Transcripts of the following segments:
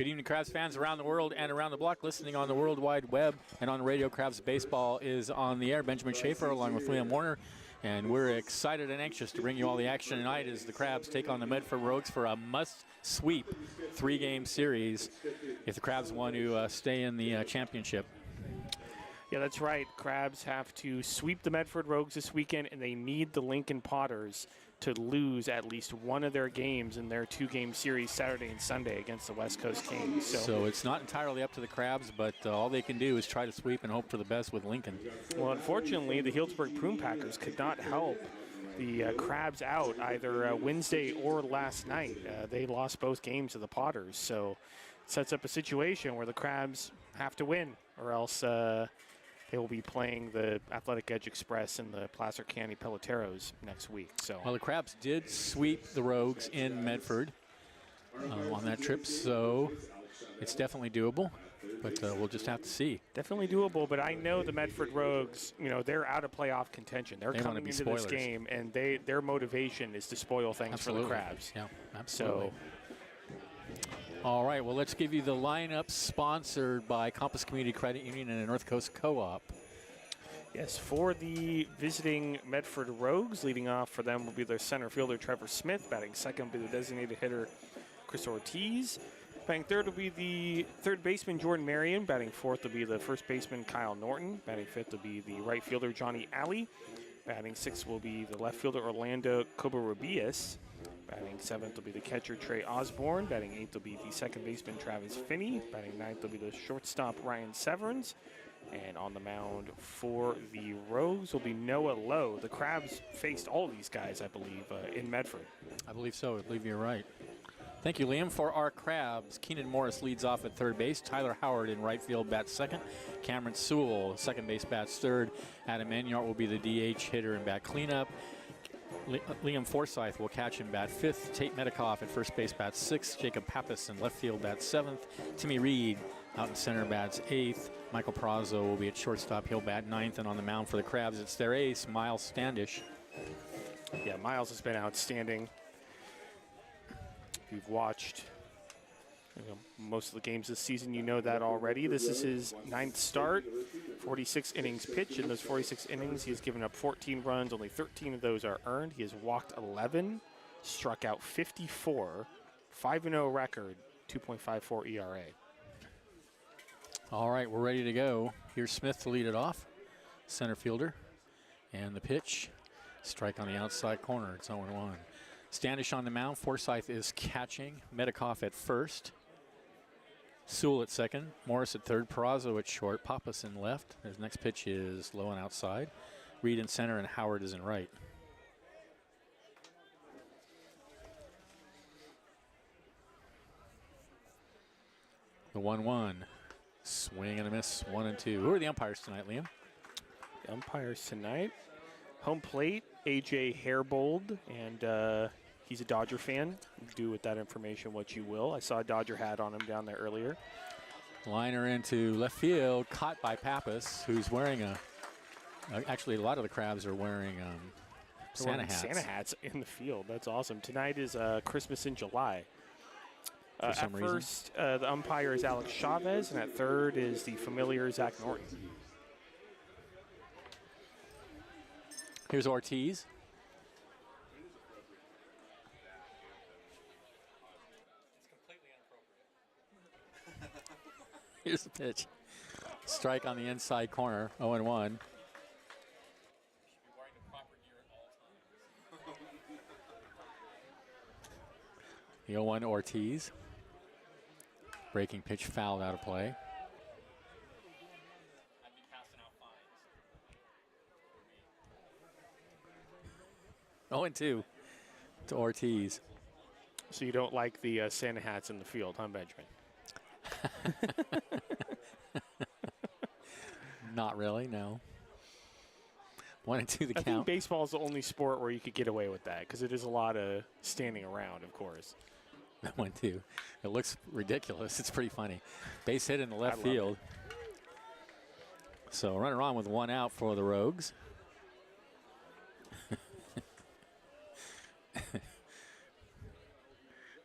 Good evening, Crabs fans around the world and around the block. Listening on the World Wide Web and on the radio, Crabs Baseball is on the air. Benjamin Schaefer along with Liam Warner. And we're excited and anxious to bring you all the action tonight as the Crabs take on the Medford Rogues for a must-sweep 3-game series if the Crabs want to stay in the championship. Yeah, that's right. Crabs have to sweep the Medford Rogues this weekend, and they need the Lincoln Potters to lose at least one of their games in their 2-game series Saturday and Sunday against the West Coast Kings. So it's not entirely up to the Crabs, but all they can do is try to sweep and hope for the best with Lincoln. Well, unfortunately, the Healdsburg Prune Packers could not help the Crabs out either Wednesday or last night. They lost both games to the Potters, so it sets up a situation where the Crabs have to win, or else they will be playing the Athletic Edge Express and the Placer County Peloteros next week. So, well, the Crabs did sweep the Rogues in Medford on that trip, so it's definitely doable, but we'll just have to see. Definitely doable, but I know the Medford Rogues, you know, they're out of playoff contention. They're coming into this game, and their motivation is to spoil things for the Crabs. Yeah, absolutely. So, all right, well, let's give you the lineup sponsored by Compass Community Credit Union and the North Coast Co-op. Yes, for the visiting Medford Rogues, leading off for them will be their center fielder, Trevor Smith. Batting second will be the designated hitter, Chris Ortiz. Batting third will be the third baseman, Jordan Marion. Batting fourth will be the first baseman, Kyle Norton. Batting fifth will be the right fielder, Johnny Alley. Batting sixth will be the left fielder, Orlando Cobarrubias. Batting seventh will be the catcher, Trey Osborne. Batting eighth will be the second baseman, Travis Finney. Batting ninth will be the shortstop, Ryan Severns. And on the mound for the Rogues will be Noah Lowe. The Crabs faced all of these guys, I believe, in Medford. I believe so. I believe you're right. Thank you, Liam. For our Crabs, Keenan Morris leads off at third base. Tyler Howard in right field bats second. Cameron Sewell, second base, bats third. Adam Enyart will be the DH hitter and bat cleanup. Liam Forsyth will catch and bat fifth. Tate Metcalf at first base bats sixth. Jacob Pappas in left field bats seventh. Timmy Reed out in center bats eighth. Michael Prazo will be at shortstop. He'll bat ninth. And on the mound for the Crabs, it's their ace, Miles Standish. Yeah, Miles has been outstanding. If you've watched most of the games this season, you know that already. This is his 9th start, 46 innings pitched. In those 46 innings, he has given up 14 runs. Only 13 of those are earned. He has walked 11, struck out 54, 5-0 record, 2.54 ERA. All right, we're ready to go. Here's Smith to lead it off, center fielder. And the pitch, strike on the outside corner. It's 0-1. Standish on the mound. Forsyth is catching. Metcalf at first. Sewell at second. Morris at third. Perazo at short. Pappas in left. His next pitch is low and outside. Reed in center, and Howard is in right. The 1-1. Swing and a miss. 1-2. Who are the umpires tonight, Liam? The umpires tonight. Home plate, A.J. Hairbold, and he's a Dodger fan. Do with that information what you will. I saw a Dodger hat on him down there earlier. Liner into left field, caught by Pappas, who's wearing actually, a lot of the Crabs are wearing Santa hats. Santa hats in the field. That's awesome. Tonight is Christmas in July. For some reason. At first, the umpire is Alex Chavez, and at third is the familiar Zach Norton. Here's Ortiz. It's completely inappropriate. Here's the pitch. Strike on the inside corner, 0-1. The 0-1 Ortiz. Breaking pitch fouled out of play. 0-2 to Ortiz. So you don't like the Santa hats in the field, huh, Benjamin? Not really, no. 1-2 the count. I think baseball is the only sport where you could get away with that because it is a lot of standing around, of course. 1-2. It looks ridiculous. It's pretty funny. Base hit in the left field. So runner on with one out for the Rogues.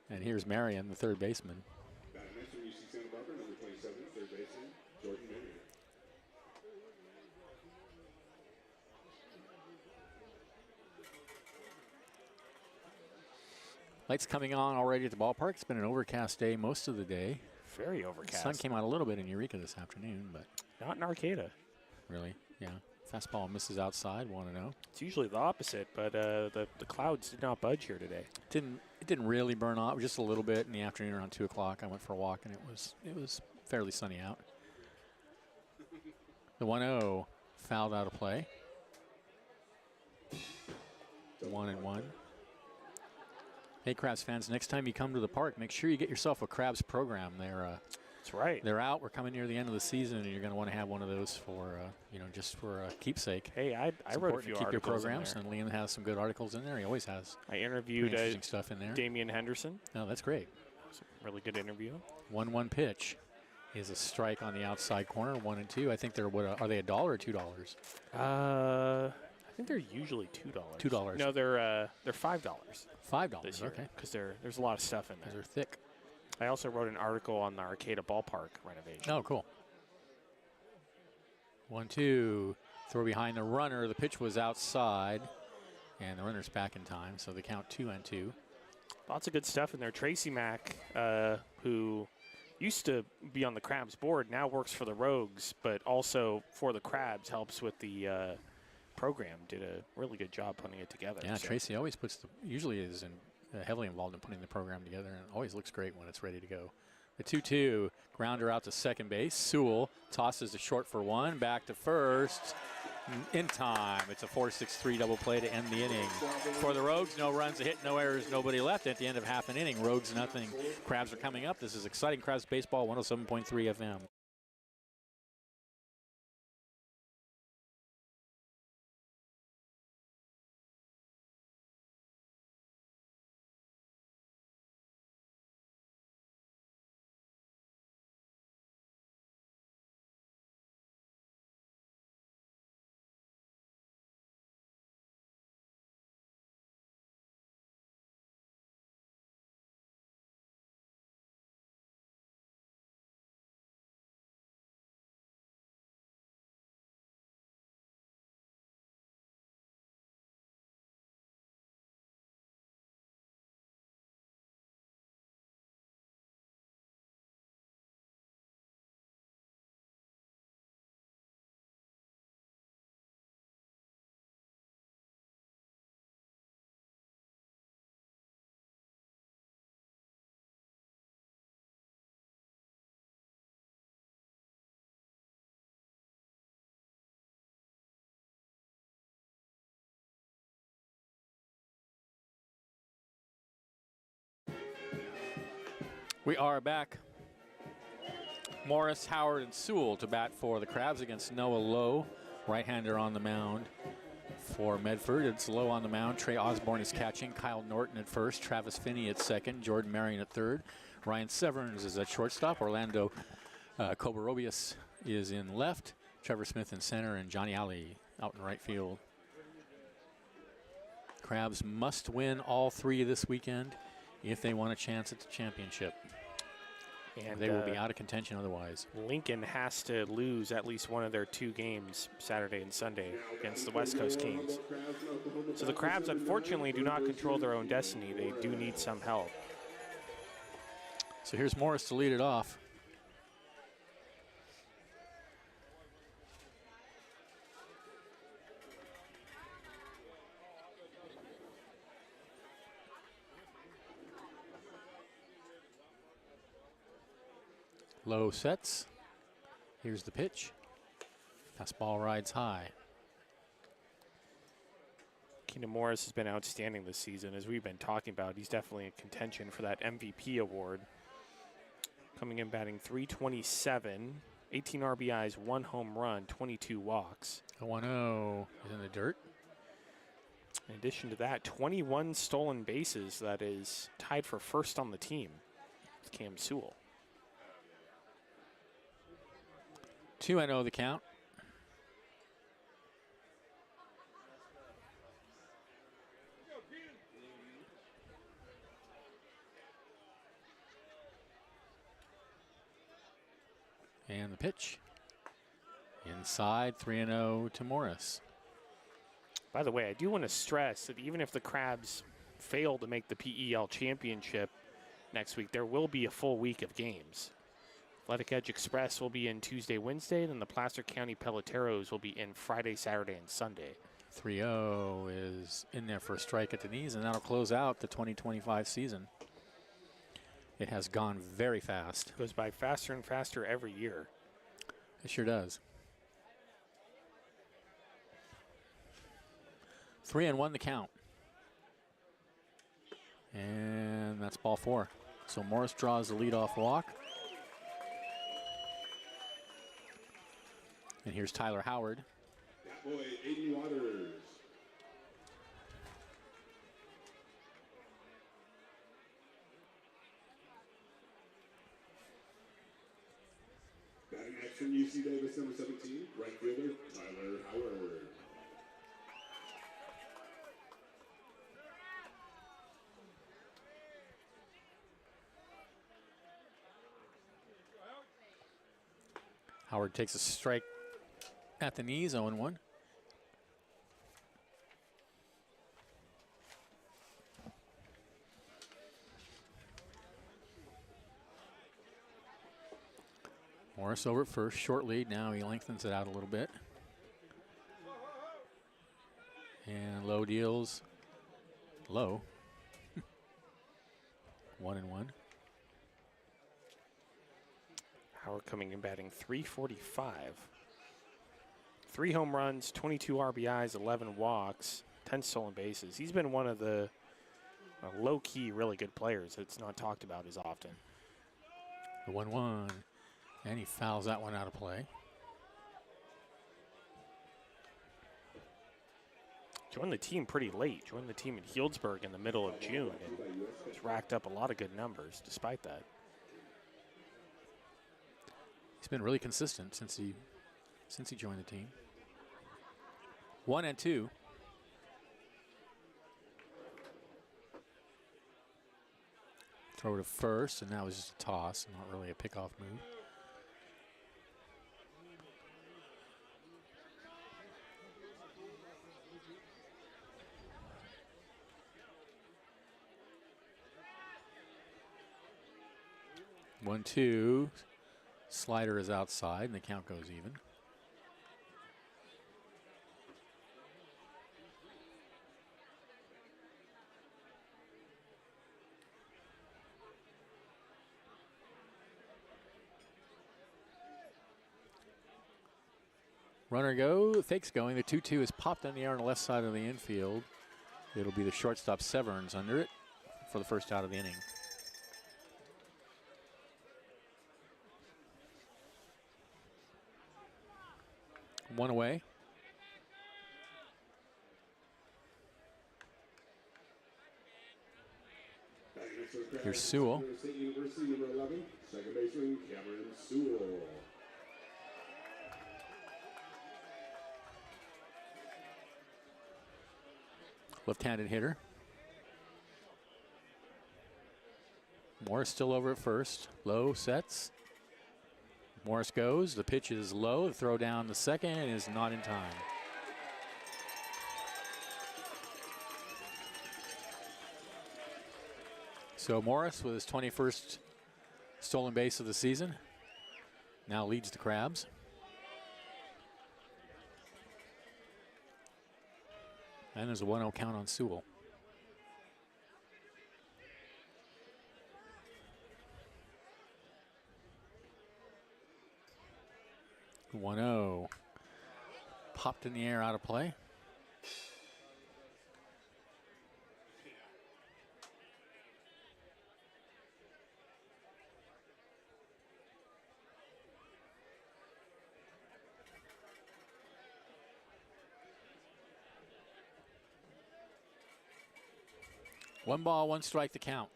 And here's Marion, the third baseman. Lights coming on already at the ballpark. It's been an overcast day most of the day. Very The overcast. sun came out a little bit in Eureka this afternoon, but Not in Arcata. really, yeah. Fastball misses outside, 1-0. It's usually the opposite, but the clouds did not budge here today. It didn't really burn off, just a little bit in the afternoon around 2 o'clock. I went for a walk and it was fairly sunny out. The 1-0 fouled out of play. 1-1. Hey, Crabs fans, next time you come to the park, make sure you get yourself a Crabs program. That's right. They're out. We're coming near the end of the season, and you're going to want to have one of those for, just for a keepsake. Hey, I wrote a few to keep your articles programs, in there. and Liam has some good articles in there. He always has. I interviewed interesting stuff in there. Damian Henderson. Oh, that's great. It was a really good interview. 1-1 pitch is a strike on the outside corner. 1-2. I think they're are they $1 or $2? I think they're usually $2. $2. No, they're $5 $5. this year. Okay. Because there's a lot of stuff in Those there. are thick. I also wrote an article on the Arcata ballpark renovation. Oh, cool. 1-2. Throw behind the runner. The pitch was outside, and the runner's back in time, so they count 2-2. Lots of good stuff in there. Tracy Mack, who used to be on the Crabs board, now works for the Rogues, but also for the Crabs, helps with the program. Did a really good job putting it together. Yeah, so. Tracy always usually is heavily involved in putting the program together, and it always looks great when it's ready to go. The 2-2, grounder out to second base. Sewell tosses to short for 1, back to first. In time. It's a 4-6-3 double play to end the inning. For the Rogues, no runs, a hit, no errors, nobody left at the end of half an inning. Rogues nothing. Crabs are coming up. This is exciting Crabs baseball, 107.3 FM. We are back. Morris, Howard, and Sewell to bat for the Crabs against Noah Lowe, right-hander on the mound for Medford. It's Lowe on the mound. Trey Osborne is catching. Kyle Norton at first. Travis Finney at second. Jordan Marion at third. Ryan Severns is at shortstop. Orlando Covarrubias is in left. Trevor Smith in center, and Johnny Alley out in right field. Crabs must win all three this weekend if they want a chance at the championship. And they will be out of contention otherwise. Lincoln has to lose at least one of their two games, Saturday and Sunday, against the West Coast Kings. So the Crabs, unfortunately, do not control their own destiny. They do need some help. So here's Morris to lead it off. Low sets. Here's the pitch. Fastball rides high. Keenan Morris has been outstanding this season. As we've been talking about, he's definitely in contention for that MVP award. Coming in batting .327, 18 RBIs, 1 home run, 22 walks. The 1-0 is in the dirt. In addition to that, 21 stolen bases. That is tied for first on the team with Cam Sewell. 2-0 the count. And the pitch. Inside, 3-0 to Morris. By the way, I do want to stress that even if the Crabs fail to make the PEL championship next week, there will be a full week of games. Athletic Edge Express will be in Tuesday, Wednesday, then the Placer County Peloteros will be in Friday, Saturday, and Sunday. 3-0 is in there for a strike at the knees, and that'll close out the 2025 season. It has gone very fast. It goes by faster and faster every year. It sure does. 3-1 the count. And that's ball 4. So Morris draws the leadoff walk. And here's Tyler Howard. That boy, Aiden Waters. Batting next from UC Davis, number 17, right fielder, Tyler Howard. Howard takes a strike at the knees, 0-1. Morris over at first, short lead. Now he lengthens it out a little bit. And Low deals low. 1-1. Howard coming in batting .345. 3 home runs, 22 RBIs, 11 walks, 10 stolen bases. He's been one of the low-key, really good players that's not talked about as often. The 1-1. And he fouls that one out of play. Joined the team pretty late. Joined the team in Healdsburg in the middle of June and has racked up a lot of good numbers despite that. He's been really consistent since he joined the team. 1-2. Throw to first, and that was just a toss, not really a pickoff move. One, two. Slider is outside, and the count goes even. Runner go, fakes going. The 2-2 is popped in the air on the left side of the infield. It'll be the shortstop Severns under it for the first out of the inning. One away. Here's Sewell. State University, number 11, second baseman Cameron Sewell. Left-handed hitter. Morris still over at first. Low sets. Morris goes. The pitch is low. The throw down the second is not in time. So Morris with his 21st stolen base of the season now leads the Crabs. And there's a 1-0 count on Sewell. One-0. Popped in the air, out of play. One ball, one strike to count.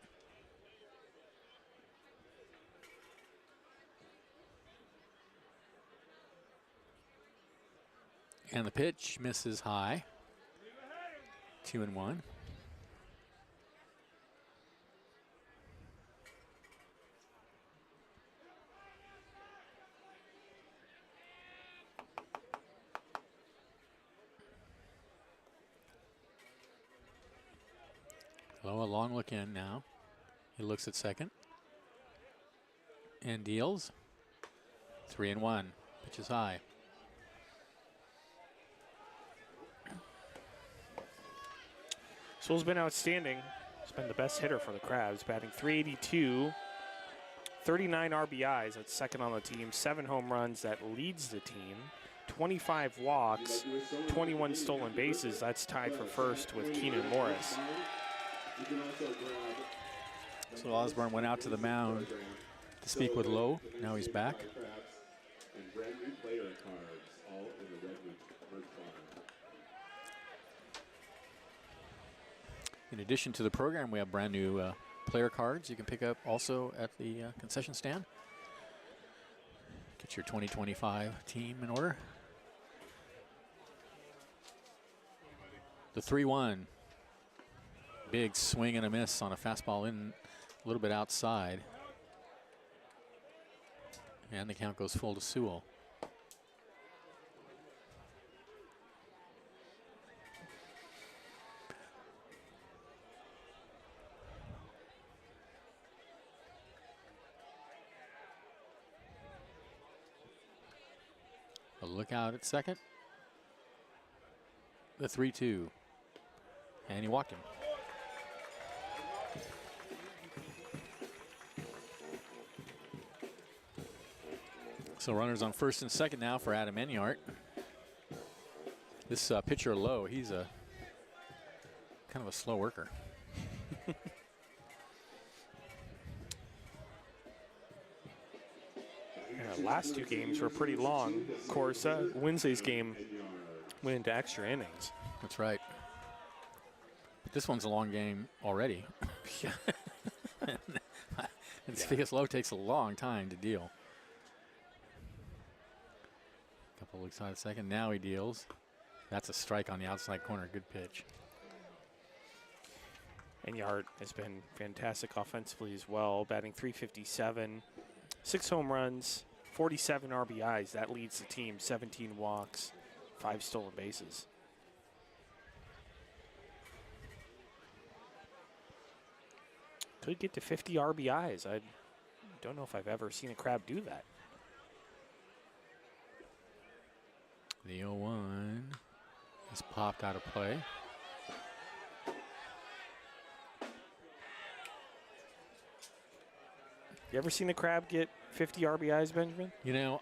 And the pitch misses high. 2-1. Low, a long look in now. He looks at second. And deals. 3-1. Pitch is high. Sewell's been outstanding. He's been the best hitter for the Crabs, batting .382, 39 RBIs. That's second on the team. 7 home runs. That leads the team. 25 walks, 21 stolen bases. That's tied for first with Keenan Morris. So Osborne went out to the mound to speak with Lowe. Now he's back. In addition to the program, we have brand new player cards you can pick up also at the concession stand. Get your 2025 team in order. The 3-1. Big swing and a miss on a fastball in a little bit outside. And the count goes full to Sewell. A look out at second. The 3-2. And he walked him. So runners on first and second now for Adam Enyart. This pitcher Lowe, he's a kind of a slow worker. Last 2 games were pretty long. Of course, Wednesday's game went into extra innings. That's right. But this one's a long game already. It's because Lowe takes a long time to deal. Couple looks out at second. Now he deals. That's a strike on the outside corner. Good pitch. Enyart has been fantastic offensively as well, batting .357, 6 home runs, 47 RBIs. That leads the team. 17 walks, 5 stolen bases. Could get to 50 RBIs. I don't know if I've ever seen a Crab do that. The 0-1 is popped out of play. You ever seen a Crab get 50 RBIs, Benjamin? You know,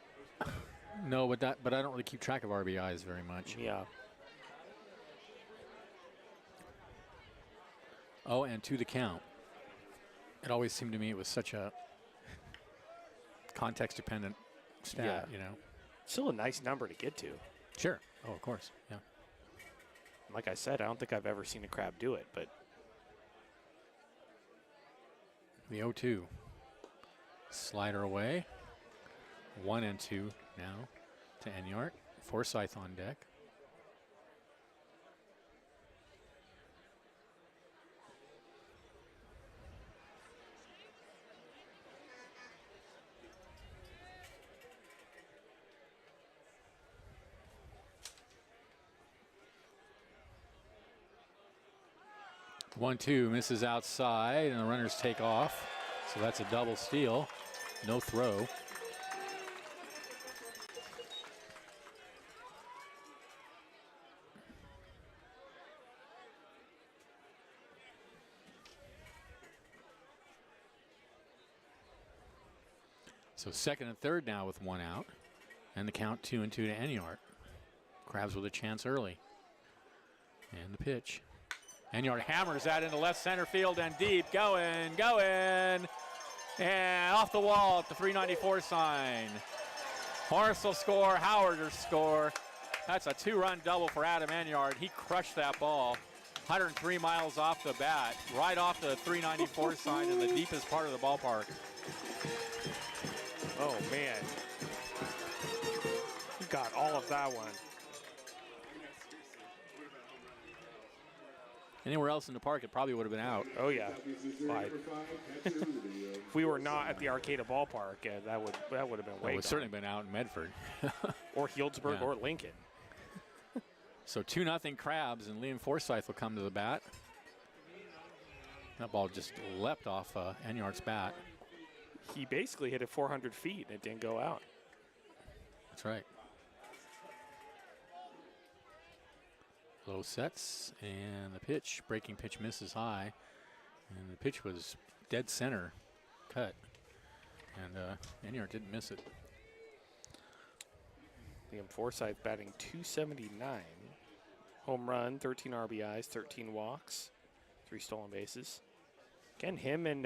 no, but I don't really keep track of RBIs very much. Yeah. Oh, and to the count. It always seemed to me it was such a context-dependent stat, you know. Still a nice number to get to. Sure. Oh, of course. Yeah. Like I said, I don't think I've ever seen a Crab do it, but. The 0-2. Slider away. 1-2 now to Enyart. Forsythe on deck. One-two misses outside, and the runners take off. So that's a double steal. No throw. So second and third now with 1 out. And the count 2-2 to Enyart. Crabs with a chance early. And the pitch. Enyart hammers that into left center field and deep. Going. And off the wall at the 394 sign. Morris will score. Howard will score. That's a 2-run double for Adam Enyart. He crushed that ball. 103 miles off the bat. Right off the 394 sign in the deepest part of the ballpark. Oh, man. You got all of that one. Anywhere else in the park, it probably would have been out. Oh, yeah. Wide. If we were not at the Arcata ballpark, that would have been way It would have certainly been out in Medford. Or Healdsburg or Lincoln. So 2-0 Crabs, and Liam Forsythe will come to the bat. That ball just leapt off Enyart's bat. He basically hit it 400 feet and it didn't go out. That's right. Low sets, and the pitch, breaking pitch misses high. And the pitch was dead center cut. And Enyart didn't miss it. Liam Forsyth batting .279. Home run, 13 RBIs, 13 walks, 3 stolen bases. Again, him and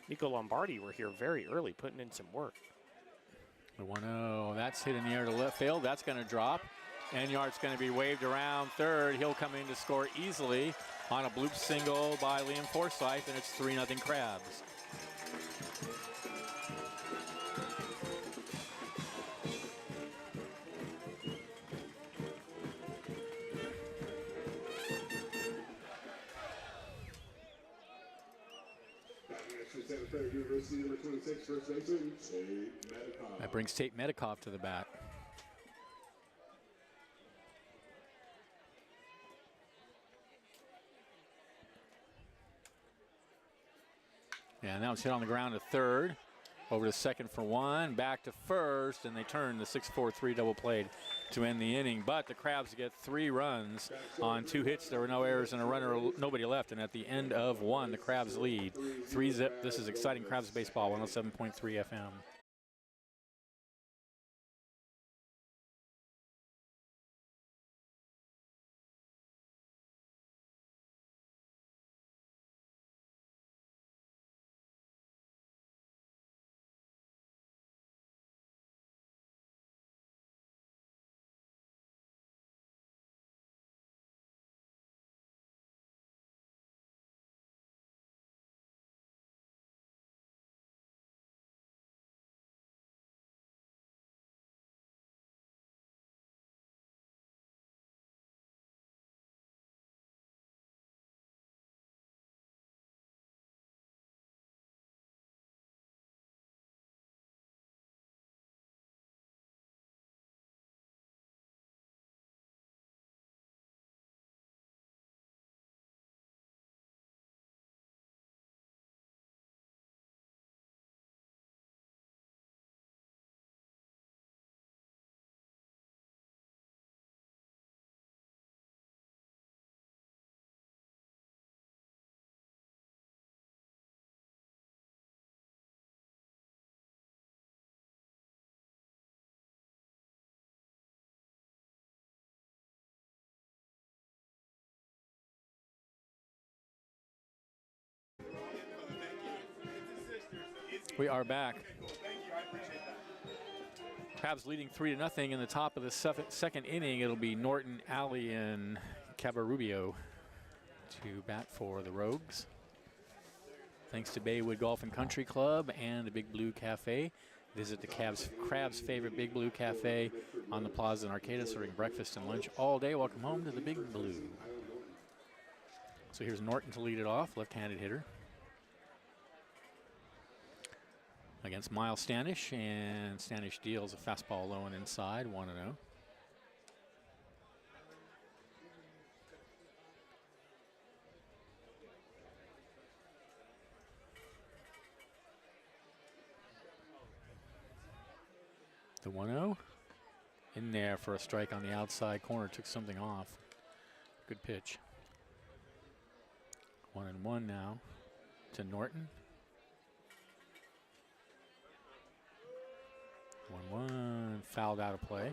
Nico Lombardi were here very early, putting in some work. The 1-0, that's hit in the air to left field. That's going to drop. Enyart's going to be waved around third. He'll come in to score easily on a bloop single by Liam Forsyth, and it's 3-0 Crabs. University number 26, first baseman, Tate Medikov. That brings Tate Medikov to the bat. Yeah, now it's hit on the ground to third. Over to second for one, back to first, and they turn the 6-4-3 double play to end the inning. But the Crabs get 3 runs on 2 hits. There were no errors and a runner, nobody left. And at the end of 1, the Crabs lead 3-zip. This is exciting Crabs baseball, 107.3 FM. We are back. Crabs leading 3-0 in the top of the second inning. It'll be Norton, Alley, and Cabarrubio to bat for the Rogues. Thanks to Baywood Golf and Country Club and the Big Blue Cafe. Visit the Crabs' favorite Big Blue Cafe on the Plaza in Arcata, serving breakfast and lunch all day. Welcome home to the Big Blue. So here's Norton to lead it off, left-handed hitter. Against Miles Standish, and Standish deals a fastball low and inside, 1-0. The 1-0 in there for a strike on the outside corner, took something off. Good pitch. 1-1 now to Norton. 1-1, fouled out of play.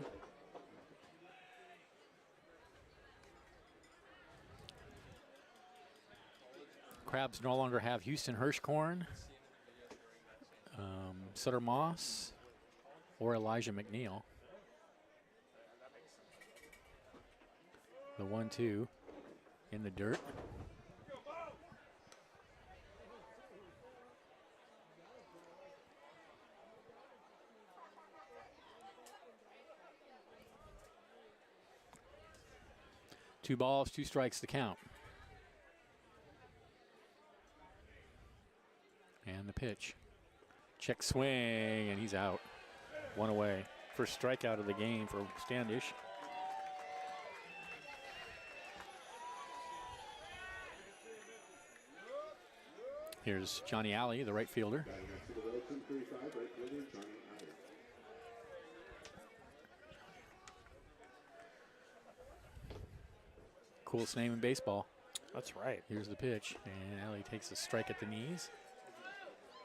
Crabs no longer have Houston Hirschkorn, Sutter Moss, or Elijah McNeil. The 1-2 in the dirt. Two balls, 2 strikes to count. And the pitch. Check swing, and he's out. 1 away. First strikeout of the game for Standish. Here's Johnny Alley, the right fielder. Batting next to the row, 235, right fielder, Johnny Alley. Coolest name in baseball. That's right. Here's the pitch, and Alley takes a strike at the knees.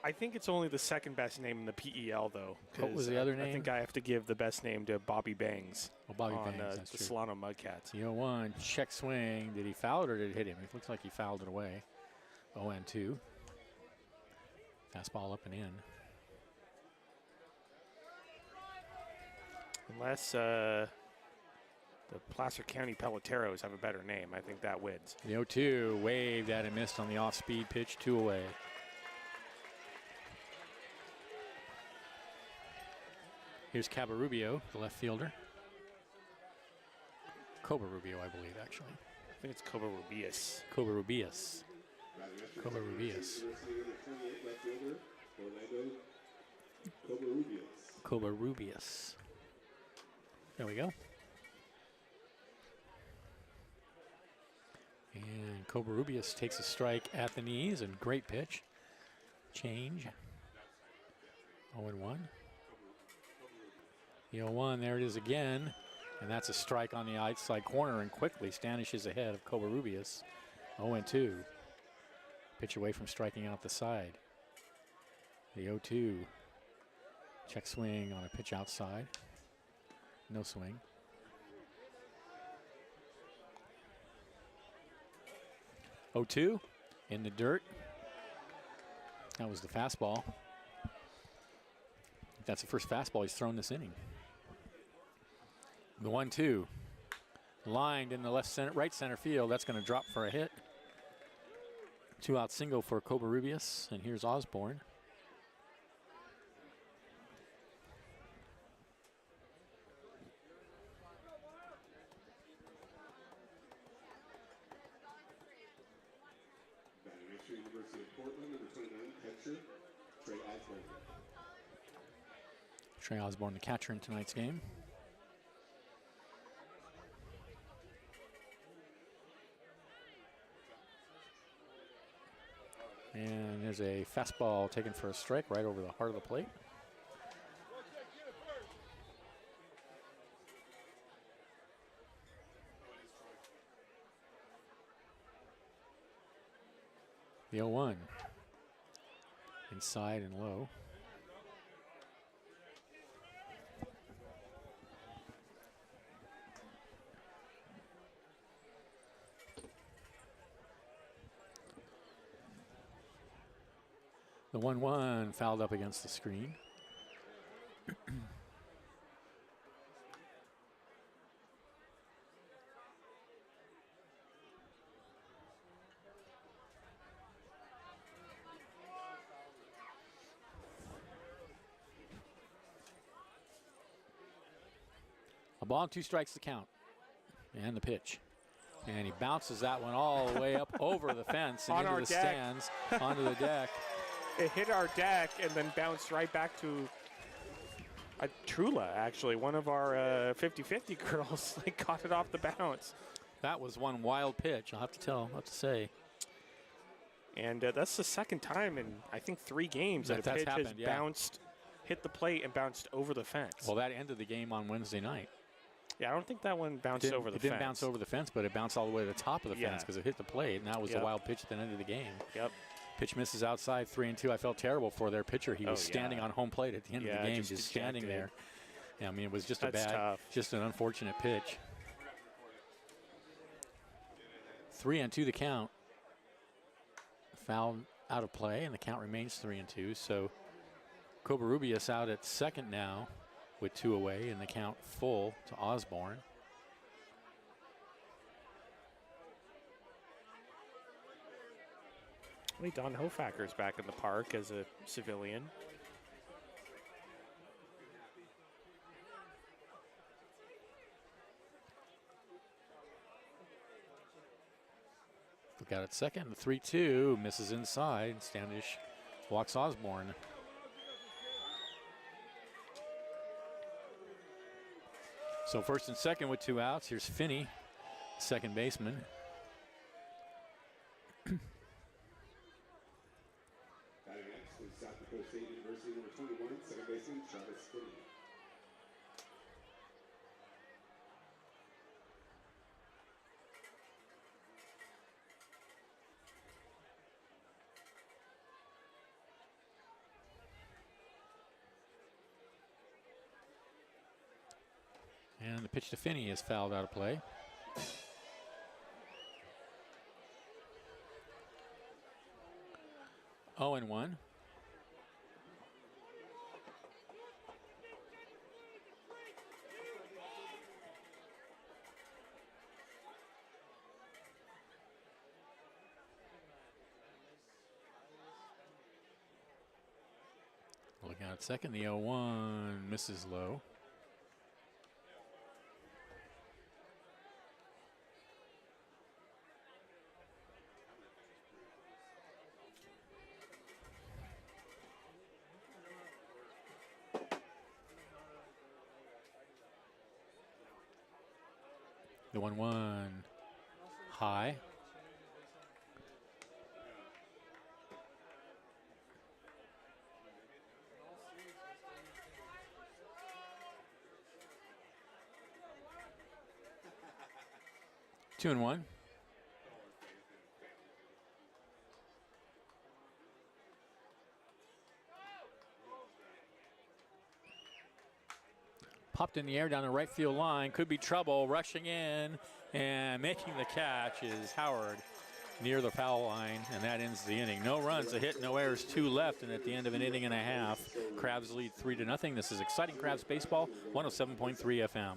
I think it's only the second best name in the PEL, though. What was the other name? I think I have to give the best name to Bobby Bangs. Oh, Bobby on Bangs, that's the true. Solano Mudcats. 0-1, check swing. Did he foul it or did it hit him? It looks like he fouled it away. 0-2. Fastball up and in. Unless the Placer County Peloteros have a better name, I think that wins. The 0-2 waved at and missed on the off-speed pitch, 2 away. Here's Cabarrubio, the left fielder. Cobarrubio, I believe, actually. I think it's Cobarrubias. Cobarrubias. Batting next to Cobarrubias. the 28, left fielder, Orlando Cobarrubias. Cobarrubias. There we go. And Cobarrubias takes a strike at the knees, and great pitch. Change. 0-1. The 0-1, there it is again. And that's a strike on the outside corner, and quickly Stanish is ahead of Cobarrubias. 0-2. Pitch away from striking out the side. The 0-2. Check swing on a pitch outside. No swing. 0-2 in the dirt. That was the fastball. That's the first fastball he's thrown this inning. The 1-2 lined in the right center field. That's going to drop for a hit. 2-out single for Cobarrubias, and here's Osborne. Batting next to University of Portland, number 29, catcher, Trey Osborne. Trey Osborne, the catcher in tonight's game. And there's a fastball taken for a strike right over the heart of the plate. The 0-1. Inside and low. The 1-1 fouled up against the screen. A ball and 2 strikes to count. And the pitch. And he bounces that one all the way up over the fence and On into our the deck. stands, onto the deck. It hit our deck and then bounced right back to Trula, actually. One of our 50-50 girls caught it off the bounce. That was one wild pitch, I'll have to say. And that's the second time in, I think, 3 games that a That's pitch has happened, yeah. bounced, hit the plate and bounced over the fence. Well, that ended the game on Wednesday night. Yeah, I don't think that one bounced over the It fence. didn't bounce over the fence, but it bounced all the way to the top of the fence because it hit the plate, and that was the wild pitch at the end of the game. Yep. Pitch misses outside, 3-2. I felt terrible for their pitcher. He was standing on home plate at the end of the game, just standing there. Yeah, I mean, it was just just an unfortunate pitch. 3-2 the count. Foul out of play, and the count remains 3-2. So Cobarrubias out at second now with 2 away, and the count full to Osborne. Don Hofacker's back in the park as a civilian. Look out at second. The 3-2 misses inside. Standish walks Osborne. So first and second with 2 outs. Here's Finney, second baseman. baseman Travis Finney. And the pitch to Finney is fouled out of play. Oh and 1. Looking out at second, the 0-1 misses low. The 1-1 high. Two and 1. Popped in the air down the right field line. Could be trouble. Rushing in and making the catch is Howard near the foul line, and that ends the inning. No runs, a hit, no errors, 2 left, and at the end of an inning and a half, Crabs lead 3-0. This is exciting Crabs baseball, 107.3 FM.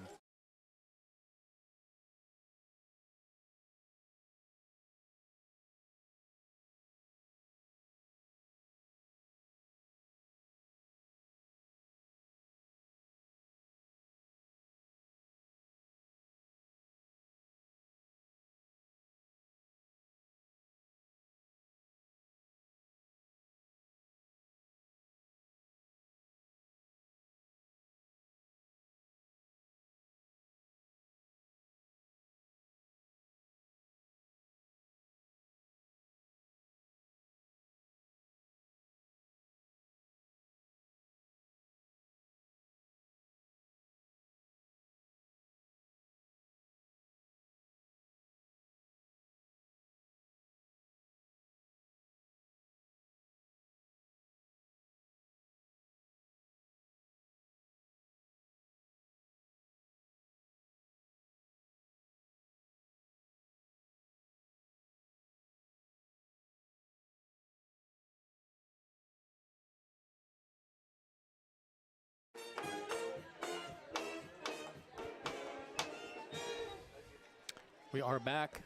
We are back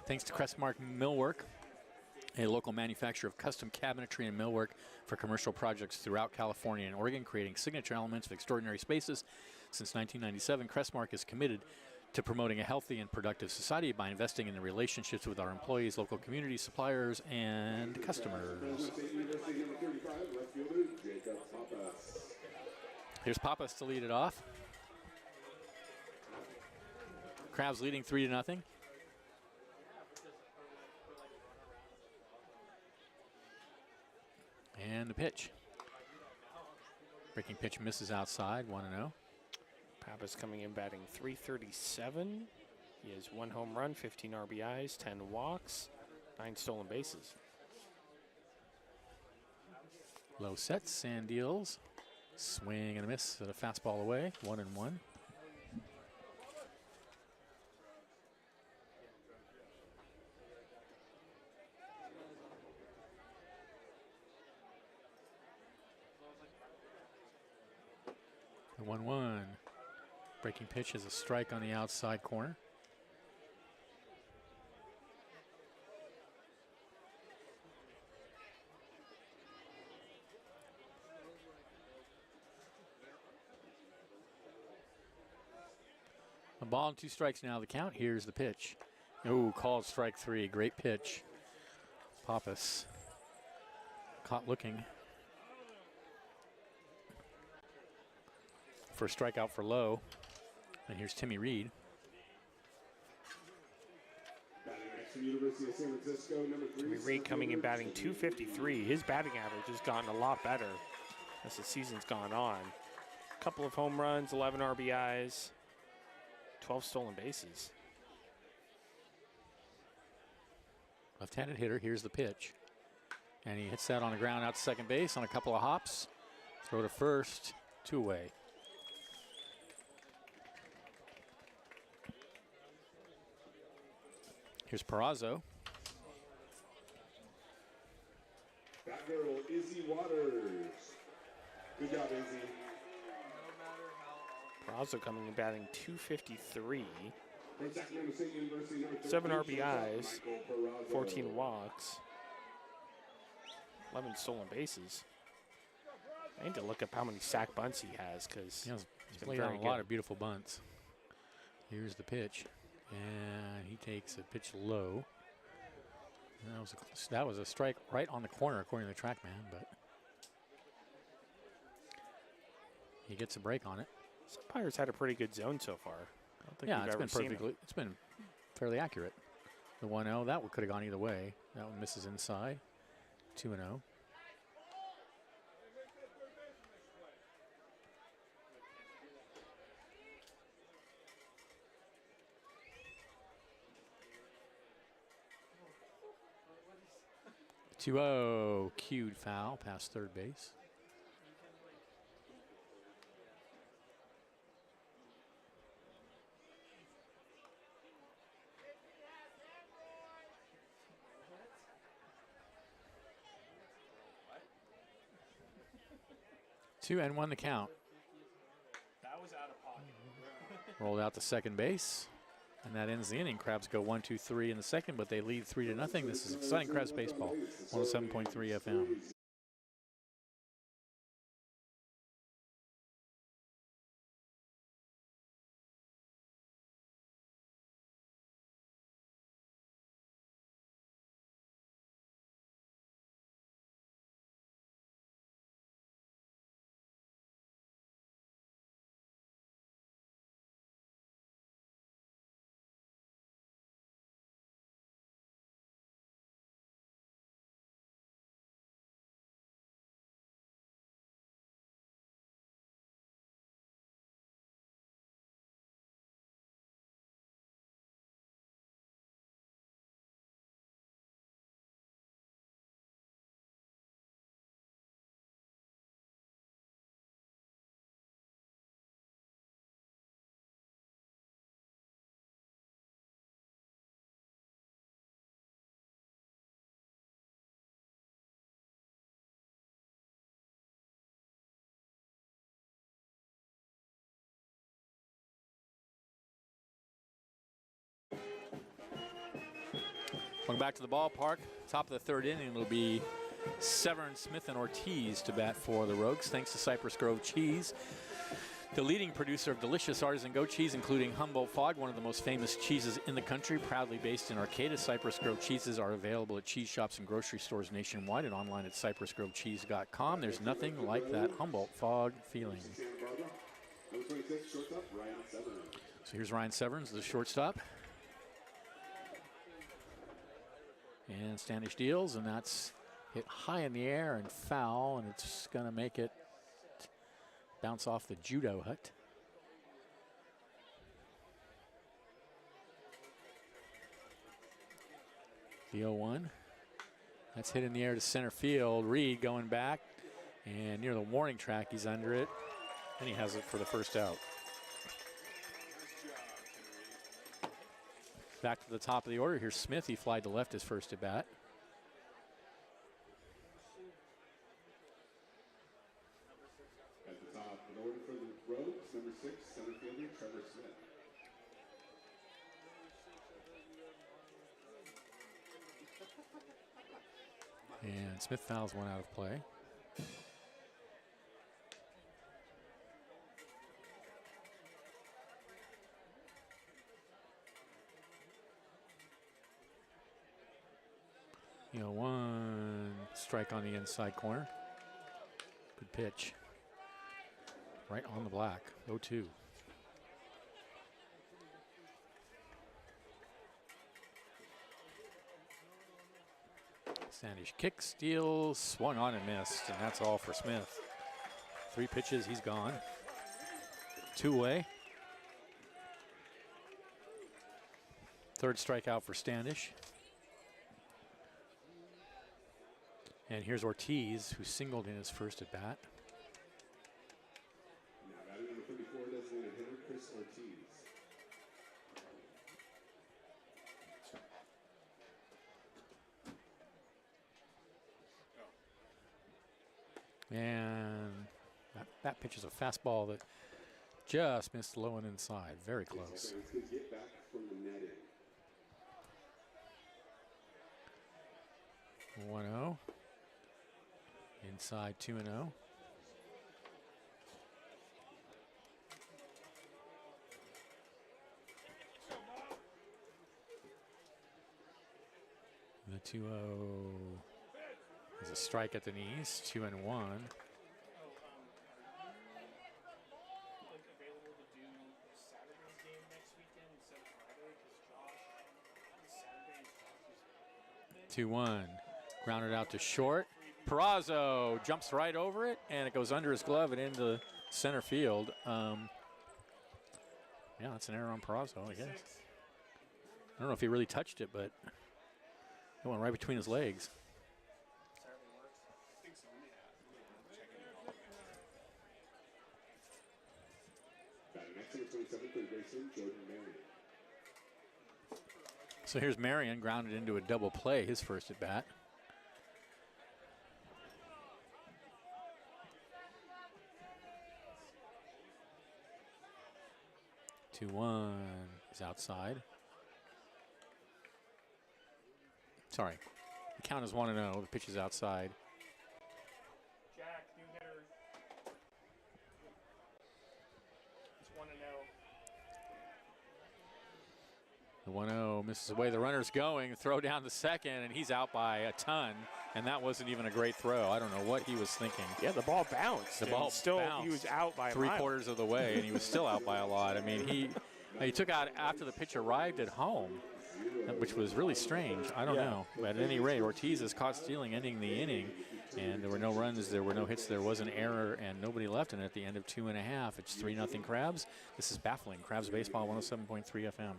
thanks to Crestmark Millwork, a local manufacturer of custom cabinetry and millwork for commercial projects throughout California and Oregon, creating signature elements of extraordinary spaces. Since 1997, Crestmark is committed to promoting a healthy and productive society by investing in the relationships with our employees, local communities, suppliers, and customers. Here's Pappas to lead it off. Crabs leading 3-0. And the pitch. Breaking pitch misses outside, 1-0. Pappas coming in batting .337. He has 1 home run, 15 RBIs, 10 walks, 9 stolen bases. Low sets, sand deals. Swing and a miss at a fastball away, 1-1. The 1-1. Breaking pitch is a strike on the outside corner. A ball and 2 strikes now the count. Here's the pitch. Oh, called strike 3. Great pitch. Pappas caught looking for a strikeout for Lowe. And here's Timmy Reed. Timmy Reed coming in batting .253. His batting average has gotten a lot better as the season's gone on. A couple of home runs, 11 RBIs, 12 stolen bases. Left-handed hitter, here's the pitch. And he hits that on the ground out to second base on a couple of hops. Throw to first, 2 away. Here's Perazo. That girl, Izzy Waters. Good job, Izzy. Perazo coming in batting .253. From Sacramento State University, number 7 13, RBIs, Michael Perazo. 14 walks, 11 stolen bases. I need to look up how many sack bunts he has because He's been laid very on a lot good. of beautiful bunts. Here's the pitch. And he takes a pitch low. And that was a strike right on the corner, according to the TrackMan, but he gets a break on it. Umpire's had a pretty good zone so far. I don't think Yeah, we've it's ever been seen perfectly. It's been fairly accurate. The 1-0, that one could have gone either way. That one misses inside. 2-0. Cued foul past third base. Two and 1 the count. That was out of pocket. Rolled out to second base. And that ends the inning. Crabs go 1, 2, 3 in the second, but they lead 3-0. This is exciting Crabs baseball. 107.3 FM. Welcome back to the ballpark. Top of the third inning, it'll be Severn, Smith, and Ortiz to bat for the Rogues, thanks to Cypress Grove Cheese, the leading producer of delicious artisan goat cheese, including Humboldt Fog, one of the most famous cheeses in the country. Proudly based in Arcata, Cypress Grove cheeses are available at cheese shops and grocery stores nationwide and online at cypressgrovecheese.com. There's nothing like that Humboldt Fog feeling. Number 26, shortstop, Ryan Severn. So here's Ryan Severns, the shortstop. And Standish deals, and that's hit high in the air and foul, and it's going to make it bounce off the judo hut. The 0-1. That's hit in the air to center field. Reed going back, and near the warning track, he's under it, and he has it for the first out. Back to the top of the order. Here's Smith. He flied to left his first at bat. At the top, in order for the Rogues, number 6, center fielder, Trevor Smith. And Smith fouls one out of play. One strike on the inside corner. Good pitch. Right on the black. 0-2. Standish kicks, steals, swung on and missed, and that's all for Smith. 3 pitches, he's gone. 2 away. Third strikeout for Standish. And here's Ortiz, who singled in his first at bat. Now batting number 34, designated hitter Chris Ortiz. And that pitch is a fastball that just missed low and inside. Very close. It's going to get back from the netting. 1-0. Inside 2-0. The 2-0 is a strike at the knees. 2-1. Two-one, grounded out to short. Perazo jumps right over it, and it goes under his glove and into center field. Yeah, that's an error on Perazo, I guess. I don't know if he really touched it, but it went right between his legs. So here's Marion, grounded into a double play, his first at bat. Two-one is outside. Sorry, the count is 1-0. The pitch is outside. Jack, new hitter. It's 1-0. The 1-0 misses away. The runner's going. Throw down the second, and he's out by a ton. And that wasn't even a great throw. I don't know what he was thinking. Yeah, the ball bounced. The ball still bounced he was out by a mile. 3/4 of the way, and he was still out by a lot. I mean, he took out after the pitch arrived at home, which was really strange. I don't know. But at any rate, Ortiz is caught stealing, ending the inning. And there were no runs, there were no hits, there was an error, and nobody left. And at the end of 2.5, it's 3-0 Crabs. This is baffling. Crabs Baseball 107.3 FM.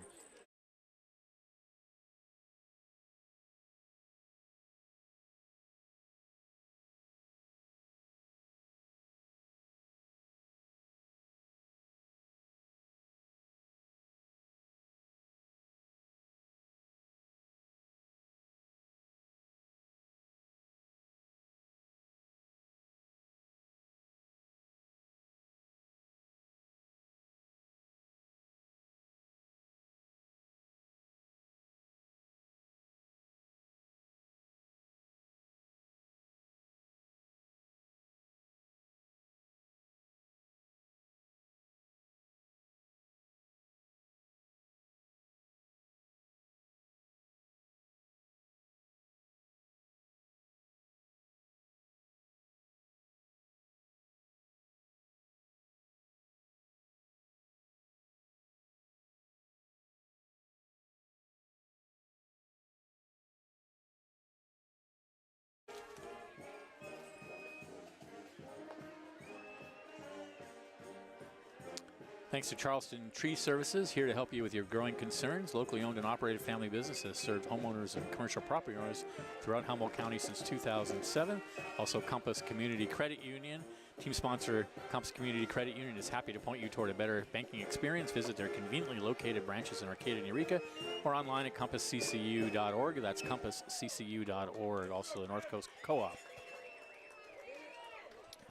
Thanks to Charleston Tree Services, here to help you with your growing concerns. Locally owned and operated family business has served homeowners and commercial property owners throughout Humboldt County since 2007. Also, Compass Community Credit Union. Team sponsor Compass Community Credit Union is happy to point you toward a better banking experience. Visit their conveniently located branches in Arcata and Eureka or online at compassccu.org. That's compassccu.org. Also, the North Coast Co-op.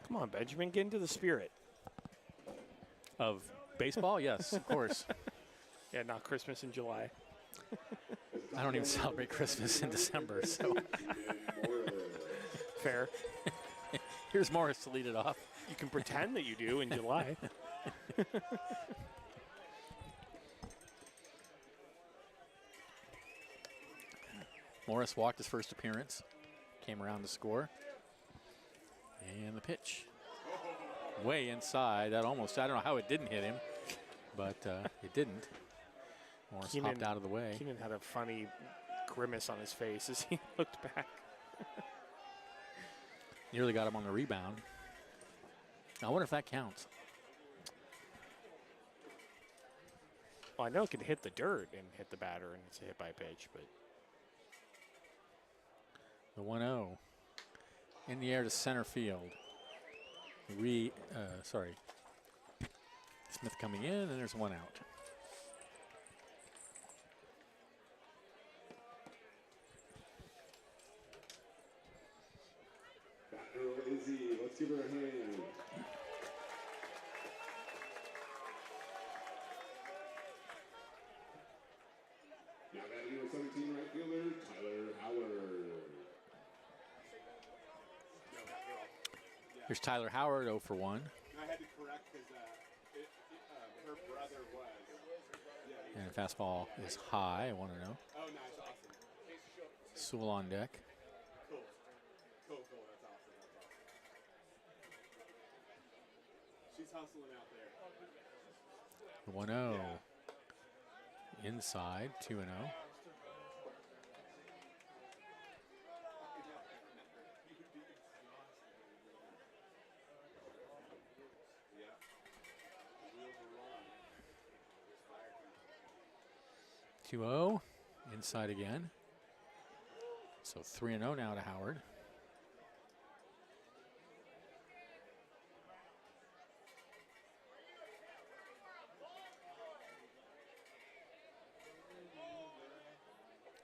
Come on, Benjamin, get into the spirit. Of baseball? Yes, of course. Yeah, not Christmas in July. I don't even celebrate Christmas in December, so. Fair. Here's Morris to lead it off. You can pretend that you do in July. Morris walked his first appearance, came around to score. And the pitch. Way inside. That almost, I don't know how it didn't hit him, but it didn't. Morris hopped out of the way. Keenan had a funny grimace on his face as he looked back. Nearly got him on the rebound. I wonder if that counts. Well, I know it can hit the dirt and hit the batter, and it's a hit by pitch, but The 1-0 in the air to center field. Smith coming in, and there's one out. Batter Izzy, let's give her a hand. Now batting number 17, right fielder, Tyler Howard. Here's Tyler Howard, 0 for 1. I had to correct because her brother was. Yeah, And fastball is high, 1-0. oh, nice, awesome. Sewell on deck. Cool, that's awesome. She's hustling out there. 1-0. Inside, 2-0. Yeah. 2-0. Inside again. So 3-0 now to Howard.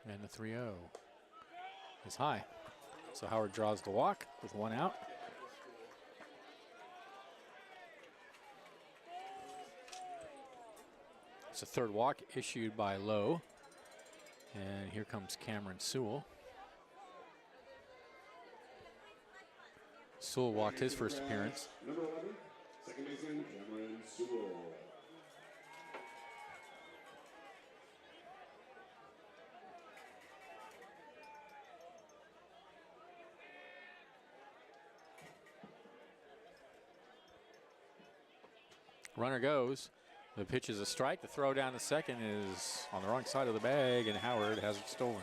And the 3-0 is high. So Howard draws the walk with 1 out. It's a third walk issued by Lowe. And here comes Cameron Sewell. Sewell walked his first appearance. Number 11, second baseman Cameron Sewell. Runner goes. The pitch is a strike. The throw down to second is on the wrong side of the bag, and Howard has it stolen.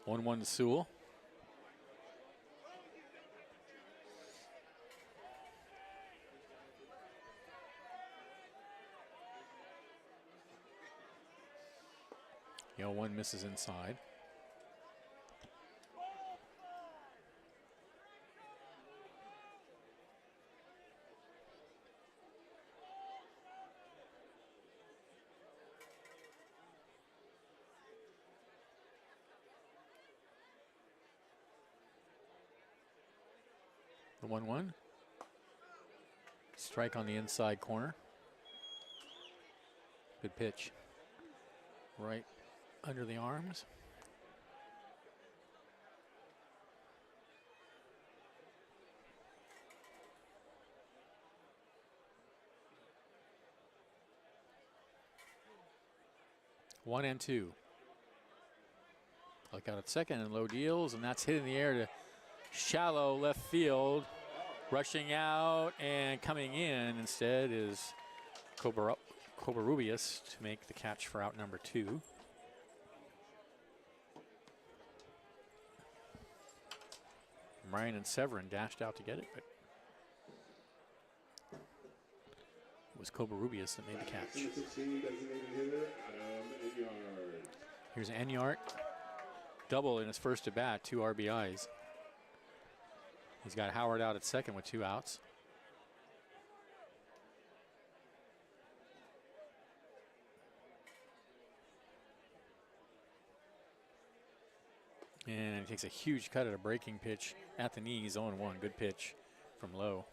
One to Sewell. The 0-1 misses inside. The 1-1. Strike on the inside corner. Good pitch. Right under the arms. One and two. Look out at second, and Lowe deals, and that's hit in the air to shallow left field. Rushing out and coming in instead is Covarrubias to make the catch for out number 2. Ryan and Severin dashed out to get it, but it was Covarrubias that made the catch. Number 16, designated hitter, Adam Enyard. Here's Enyart, double in his first at bat, 2 RBIs. He's got Howard out at second with 2 outs. And he takes a huge cut at a breaking pitch at the knees, 0-1. Good pitch from Lowe.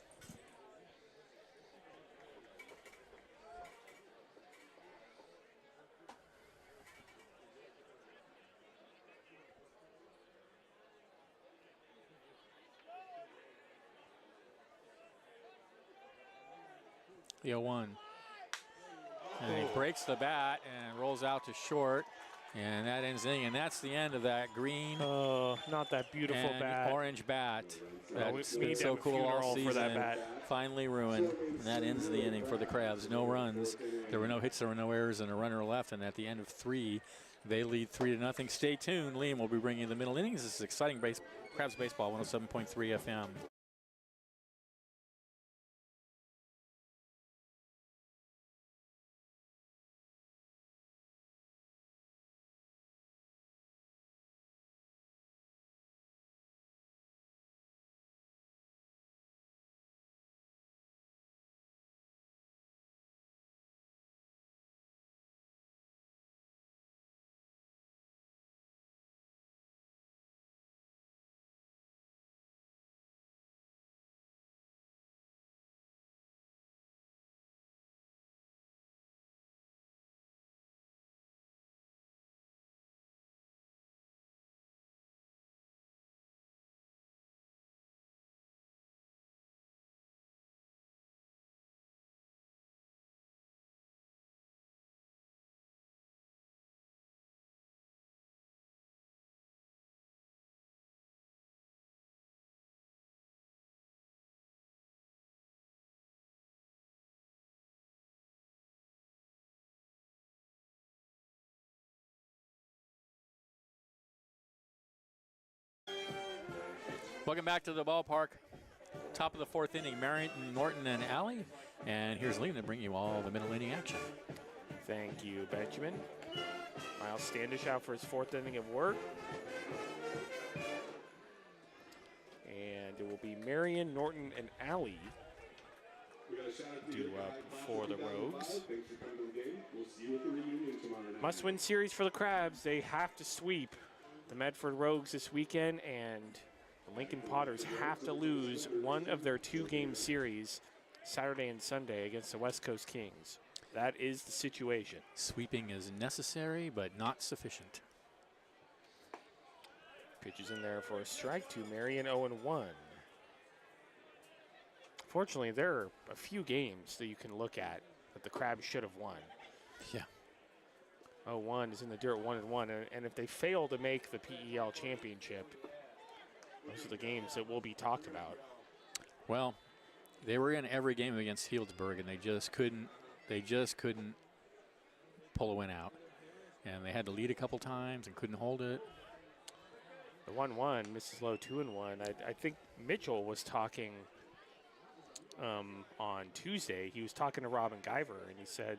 The 0-1. And he breaks the bat and rolls out to short. And that ends the inning, and that's the end of that green Oh, not that beautiful and bat. orange bat. That's We been need to so have a cool all funeral for that season. bat. Finally ruined, and that ends the inning for the Crabs. No runs, there were no hits, there were no errors, and a runner left. And at the end of 3, they lead 3-0. Stay tuned. Liam will be bringing you the middle innings. This is exciting Crabs baseball, 107.3 FM. Welcome back to the ballpark. Top of the 4th inning, Marion, Norton, and Alley. And here's Liam to bring you all the middle inning action. Thank you, Benjamin. Miles Standish out for his 4th inning of work. And it will be Marion, Norton, and Alley due up for the Rogues. Must-win series for the Crabs. They have to sweep the Medford Rogues this weekend, and the Lincoln Potters have to lose one of their 2-game series Saturday and Sunday against the West Coast Kings. That is the situation. Sweeping is necessary, but not sufficient. Pitches in there for a strike to Marion, 0-1. Fortunately, there are a few games that you can look at that the Crabs should have won. Yeah. 0-1 is in the dirt, 1-1, and if they fail to make the PEL championship, those are the games that will be talked about. Well, they were in every game against Healdsburg, and they just couldn't pull a win out. And they had to lead a couple times and couldn't hold it. The 1-1, Mrs. Lowe 2-1. I think Mitchell was talking on Tuesday. He was talking to Robin Guyver, and he said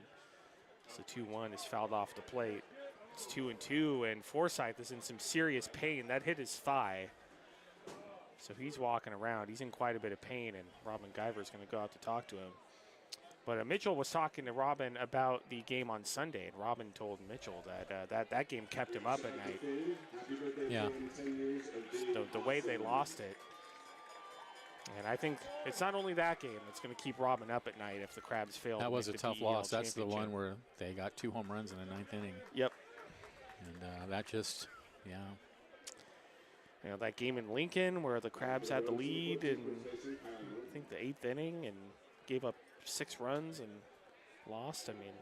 the 2-1 is fouled off the plate. It's 2-2, and Forsyth is in some serious pain. That hit his thigh. So he's walking around. He's in quite a bit of pain, and Robin Guyver is going to go out to talk to him. But Mitchell was talking to Robin about the game on Sunday, and Robin told Mitchell that that game kept him up at night. Yeah. The way they lost it. And I think it's not only that game that's going to keep Robin up at night if the Crabs fail. That was a tough loss. That's the one championship. where they got 2 home runs in the 9th inning. Yep. And that just, yeah. You know, that game in Lincoln where the Crabs had the lead in, I think, the 8th inning and gave up 6 runs and lost. I mean,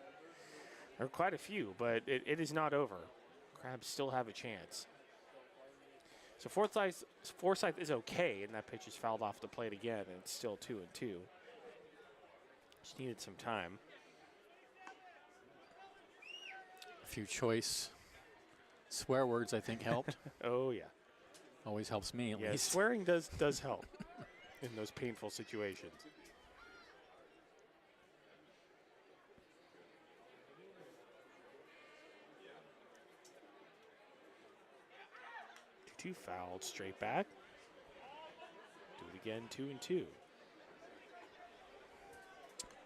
there are quite a few, but it is not over. Crabs still have a chance. So Forsyth is okay, and that pitch is fouled off the plate again, and it's still 2-2. Just needed some time. A few choice swear words, I think, helped. Oh, yeah. Always helps me, at Yeah, least. swearing does help in those painful situations. Two fouled straight back. Do it again, 2-2.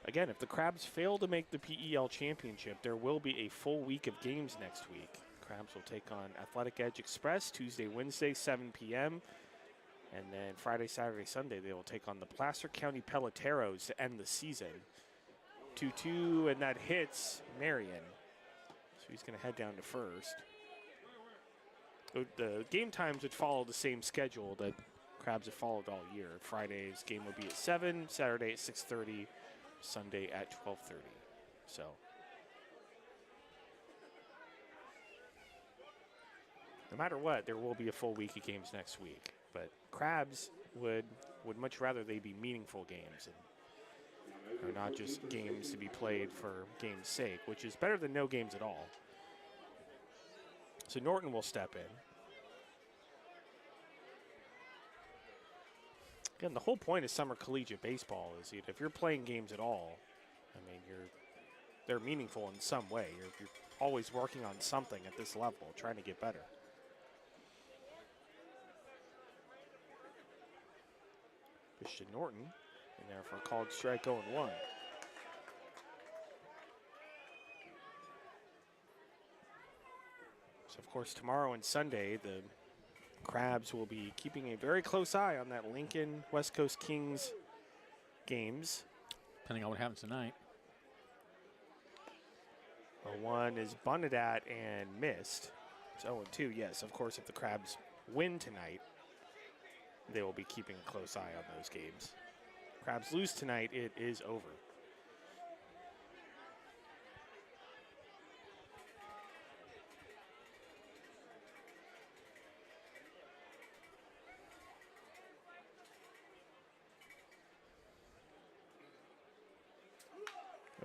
Again, if the Crabs fail to make the PEL championship, there will be a full week of games next week. Crabs will take on Athletic Edge Express Tuesday, Wednesday, 7 p.m. And then Friday, Saturday, Sunday, they will take on the Placer County Peloteros to end the season. 2-2, and that hits Marion. So he's going to head down to first. The game times would follow the same schedule that Crabs have followed all year. Friday's game would be at 7, Saturday at 6:30, Sunday at 12:30. So no matter what, there will be a full week of games next week. But Crabs would much rather they be meaningful games and not just games to be played for game's sake, which is better than no games at all. So Norton will step in. Again, the whole point of summer collegiate baseball is if you're playing games at all, I mean, they're meaningful in some way. You're always working on something at this level, trying to get better. Pitch to Norton, in there for a called strike, 0-1. So, of course, tomorrow and Sunday, the Crabs will be keeping a very close eye on that Lincoln West Coast Kings games. Depending on what happens tonight. 0-1 is bunted at and missed. It's 0-2, yes. Of course, if the Crabs win tonight, they will be keeping a close eye on those games. Crabs lose tonight, it is over.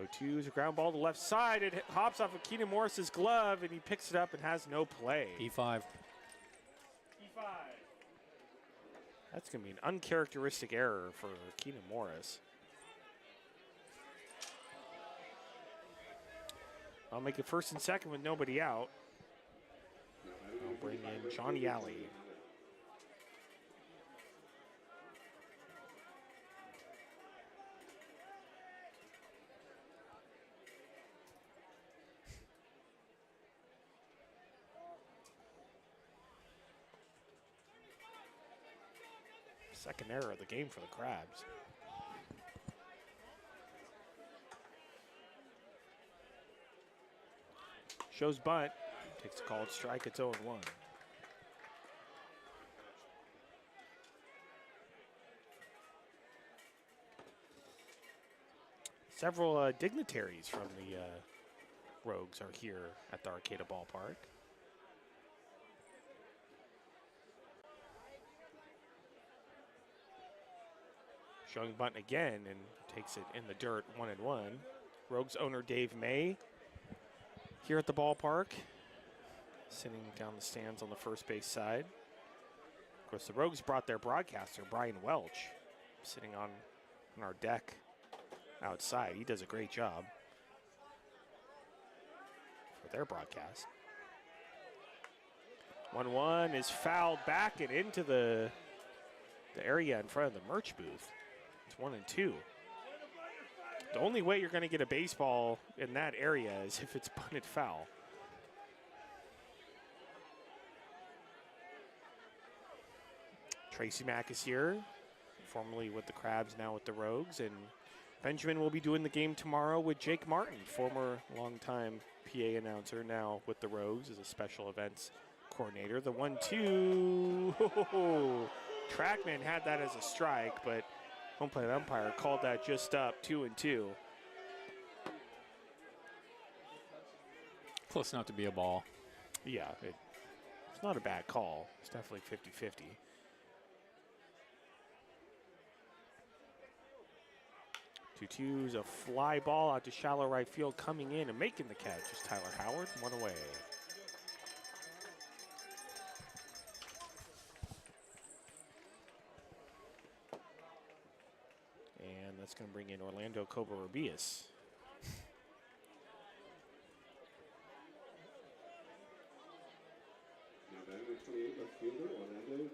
O2 is a ground ball to the left side. It hops off of Keenan Morris's glove, and he picks it up and has no play. E5. E5. That's going to be an uncharacteristic error for Keenan Morris. I'll make it first and second with nobody out. I'll bring in Johnny Alley. Second error of the game for the Crabs. Shows bunt. Takes a called strike. It's 0-1. Several dignitaries from the Rogues are here at the Arcata Ballpark. Showing bunt again and takes it in the dirt, 1-1. Rogues owner Dave May here at the ballpark, sitting down the stands on the first base side. Of course, the Rogues brought their broadcaster, Brian Welch, sitting on our deck outside. He does a great job for their broadcast. 1-1 is fouled back and into the area in front of the merch booth. It's 1-2. The only way you're going to get a baseball in that area is if it's bunted foul. Tracy Mack is here, formerly with the Crabs, now with the Rogues, and Benjamin will be doing the game tomorrow with Jake Martin, former longtime PA announcer, now with the Rogues as a special events coordinator. The 1-2, Trackman had that as a strike, but home plate umpire called that just up, 2-2. Close enough to be a ball. Yeah, it's not a bad call. It's definitely 50-50. Two-two's a fly ball out to shallow right field. Coming in and making the catch is Tyler Howard, one away. And that's going to bring in Orlando Covarrubias. Now batting at 28, left fielder Orlando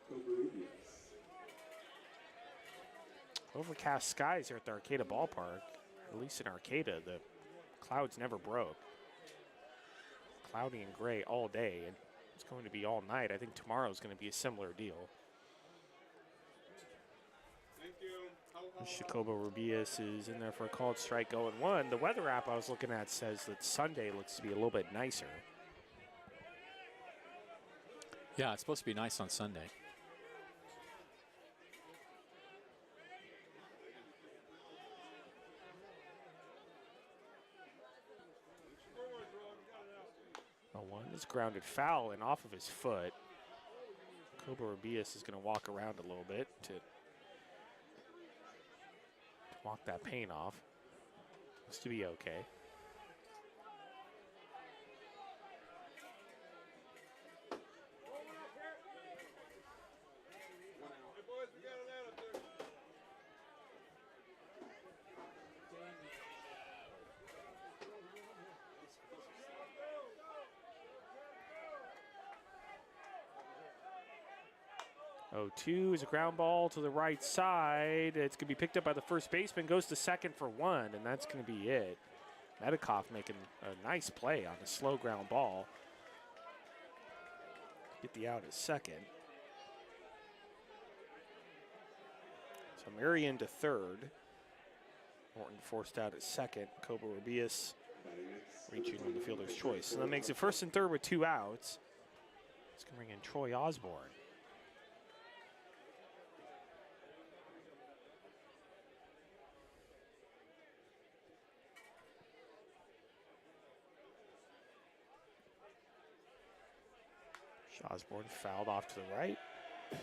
Covarrubias. Overcast skies here at the Arcata Ballpark. At least in Arcata, the clouds never broke. Cloudy and gray all day, and it's going to be all night. I think tomorrow's going to be a similar deal. Thank you. Jacobo Rubias is in there for a called strike, 0-1. The weather app I was looking at says that Sunday looks to be a little bit nicer. Yeah, it's supposed to be nice on Sunday. 0-1 is grounded foul and off of his foot. Covarrubias is going to walk around a little bit to walk that pain off. Looks to be okay. Oh, 2 is a ground ball to the right side. It's going to be picked up by the first baseman, goes to second for 1, and that's going to be it. Medikoff making a nice play on a slow ground ball. Get the out at second. So Marion to third. Morton forced out at second. Covarrubias reaching on the fielder's choice. So that makes it first and third with 2 outs. It's going to bring in Troy Osborne. Osborne fouled off to the right. 2-1.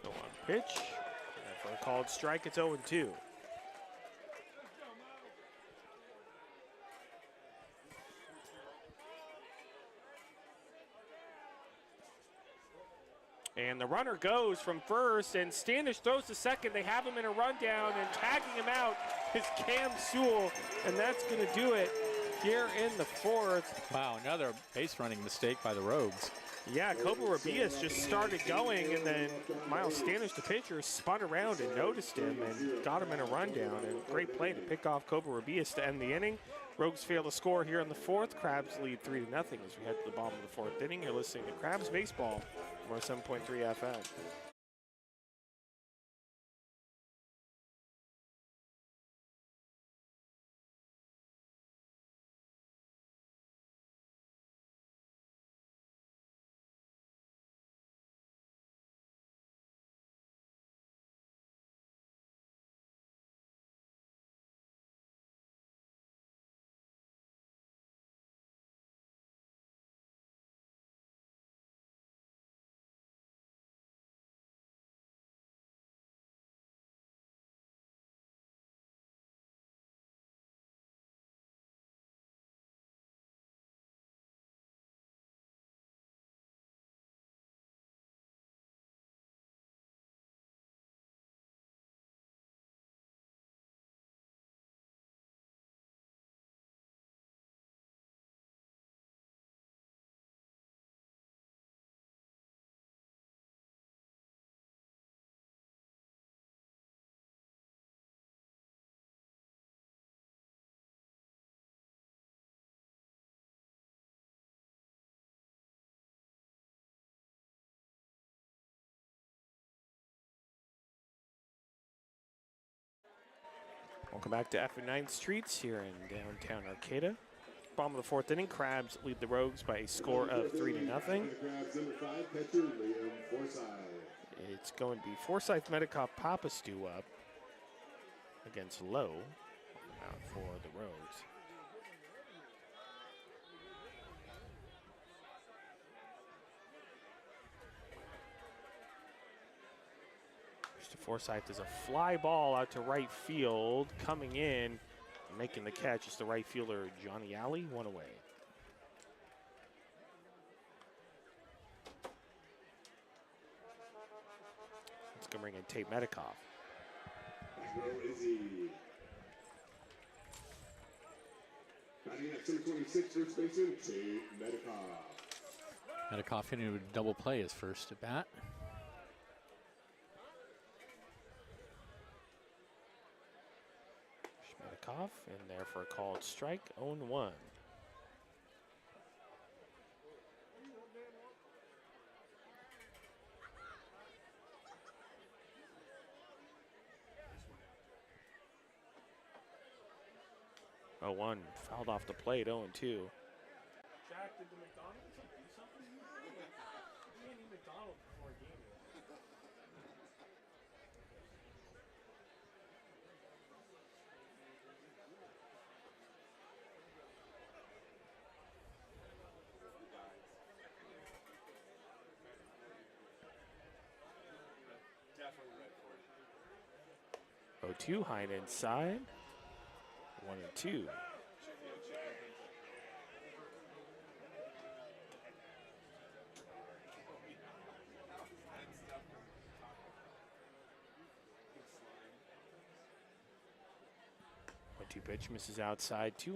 Go on pitch. And for a called strike, it's 0-2. And the runner goes from first, and Standish throws to second. They have him in a rundown, and tagging him out is Cam Sewell, and that's going to do it here in the 4th. Wow, another base running mistake by the Rogues. Yeah, Covarrubias just started going, and then Miles Standish, the pitcher, spun around and noticed him and got him in a rundown. And great play to pick off Covarrubias to end the inning. Rogues fail to score here in the 4th. Crabs lead 3-0 as we head to the bottom of the 4th inning. You're listening to Crabs Baseball, 107.3 FM. Welcome back to F and 9th Streets here in downtown Arcata. Bottom of the 4th inning, Crabs lead the Rogues by a score of 3-0. It's going to be Forsyth, Medikoff, Papastu up against Lowe out for the Rogues. Forsyth is a fly ball out to right field. Coming in, making the catch is the right fielder, Johnny Alley, 1 away. It's going to bring in Tate Medikoff. Batting at center 26, first baseman, Tate Medikoff. Medikoff hitting a double play his first at bat. Medikoff in there for a called strike, 0-1. 0-1, fouled off the plate, 0-2. Jack, did the McDonald's do something? You can't eat McDonald's before a game. Definitely 0-2, high and inside. 1-2. 1-2 pitch misses outside, 2-2.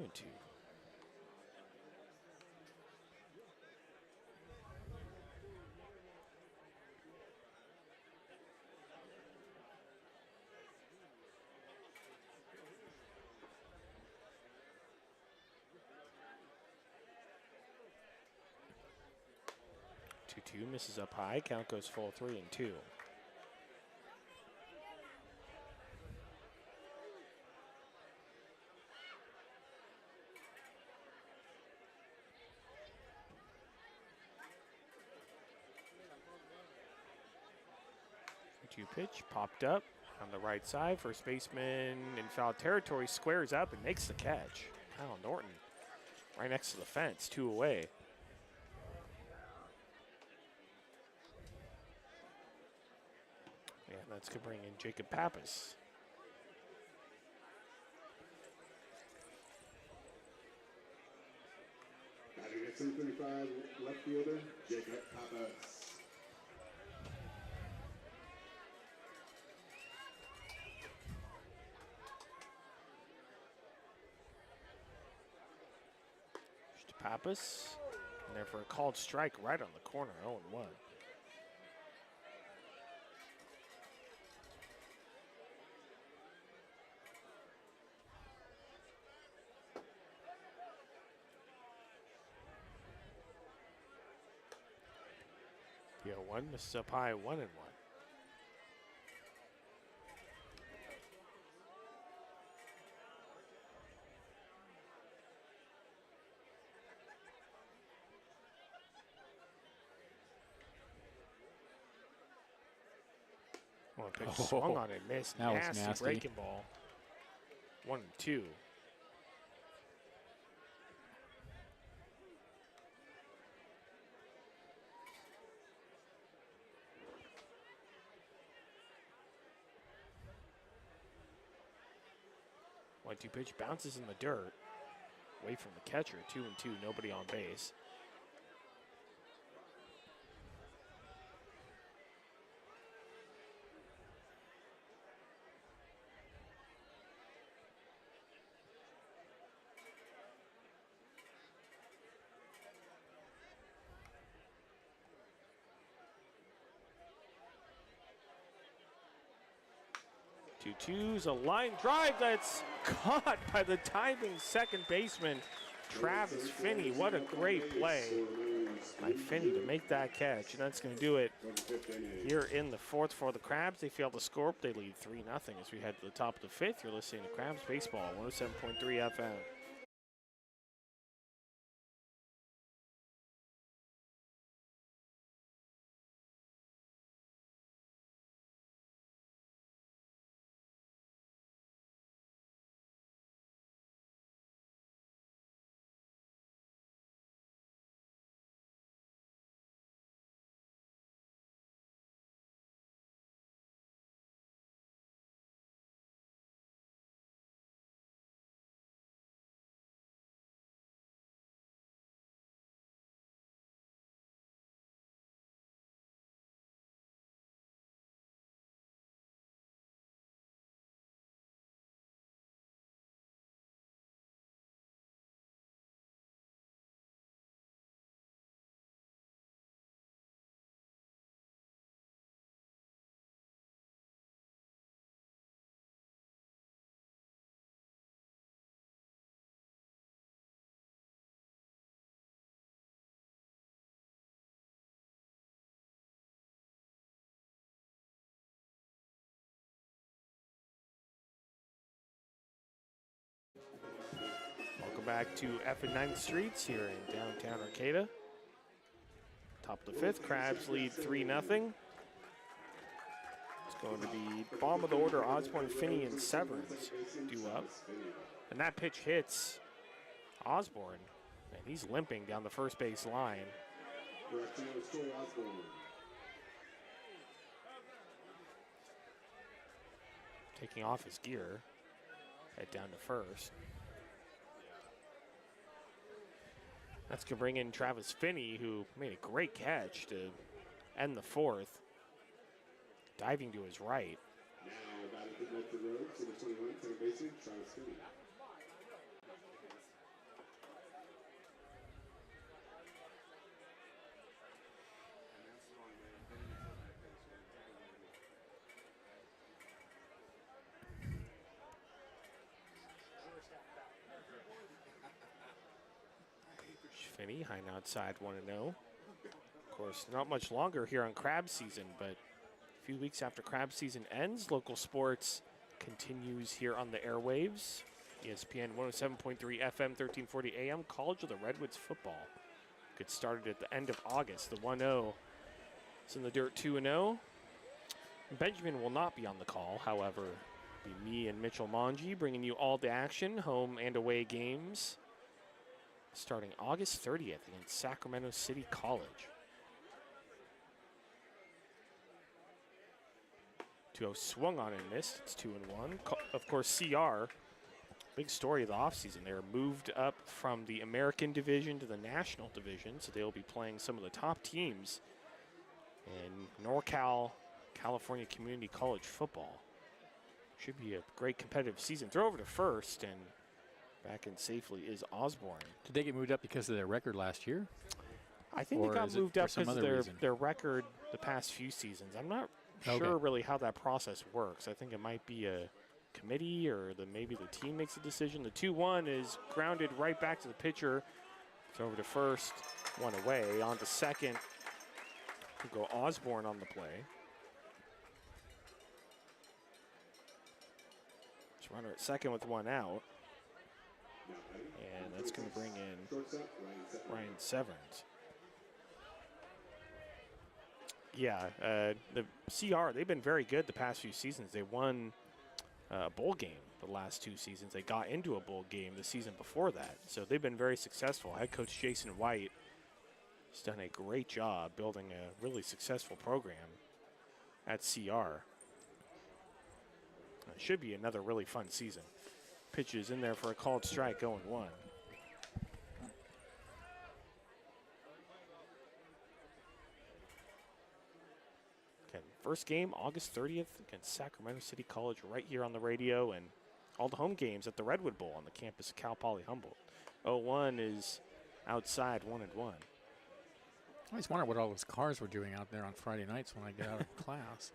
2-2 misses up high. Count goes full 3-2. Two pitch popped up on the right side. First baseman in foul territory squares up and makes the catch. Kyle Norton right next to the fence, 2 away. And that's going to bring in Jacob Pappas. Batting at 735, left fielder, Jacob Pappas. To Pappas. And there for a called strike right on the corner, 0-1. The 0-1 misses up high, 1-1. One pitch swung on it, missed. That was Nasty nasty. breaking ball. 1-2. One-two pitch bounces in the dirt, away from the catcher. 2-2, nobody on base. Two-two's a line drive that's caught by the timing second baseman, Travis Finney. What a great play by Finney to make that catch. And that's going to do it here in the fourth for the Crabs. They fail to score up. They lead 3-0 as we head to the top of the fifth. You're listening to Crabs Baseball, 107.3 FM. Welcome back to F and 9th Streets here in downtown Arcata. Top of the 5th, Crabs lead 3-0. It's going to be bottom of the order, Osborne, Finney, and Severance due up. And that pitch hits Osborne, and he's limping down the first base line. Taking off his gear, head down to first. That's going to bring in Travis Finney, who made a great catch to end the 4th. Diving to his right. Now batting for Medford Rogues, number 21, second baseman, Travis Finney. Finney, high and outside, 1-0. Of course, not much longer here on crab season, but a few weeks after crab season ends, local sports continues here on the airwaves. ESPN 107.3 FM, 1340 AM, College of the Redwoods football. Gets started at the end of August. The 1-0 is in the dirt, 2-0. Benjamin will not be on the call, however, it'll be me and Mitchell Mongi bringing you all the action, home and away games, starting August 30th against Sacramento City College. 2-0 swung on and missed. It's 2-1. Of course, CR, big story of the offseason. They're moved up from the American division to the national division, so they'll be playing some of the top teams in NorCal, California Community College football. Should be a great competitive season. Throw over to first, and back in safely is Osborne. Did they get moved up because of their record last year? I think Or they got is it moved for up some because of other reason? their record the past few seasons. I'm not Okay. sure really how that process works. I think it might be a committee or maybe the team makes a decision. The 2-1 is grounded right back to the pitcher. It's over to first, one away. On to second. We'll go Osborne on the play. It's runner at second with one out. And that's going to bring in Ryan Severance. Yeah, the CR, they've been very good the past few seasons. They won a bowl game the last 2 seasons. They got into a bowl game the season before that. So they've been very successful. Head coach Jason White has done a great job building a really successful program at CR. It should be another really fun season. Pitches in there for a called strike, 0-1. Okay, first game, August 30th against Sacramento City College, right here on the radio, and all the home games at the Redwood Bowl on the campus of Cal Poly Humboldt. 0-1 is outside, 1-1. I always wonder what all those cars were doing out there on Friday nights when I get out of class.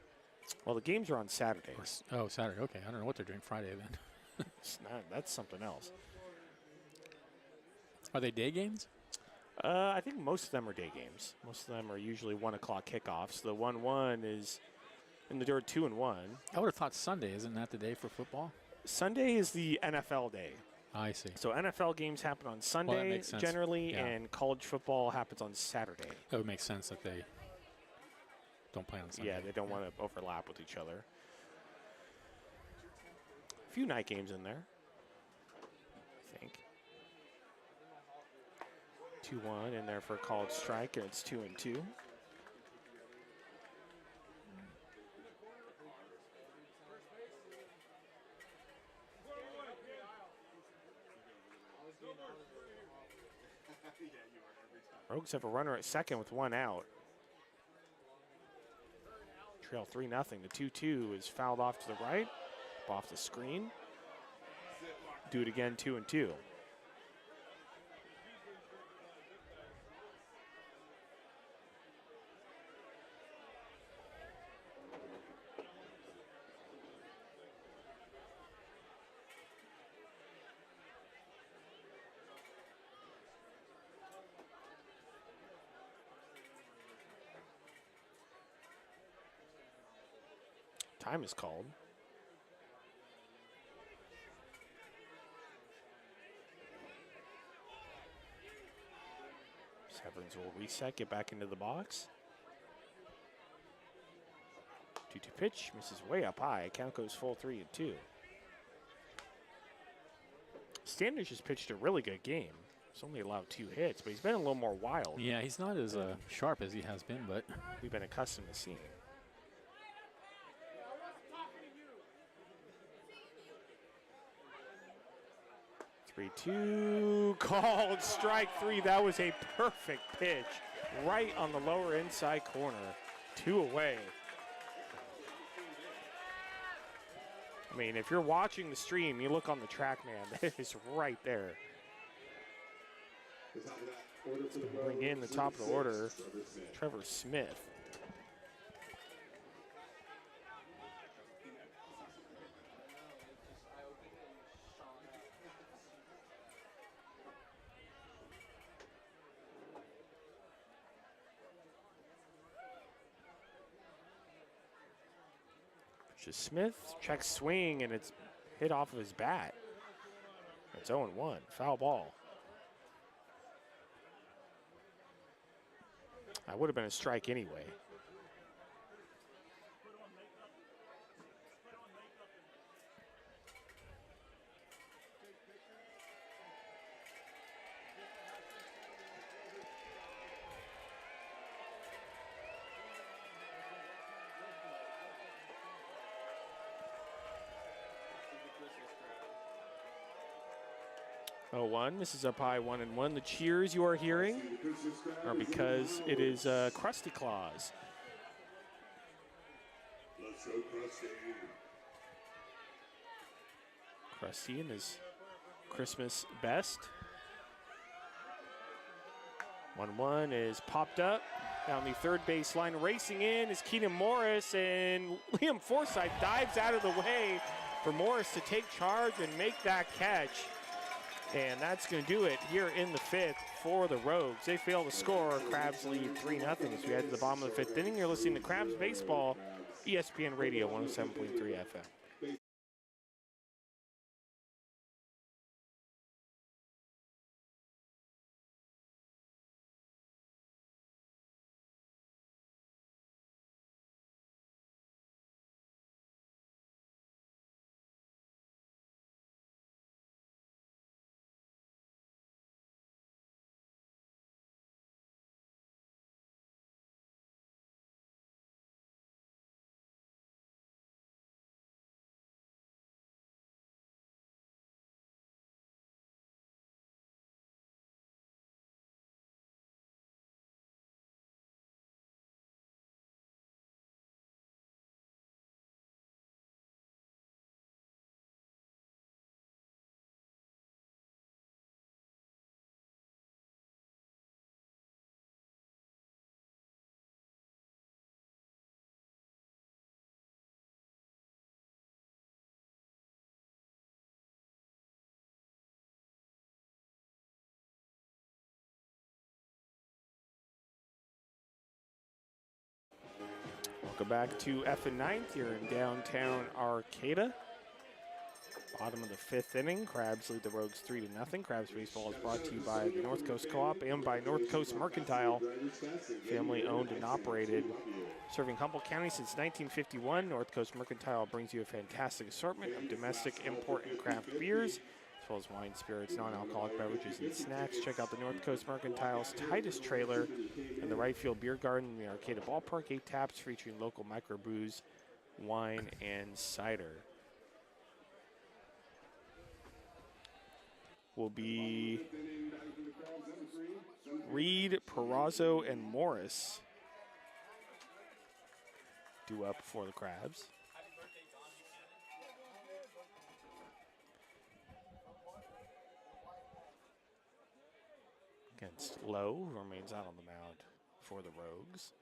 Well, the games are on Saturday. Oh, Saturday. Okay, I don't know what they're doing Friday then. That's something else. Are they day games? I think most of them are day games. Most of them are usually 1 o'clock kickoffs. The 1-1 is in the dirt, 2-1. I would have thought Sunday. Isn't that the day for football? Sunday is the NFL day. I see. So NFL games happen on Sunday makes sense. generally, Yeah. and college football happens on Saturday. That would make sense that they don't play on Sunday. Yeah, they don't want to overlap with each other. A few night games in there, I think. 2-1 in there for a called strike, and it's 2-2. Rogues have a runner at second with one out. Trail 3-0. The 2-2 is fouled off to the right, off the screen. Do it again, 2-2. Time is called. Evans will reset, get back into the box. 2-2 pitch, misses way up high. Count goes full 3-2. Standish has pitched a really good game. He's only allowed 2 hits, but he's been a little more wild. Yeah, he's not as sharp as he has been, but we've been accustomed to seeing. Three-two, called strike 3. That was a perfect pitch right on the lower inside corner. 2 away. I mean, if you're watching the stream, you look on the TrackMan, that is right there. Bring in the top of the order, Trevor Smith. Smith checks swing, and it's hit off of his bat. It's 0-1, foul ball. That would have been a strike anyway. This is up high, 1-1. The cheers you are hearing are because it is Krusty Claus. Let's go, Krusty. Krusty in his Christmas best. 1-1 is popped up down the third baseline. Racing in is Keenan Morris, and Liam Forsythe dives out of the way for Morris to take charge and make that catch. And that's going to do it here in the 5th for the Rogues. They fail to score. Crabs lead 3-0 as we head to the bottom of the 5th inning. You're listening to Crabs Baseball, ESPN Radio 107.3 FM. Welcome back to F&9th here in downtown Arcata. Bottom of the 5th inning. Crabs lead the Rogues 3-0. Crabs Baseball is brought to you by the North Coast Co-op and by North Coast Mercantile, family owned and operated. Serving Humboldt County since 1951, North Coast Mercantile brings you a fantastic assortment of domestic, import, and craft beers, as well as wine, spirits, non-alcoholic beverages, and snacks. Check out the North Coast Mercantile's Titus trailer and the right field beer garden in the Arcata Ballpark. 8 taps featuring local microbrews, wine, and cider. Will be Reed, Perazzo, and Morris due up for the Crabs. Against Lowe, who remains out on the mound for the Rogues.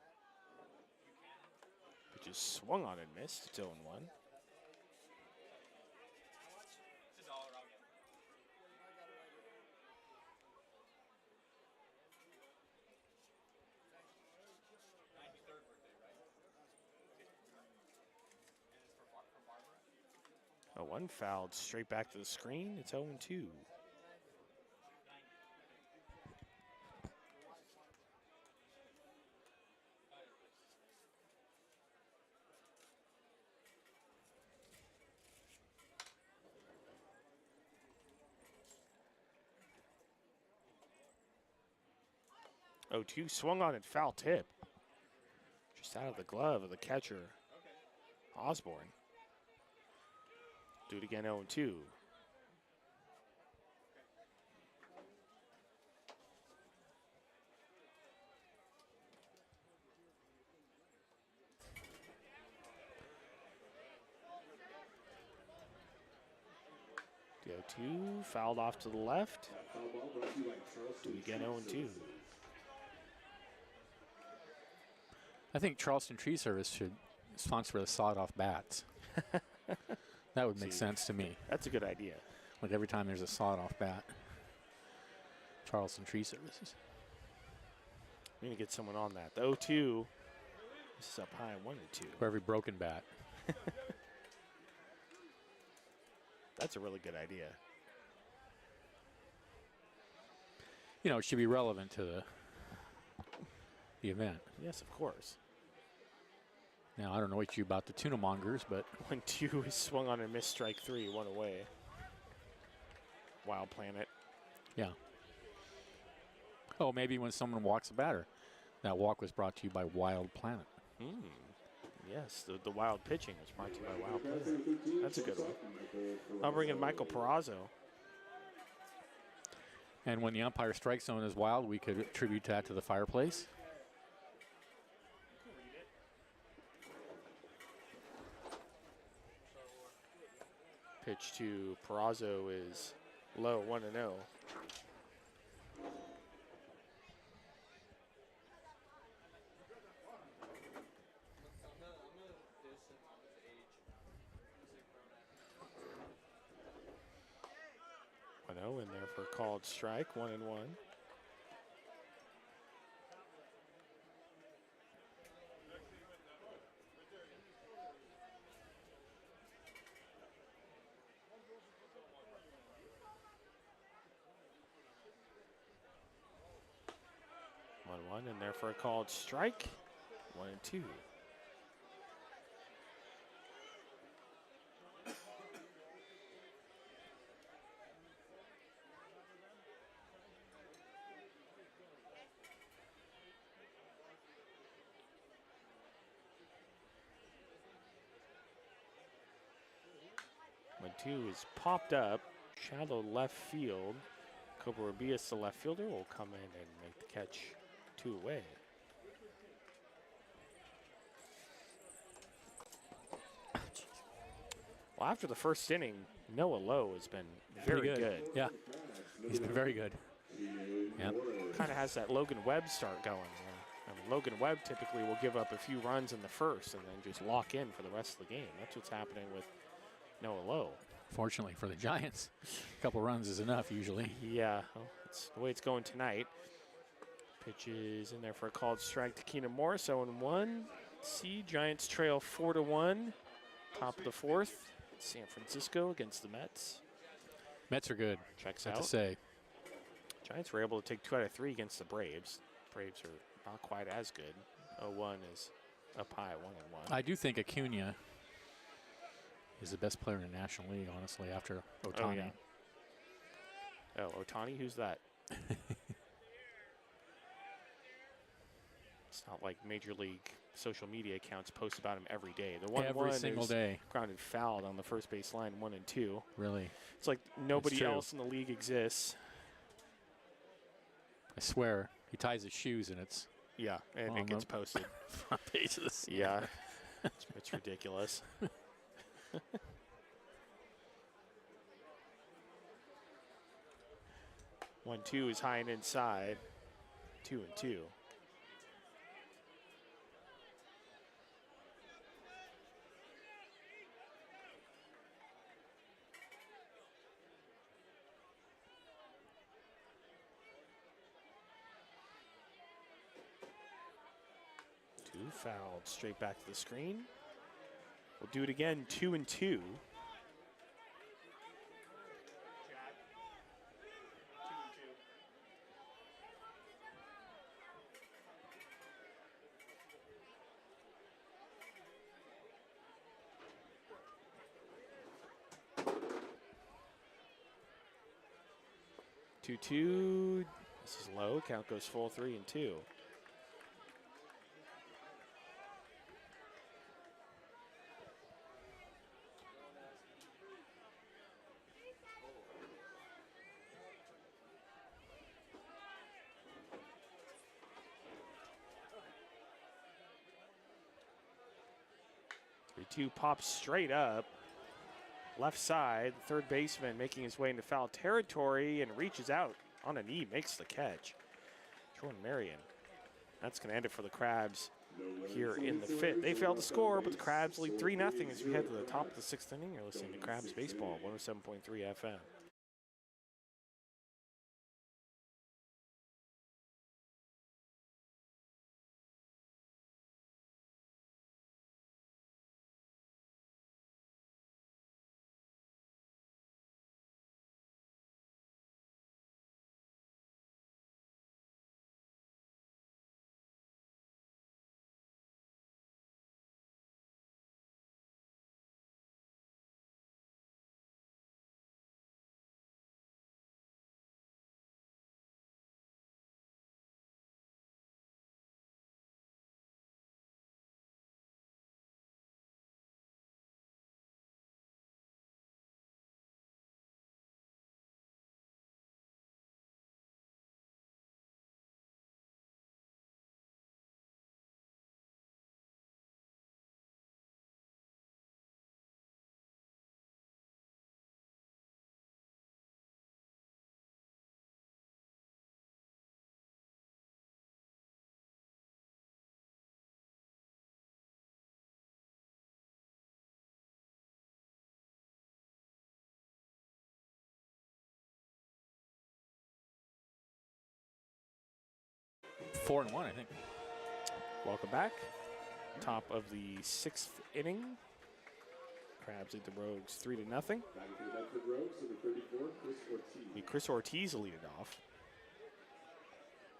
Pitch is swung on and missed. It's 0-1. One fouled straight back to the screen. It's 0-2. 0-2 swung on and foul tip. Just out of the glove of the catcher, Osborne. Do it again, 0-2. The 0-2 fouled off to the left. Do it again, 0-2. I think Charleston Tree Service should sponsor the sawed-off bats. That would make sense to me. That's a good idea. Like every time there's a sawed-off bat, Charleston Tree Services. We need to get someone on that. The 0-2. This is up high, 1-2. For every broken bat. That's a really good idea. You know, it should be relevant to the event. Yes, of course. Now, I don't know what you about the tuna mongers, but 1-2 is swung on and missed strike 3, 1 away. Wild Planet. yeah. Oh, maybe when someone walks a batter. That walk was brought to you by Wild Planet. Yes, the wild pitching was brought to you by Wild Planet. That's a good one. I'll bring in Michael Perazzo. And when the umpire strike zone is wild, we could attribute that to the fireplace. Pitch to Perazzo is low, 1-0. In there for a called strike, 1-1. 1-1 in there for a called strike, 1-2. Two is popped up, shallow left field. Covarrubias, the left fielder, will come in and make the catch 2 away. Well, after the first inning, Noah Lowe has been very good. Yeah, he's been very good. Yeah. Kind of has that Logan Webb start going. I mean, Logan Webb typically will give up a few runs in the first and then just lock in for the rest of the game. That's what's happening with Noah Lowe. Fortunately for the Giants, a couple runs is enough usually. Yeah, well, that's the way it's going tonight. Pitch is in there for a called strike to Keenan Morris, 0-1. See, Giants trail 4-1. Top of the 4th. San Francisco against the Mets. Mets are good. Checks Not out. to say. Giants were able to take 2 out of 3 against the Braves. Braves are not quite as good. 0-1 is up high, 1-1. I do think Acuna is the best player in the National League, honestly, after Ohtani. Oh, Ohtani? Who's that? It's not like Major League social media accounts post about him every day. The 1-1 Every single day. Grounded fouled on the first base line, 1-2. Really? It's like nobody true. else in the league exists. I swear, he ties his shoes and it's Yeah, and on it gets the posted. front page of the Yeah, it's ridiculous. 1-2 is high and inside. 2-2. Fouled straight back to the screen. We'll do it again, 2-2. Two This is low. Count goes full 3-2. Two pops straight up. Left side, third baseman making his way into foul territory and reaches out on a knee, makes the catch. Jordan Marion. That's going to end it for the Crabs here in the fifth. They failed to score, but the Crabs lead 3-0 as we head to the top of the sixth inning. You're listening to Crabs Baseball, 107.3 FM. Four and one, I think. Welcome back. Top of the sixth inning. Crabs lead the Rogues 3-0. Batting for the Medford Rogues, number 34, Chris Ortiz. Chris Ortiz will lead it off,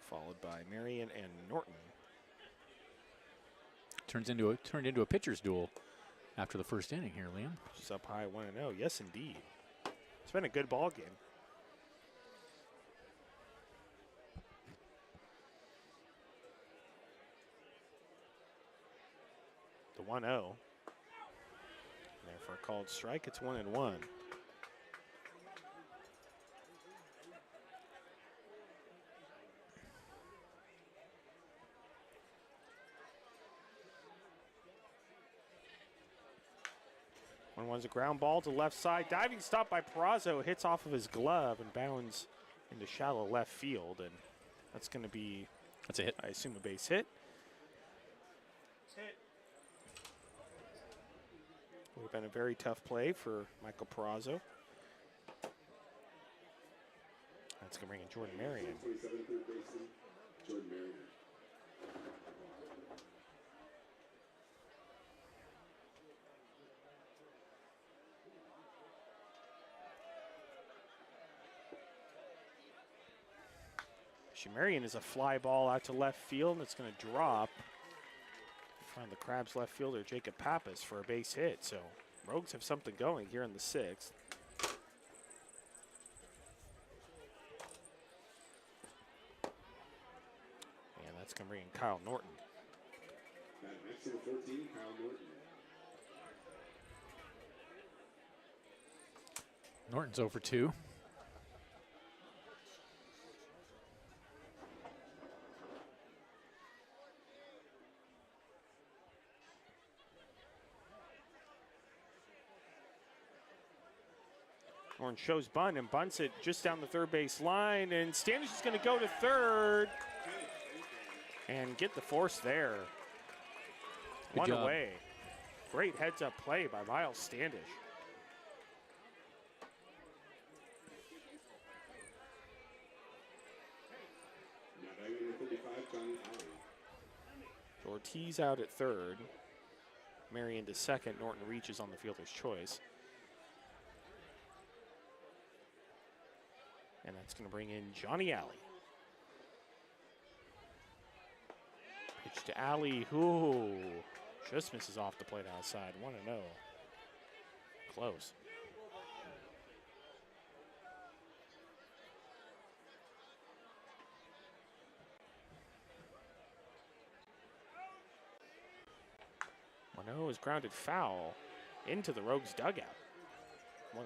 followed by Marion and Norton. Turned into a pitcher's duel after the first inning here, Liam. She's up high 1-0. Yes, indeed. It's been a good ball game. The 1-0. And there for a called strike, it's 1-1. One's a ground ball to left side. Diving stop by Perazo. Hits off of his glove and bounds into shallow left field. And that's going to be, that's a hit. I assume, a base hit. Would have been a very tough play for Michael Perazo. That's going to bring in Jordan Marion. 27, third baseman, Jordan Marion. Marion is a fly ball out to left field, and it's going to drop in front of the Crabs left fielder, Jacob Pappas, for a base hit. So Rogues have something going here in the sixth. And that's going to bring in Kyle Norton. Next number 14, Kyle Norton. Norton's 0 for 2. Norton shows bunt and bunts it just down the third base line, and Standish is going to go to third and get the force there. Good One job. away. Great heads-up play by Miles Standish. Now batting number 55, Johnny Alley. Ortiz out at third. Marion to second. Norton reaches on the fielder's choice. And that's going to bring in Johnny Alley. Pitch to Alley, who just misses off the plate outside. 1-0. Close. 1-0 is grounded foul into the Rogues dugout. 1-1.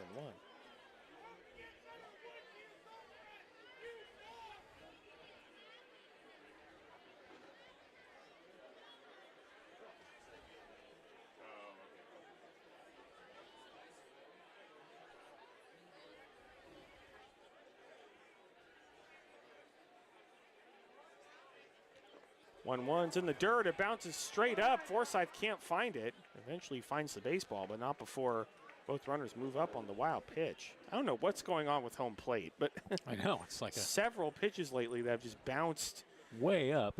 One's in the dirt. It bounces straight up. Forsyth can't find it. Eventually finds the baseball, but not before both runners move up on the wild pitch. I don't know what's going on with home plate, but I know, it's like several pitches lately that have just bounced way up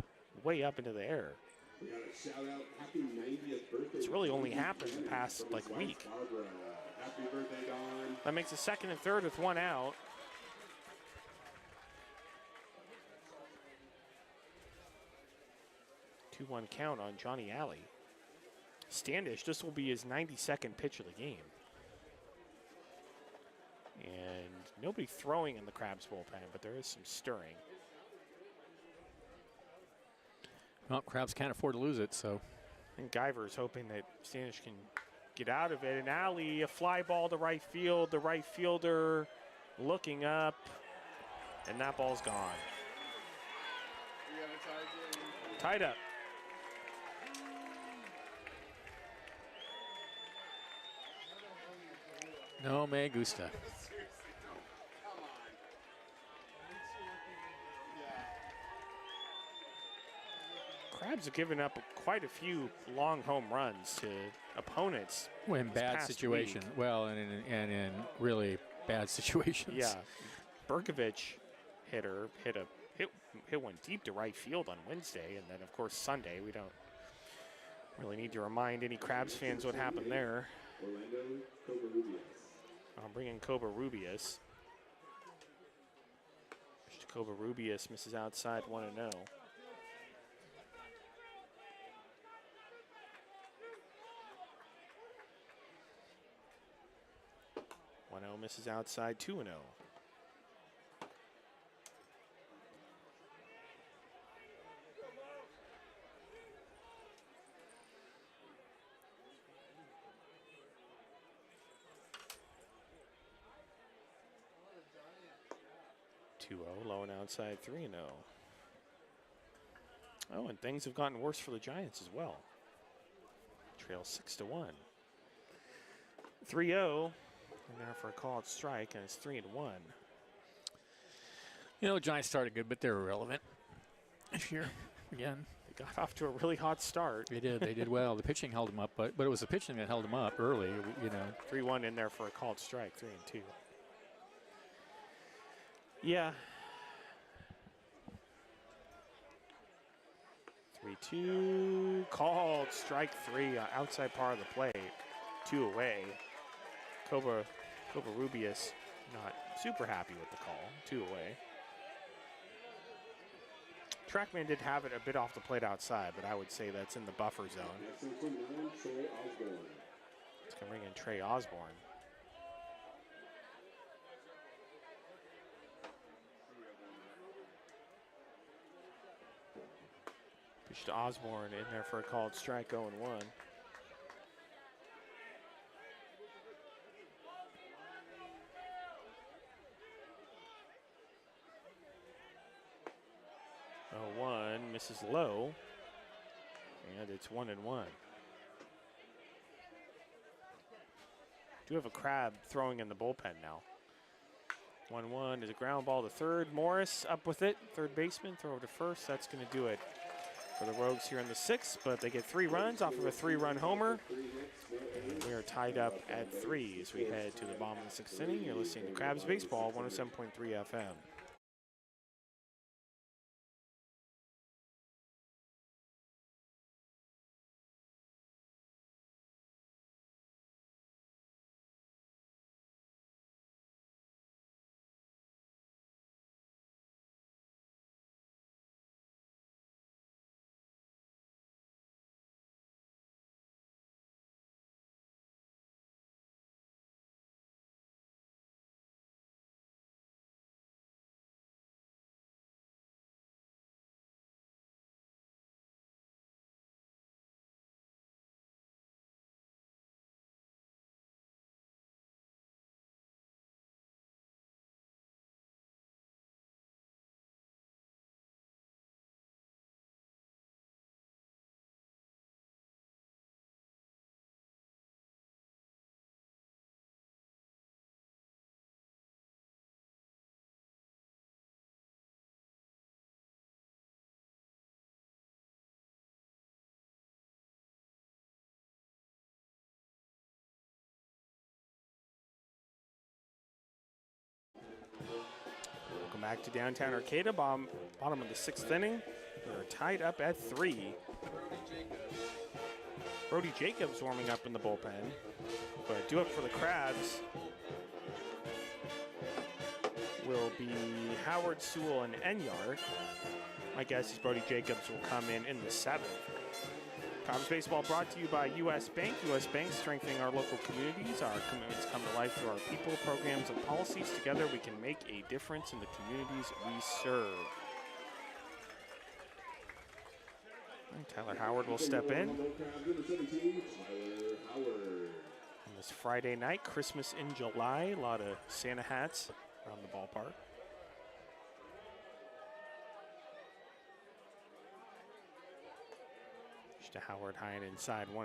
into the air. We got a shout out, happy 90th birthday. It's really only happened the past week. Barbara, happy birthday, Dawn. That makes a second and third with 1 out. Two-one count on Johnny Alley. Standish, this will be his 92nd pitch of the game. And nobody throwing in the Crabs bullpen, but there is some stirring. Well, Crabs can't afford to lose it, so. And Guyver's hoping that Standish can get out of it. And Alley, a fly ball to right field. The right fielder looking up, and that ball's gone. Tied up. No me gusta. Crabs have given up quite a few long home runs to opponents. In this bad past situation. week. Well, and in really bad situations. Yeah, Berkovich hit one deep to right field on Wednesday, and then of course Sunday. We don't really need to remind any Crabs fans what happened there. Orlando Covarrubias. I'll bring in Covarrubias. Covarrubias misses outside 1-0. Misses outside 2-0. Low and outside 3-0. Oh, and things have gotten worse for the Giants as well. Trail 6-1. 3-0. And now for a called strike, and it's 3-1. You know, the Giants started good, but they're irrelevant this year. Again, They got off to a really hot start. they did well. The pitching held them up, but it was the pitching that held them up early. You know, 3-1 in there for a called strike, 3-2. Yeah. 3-2, called strike 3, outside part of the plate, 2 away. Covarrubias not super happy with the call, 2 away. Trackman did have it a bit off the plate outside, but I would say that's in the buffer zone. Next one from 9, Troy Osborne. It's going to bring in Trey Osborne. Pitch to Osborne in there for a called strike, 0-1. Misses low, and it's 1-1. Do have a Crab throwing in the bullpen now. 1-1 is a ground ball to third. Morris up with it, third baseman, throw over to first. That's going to do it for the Rogues here in the 6th, but they get 3 runs off of a 3-run homer. And we are tied up at 3 as we head to the bottom of the 6th inning. You're listening to Crabs Baseball, 107.3 FM. Welcome back to downtown Arcata, bottom of the 6th inning. We're tied up at 3. Brody Jacobs warming up in the bullpen, but due up for the Crabs will be Howard, Sewell, and Enyart. My guess is Brody Jacobs will come in the 7th. Crabs baseball brought to you by U.S. Bank. U.S. Bank, strengthening our local communities. Our commitments come to life through our people, programs, and policies. Together, we can make a difference in the communities we serve. And Tyler Howard will step in. On this Friday night, Christmas in July, a lot of Santa hats around the ballpark. To Howard high and inside 1-0.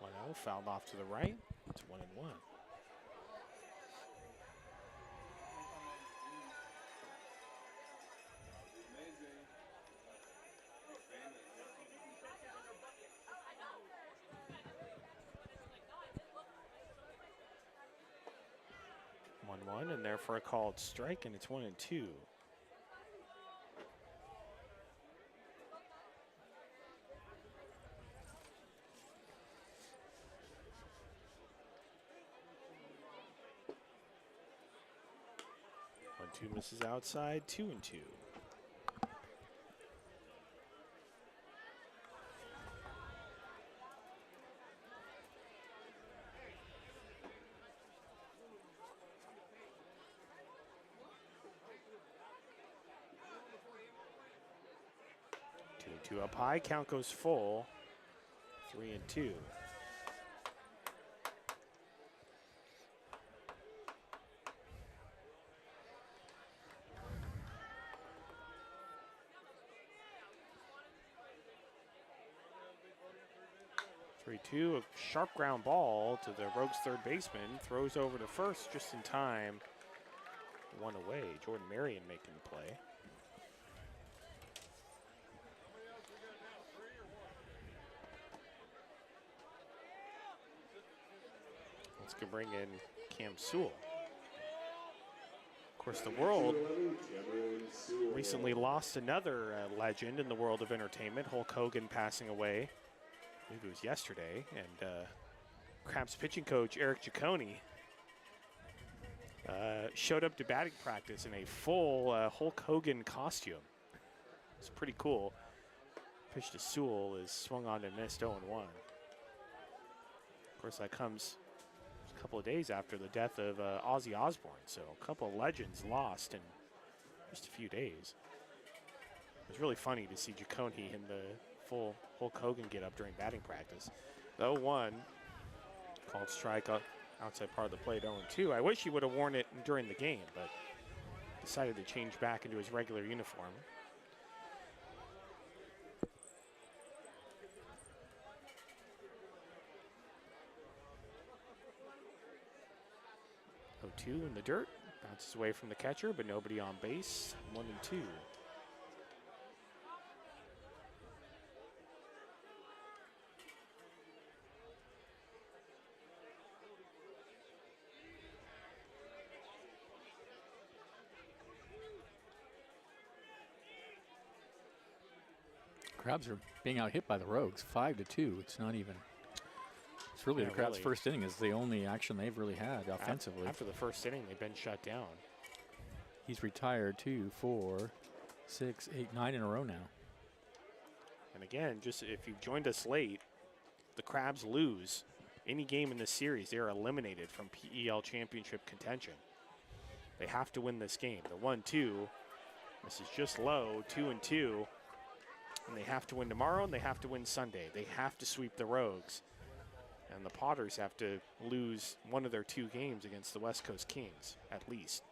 1-0, fouled off to the right. It's 1-1. 1-1, and there for a called strike, and it's 1-2. Two misses outside, 2-2. Two up high, count goes full. 3-2. 3-2, a sharp ground ball to the Rogues' third baseman. Throws over to first just in time. One away. Jordan Marion making the play. Let's go bring in Cam Sewell. Of course, the world recently lost another legend in the world of entertainment, Hulk Hogan passing away. I believe it was yesterday, and Crabs pitching coach Eric Ciccone showed up to batting practice in a full Hulk Hogan costume. It's pretty cool. Pitch to Sewell is swung on and missed 0-1. Of course, that comes a couple of days after the death of Ozzy Osbourne, so a couple of legends lost in just a few days. It was really funny to see Ciccone in the full Hulk Hogan get up during batting practice. 0-1, called strike outside part of the plate. 0-2. I wish he would have worn it during the game, but decided to change back into his regular uniform. Two in the dirt, bounces away from the catcher, but nobody on base. 1-2. Crabs are being out hit by the Rogues, 5-2. It's not even. It's really the Crabs' first inning is the only action they've really had offensively. After the first inning, they've been shut down. He's retired 2, 4, 6, 8, 9 in a row now. And again, just if you've joined us late, the Crabs lose any game in this series, they're eliminated from PEL championship contention. They have to win this game. The 1-2, this is just low, 2-2. And they have to win tomorrow, and they have to win Sunday. They have to sweep the Rogues. And the Potters have to lose one of their 2 games against the West Coast Kings, at least.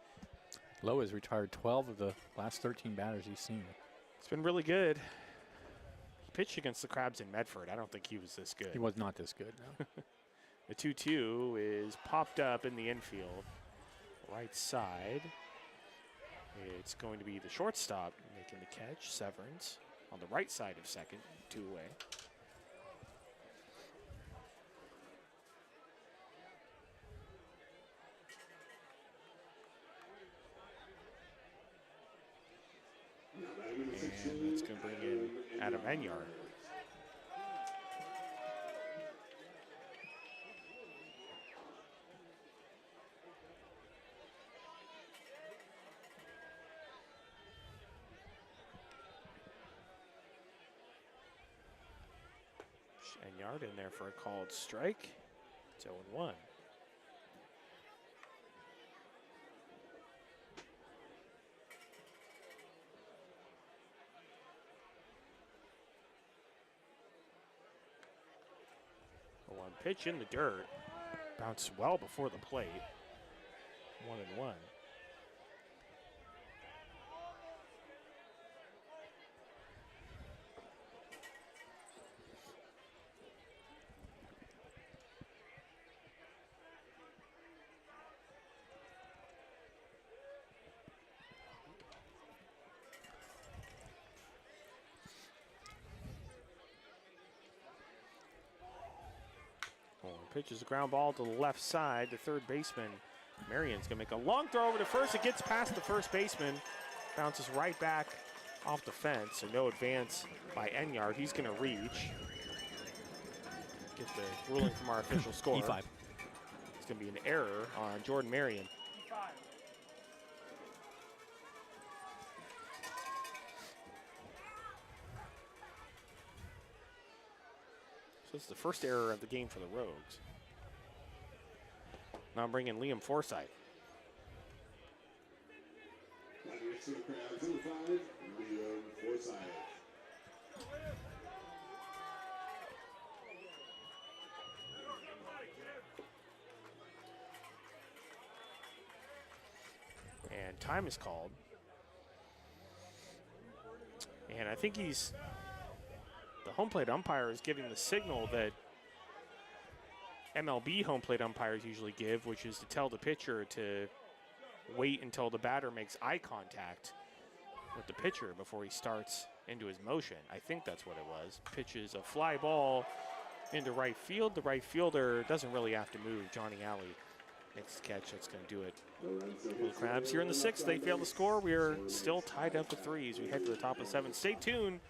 Lowe has retired 12 of the last 13 batters he's seen. It's been really good. He pitched against the Crabs in Medford. I don't think he was this good. He was not this good, no. The 2-2 is popped up in the infield. Right side. It's going to be the shortstop, the catch. Severance on the right side of second, 2 away. And it's going to bring in Adam Enyard. Enyard in there for a called strike. It's 0-1. One pitch in the dirt. Bounced well before the plate. 1-1. Pitches a ground ball to the left side. The third baseman, Marion's going to make a long throw over to first. It gets past the first baseman. Bounces right back off the fence. So no advance by Enyard. He's going to reach. Get the ruling from our official score. E5. It's going to be an error on Jordan Marion. So it's the first error of the game for the Rogues. Now I'm bringing Liam Forsythe. Next to the crowd, 2-5, Liam Forsythe. And time is called. And I think the home plate umpire is giving the signal that MLB home plate umpires usually give, which is to tell the pitcher to wait until the batter makes eye contact with the pitcher before he starts into his motion. I think that's what it was. Pitches a fly ball into right field. The right fielder doesn't really have to move. Johnny Alley makes the catch. That's going to do it. For the Crabs here in the sixth, they fail to score. We are still tied up at 3 as we head to the top of 7. Stay tuned.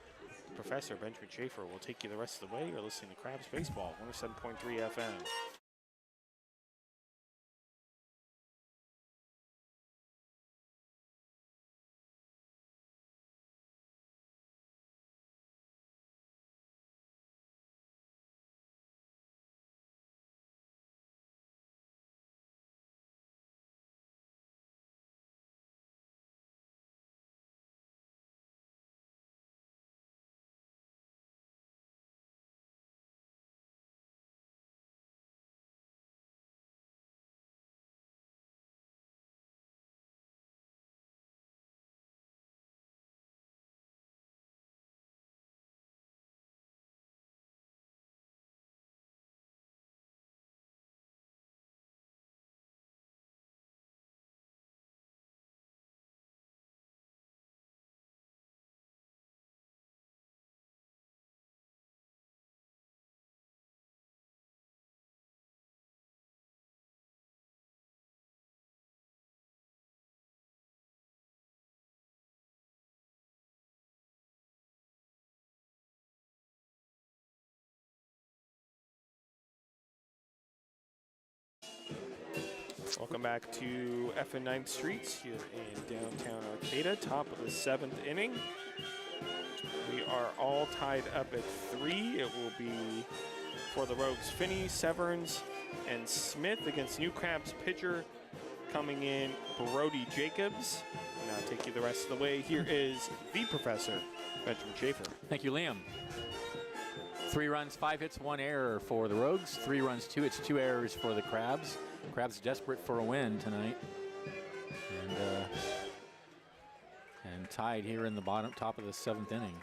Professor Benjamin Schaefer will take you the rest of the way. You're listening to Crabs Baseball, 107.3 FM. Welcome back to FN 9th Streets here in downtown Arcata, top of the 7th inning. We are all tied up at 3. It will be for the Rogues Finney, Severns, and Smith against New Crabs pitcher coming in, Brody Jacobs. And I'll take you the rest of the way. Here is the Professor, Benjamin Schaefer. Thank you, Liam. 3 runs, 5 hits, 1 error for the Rogues. 3 runs, 2 hits, 2 errors for the Crabs. Crabs desperate for a win tonight, and tied here in the top of the 7th inning.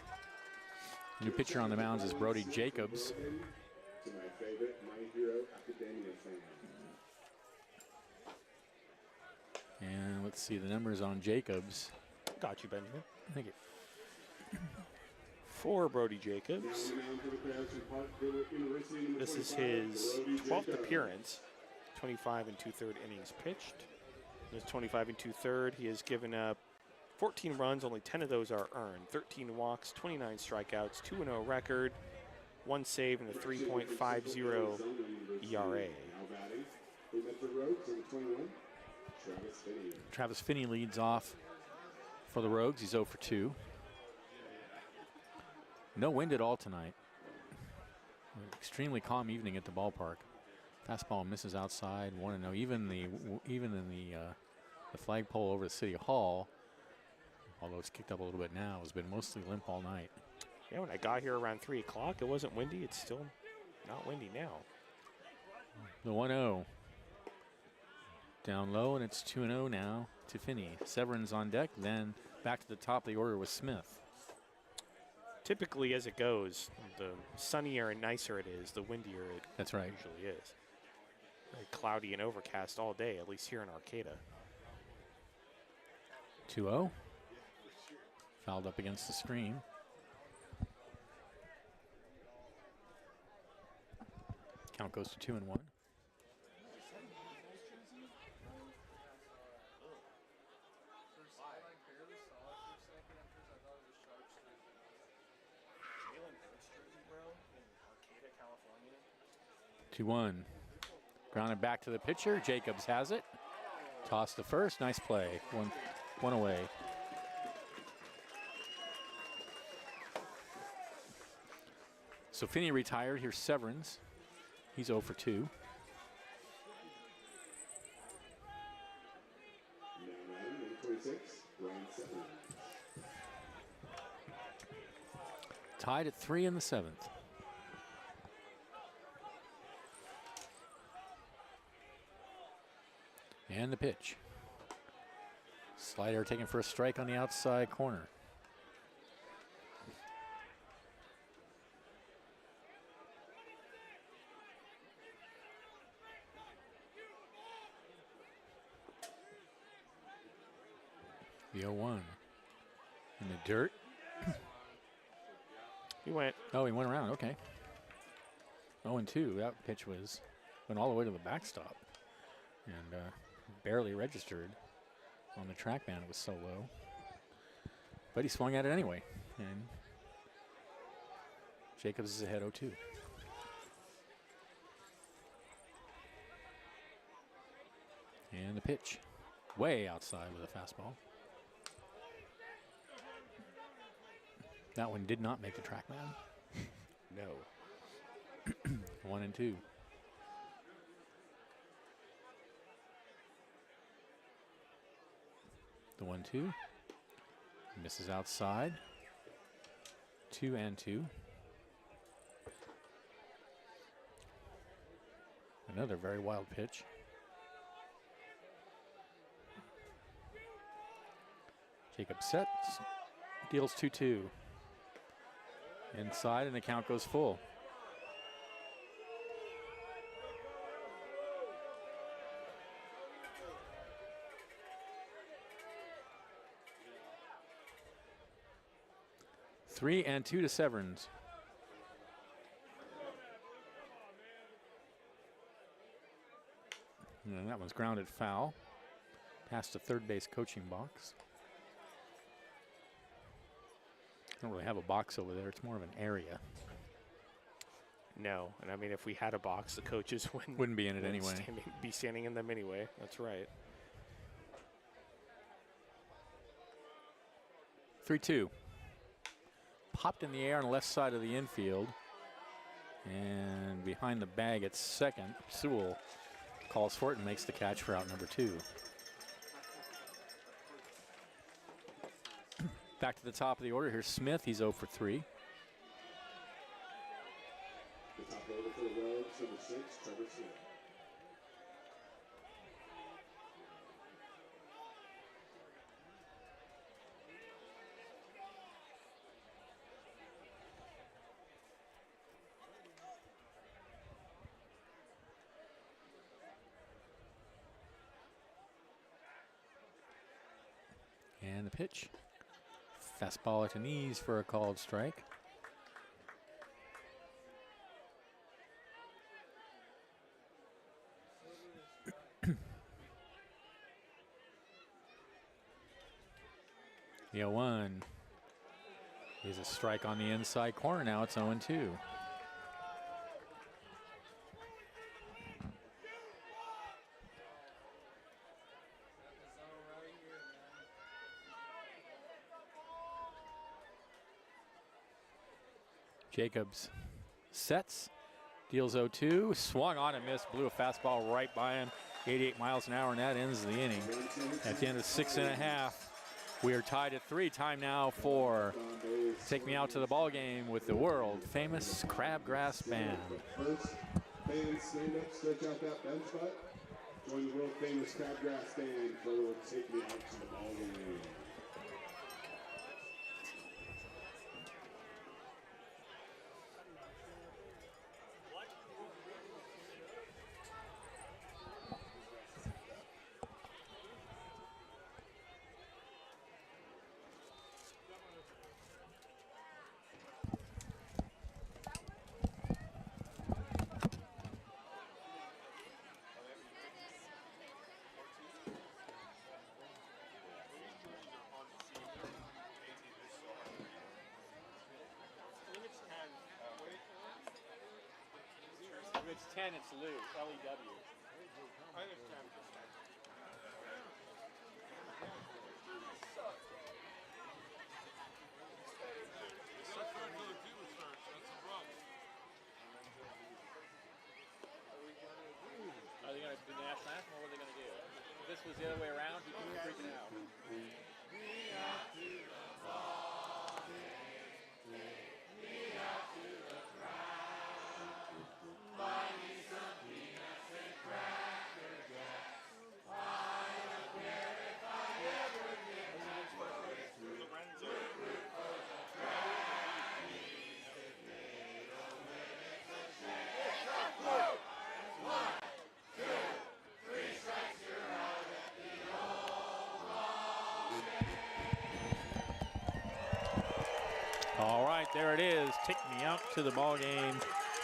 New pitcher on the mounds is Brody Jacobs. To my favorite My Hero Academia fan. And let's see the numbers on Jacobs. Got you, Benjamin. Thank you. for Brody Jacobs. This is his 12th appearance. 25 and 2/3 innings pitched. In his 25 and 2/3, he has given up 14 runs, only 10 of those are earned. 13 walks, 29 strikeouts, 2-0 record, 1 save, and a 3.50 ERA. Travis Finney leads off for the Rogues. He's 0 for 2. No wind at all tonight. Extremely calm evening at the ballpark. Fastball misses outside, 1-0. Even in the flagpole over the City Hall, although it's kicked up a little bit now, has been mostly limp all night. Yeah, when I got here around 3 o'clock, it wasn't windy. It's still not windy now. The 1-0. Down low, and it's 2-0 now to Finney. Severin's on deck, then back to the top of the order with Smith. Typically, as it goes, the sunnier and nicer it is, the windier it That's right. usually is. Very cloudy and overcast all day, at least here in Arcata. 2-0. Fouled up against the screen. Count goes to 2-1. Two 2-1. Grounded back to the pitcher. Jacobs has it. Toss to first. Nice play. One away. So Finney retired. Here's Severins. He's 0 for 2. Tied at 3 in the 7th. And the pitch. Slider taken for a strike on the outside corner. The 0-1. In the dirt. He went. Oh, he went around. Okay. 0-2. That pitch went all the way to the backstop. And barely registered on the TrackMan. It was so low. But he swung at it anyway. And Jacobs is ahead 0-2. And the pitch. Way outside with a fastball. That one did not make the TrackMan. No. 1-2. The 1-2. Misses outside. 2-2. Another very wild pitch. Jacob sets. Deals 2-2. Inside, and the count goes full. Three and 2 to Severins. And that one's grounded foul. Past the third base coaching box. Don't really have a box over there. It's more of an area. No, and I mean, if we had a box, the coaches wouldn't be in it anyway. Be standing in them anyway. That's right. 3-2. Popped in the air on the left side of the infield. And behind the bag at second, Sewell calls for it and makes the catch for out number 2. Back to the top of the order. Here's Smith. He's 0 for 3. The top order for the Rogues, number 6, Trevor Smith. And the pitch. Fastball at the knees for a called strike. Here's a strike on the inside corner. Now it's 0-2. Jacobs sets, deals 0-2, swung on and missed, blew a fastball right by him, 88 miles an hour, and that ends the inning. At the end of 6.5, we are tied at 3. Time now for Take Me Out to the Ball Game with the world famous Crabgrass Band. First, fans stand up, stretch out that bench spot. Join the world famous Crabgrass Band for Take Me Out to the Ball Game. If it's 10, it's Lou, L-E-W. I think it's 10. Are they going to do the national anthem, or what are they going to do? If this was the other way around, he'd be freaking out. All right, there it is. Take Me Out to the Ball Game,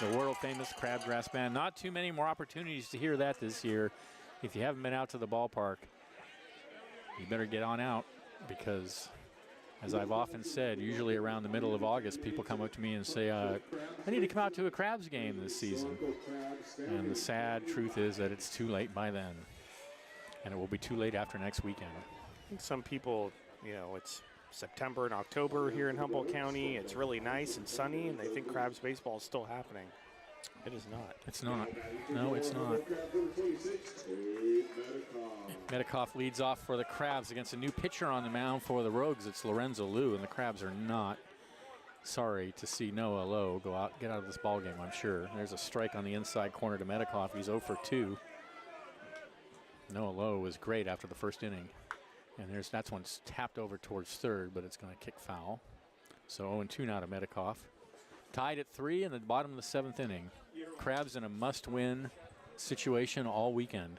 the world famous Crabgrass Band. Not too many more opportunities to hear that this year. If you haven't been out to the ballpark, you better get on out, because as I've often said, usually around the middle of August, people come up to me and say, I need to come out to a Crabs game this season. And the sad truth is that it's too late by then. And it will be too late after next weekend. I think some people, you know, it's September and October here in Humboldt County. It's really nice and sunny, and they think Crabs baseball is still happening. It is not. It's not. No, it's not. Medikoff leads off for the Crabs against a new pitcher on the mound for the Rogues. It's Lorenzo Liu, and the Crabs are not sorry to see Noah Lowe get out of this ball game, I'm sure. There's a strike on the inside corner to Medikoff. He's 0 for 2. Noah Lowe was great after the first inning. And that's one's tapped over towards third, but it's going to kick foul. So 0-2 now to Medikoff. Tied at 3 in the bottom of the 7th inning. Crabs in a must-win situation all weekend.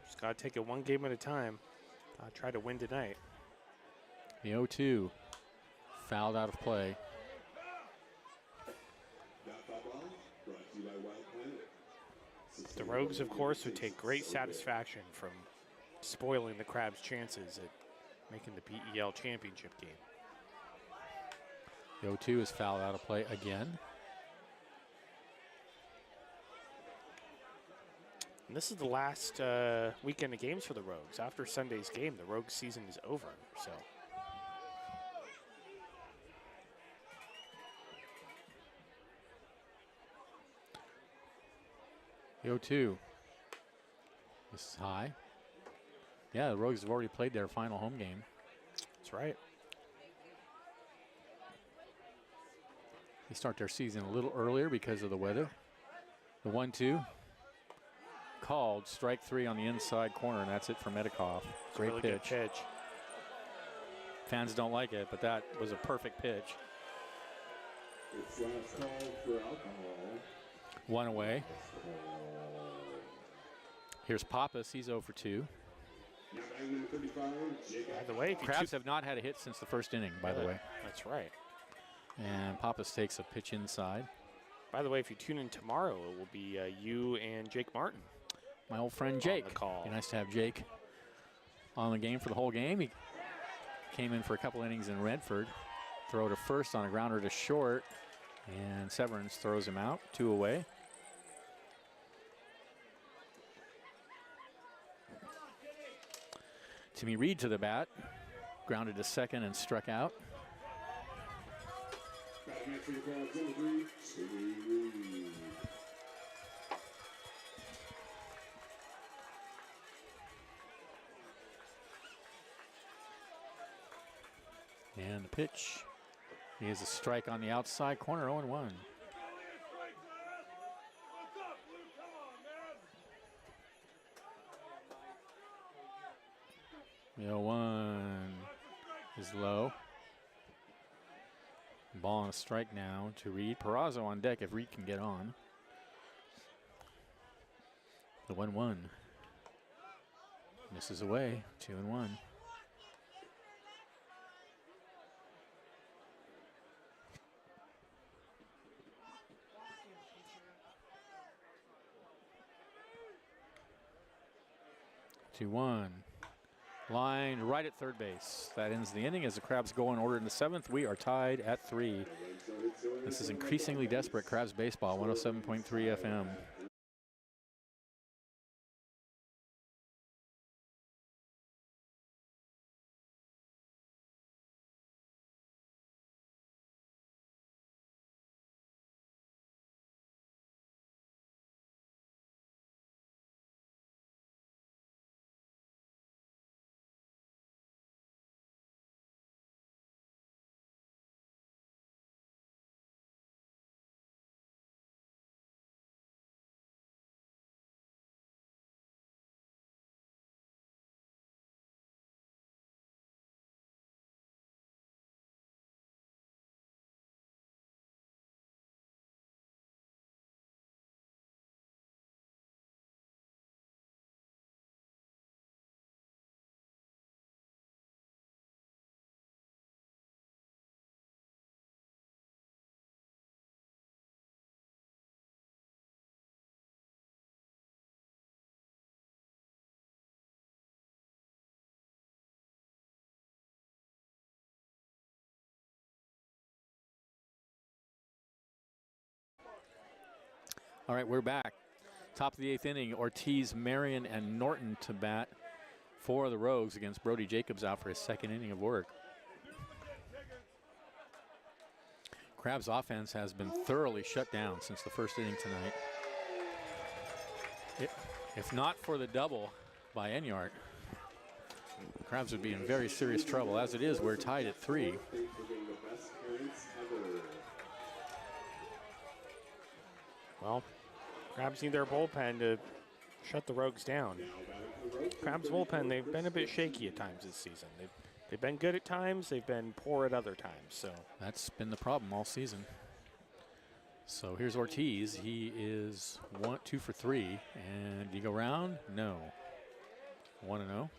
Just got to take it one game at a time. Try to win tonight. The 0-2 fouled out of play. The Rogues, of course, would take great satisfaction from spoiling the Crabs' chances at making the PEL championship game. The 0-2 is fouled out of play again. And this is the last weekend of games for the Rogues. After Sunday's game, the Rogues' season is over. So. The 0-2. This is high. Yeah, the Rogues have already played their final home game. That's right. They start their season a little earlier because of the weather. The 1-2. Called. Strike 3 on the inside corner, and that's it for Medikoff. Great really pitch. Good pitch. Fans don't like it, but that was a perfect pitch. It's last call for alcohol. 1 away. Here's Pappas. He's 0 for 2. By the way, Crabs have not had a hit since the first inning, by the way. That's right. And Pappas takes a pitch inside. By the way, if you tune in tomorrow, it will be you and Jake Martin. My old friend Jake. On the call. Be nice to have Jake on the game for the whole game. came in for a couple innings in Medford. Throw to first on a grounder to short, and Severance throws him out, 2 away. Timmy Reed to the bat, grounded to second and struck out. And the pitch is a strike on the outside corner, 0-1. 0-1 is low. Ball and a strike now to Reed. Peraza on deck if Reed can get on. The 1-1. Misses away, 2-1. Line right at third base. That ends the inning as the Crabs go in order in the 7th. We are tied at 3. This is increasingly desperate Crabs baseball, 107.3 FM. All right, we're back. Top of the 8th inning, Ortiz, Marion, and Norton to bat for the Rogues against Brody Jacobs out for his 2nd inning of work. Crabs offense has been thoroughly shut down since the 1st inning tonight. If not for the double by Enyart, the Crabs would be in very serious trouble. As it is, we're tied at 3. Well, Crabs need their bullpen to shut the Rogues down. Crabs bullpen, they've been a bit shaky at times this season. They've been good at times, they've been poor at other times. So that's been the problem all season. So here's Ortiz. He is 2 for 3. And do you go round? No. 1-0.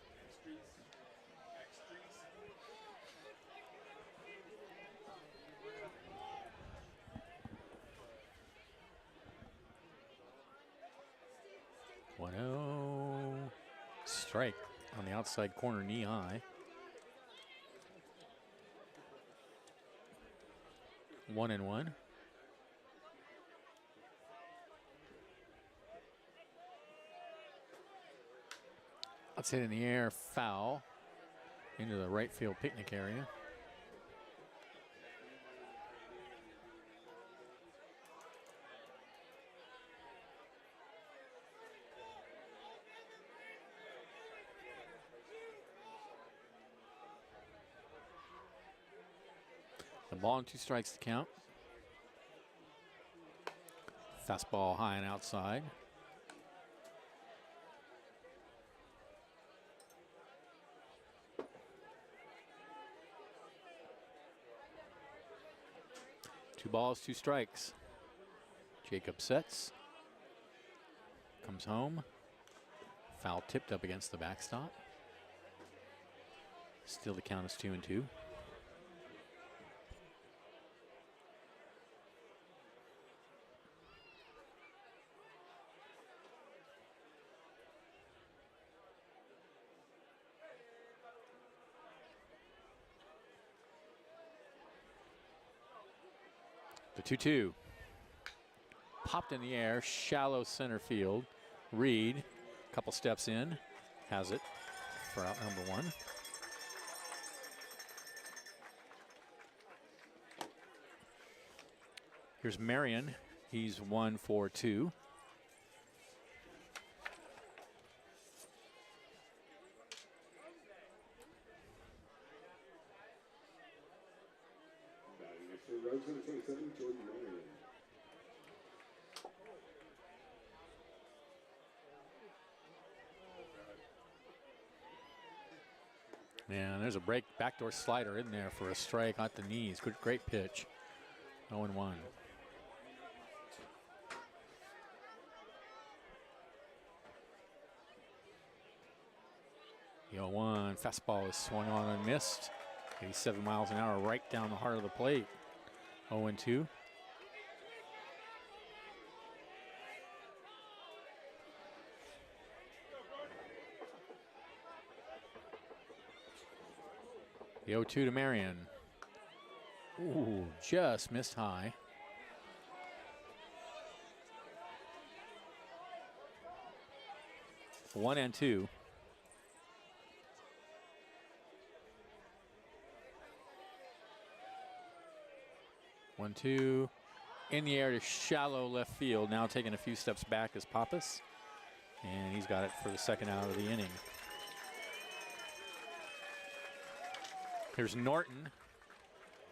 Strike on the outside corner, knee high. 1-1. Let's hit in the air, foul into the right field picnic area. The ball and 2 strikes to count. Fastball high and outside. Two balls, 2 strikes. Jacob sets. Comes home. Foul tipped up against the backstop. Still the count is 2-2. The 2-2. Popped in the air, shallow center field. Reed, couple steps in, has it for out number 1. Here's Marion. He's 1 for 2. Batting next for Rose number 27, Jordan Marion. Yeah, there's a backdoor slider in there for a strike at the knees. Great pitch. 0-1. The 0-1 fastball is swung on and missed. 87 miles an hour right down the heart of the plate. 0-2. The 0-2 to Marion. Ooh, just missed high. One and 2. 1-2. In the air to shallow left field. Now taking a few steps back is Pappas. And he's got it for the second out of the inning. Here's Norton.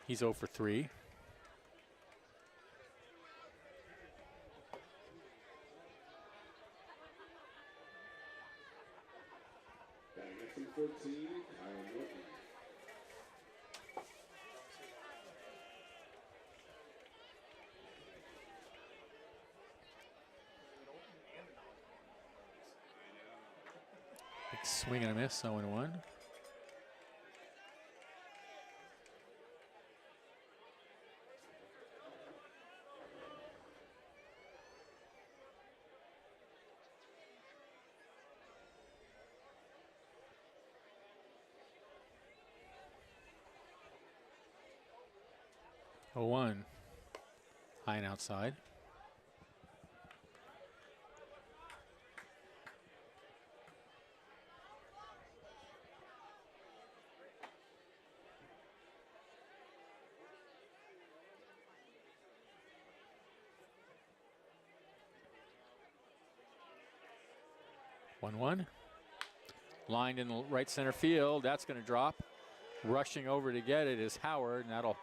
He's 0 for 3. Batting next for 14, Kyle Norton. Big swing and a miss, 0-1. Oh, 1. High and outside. One. Lined in the right center field. That's going to drop. Rushing over to get it is Howard, and that'll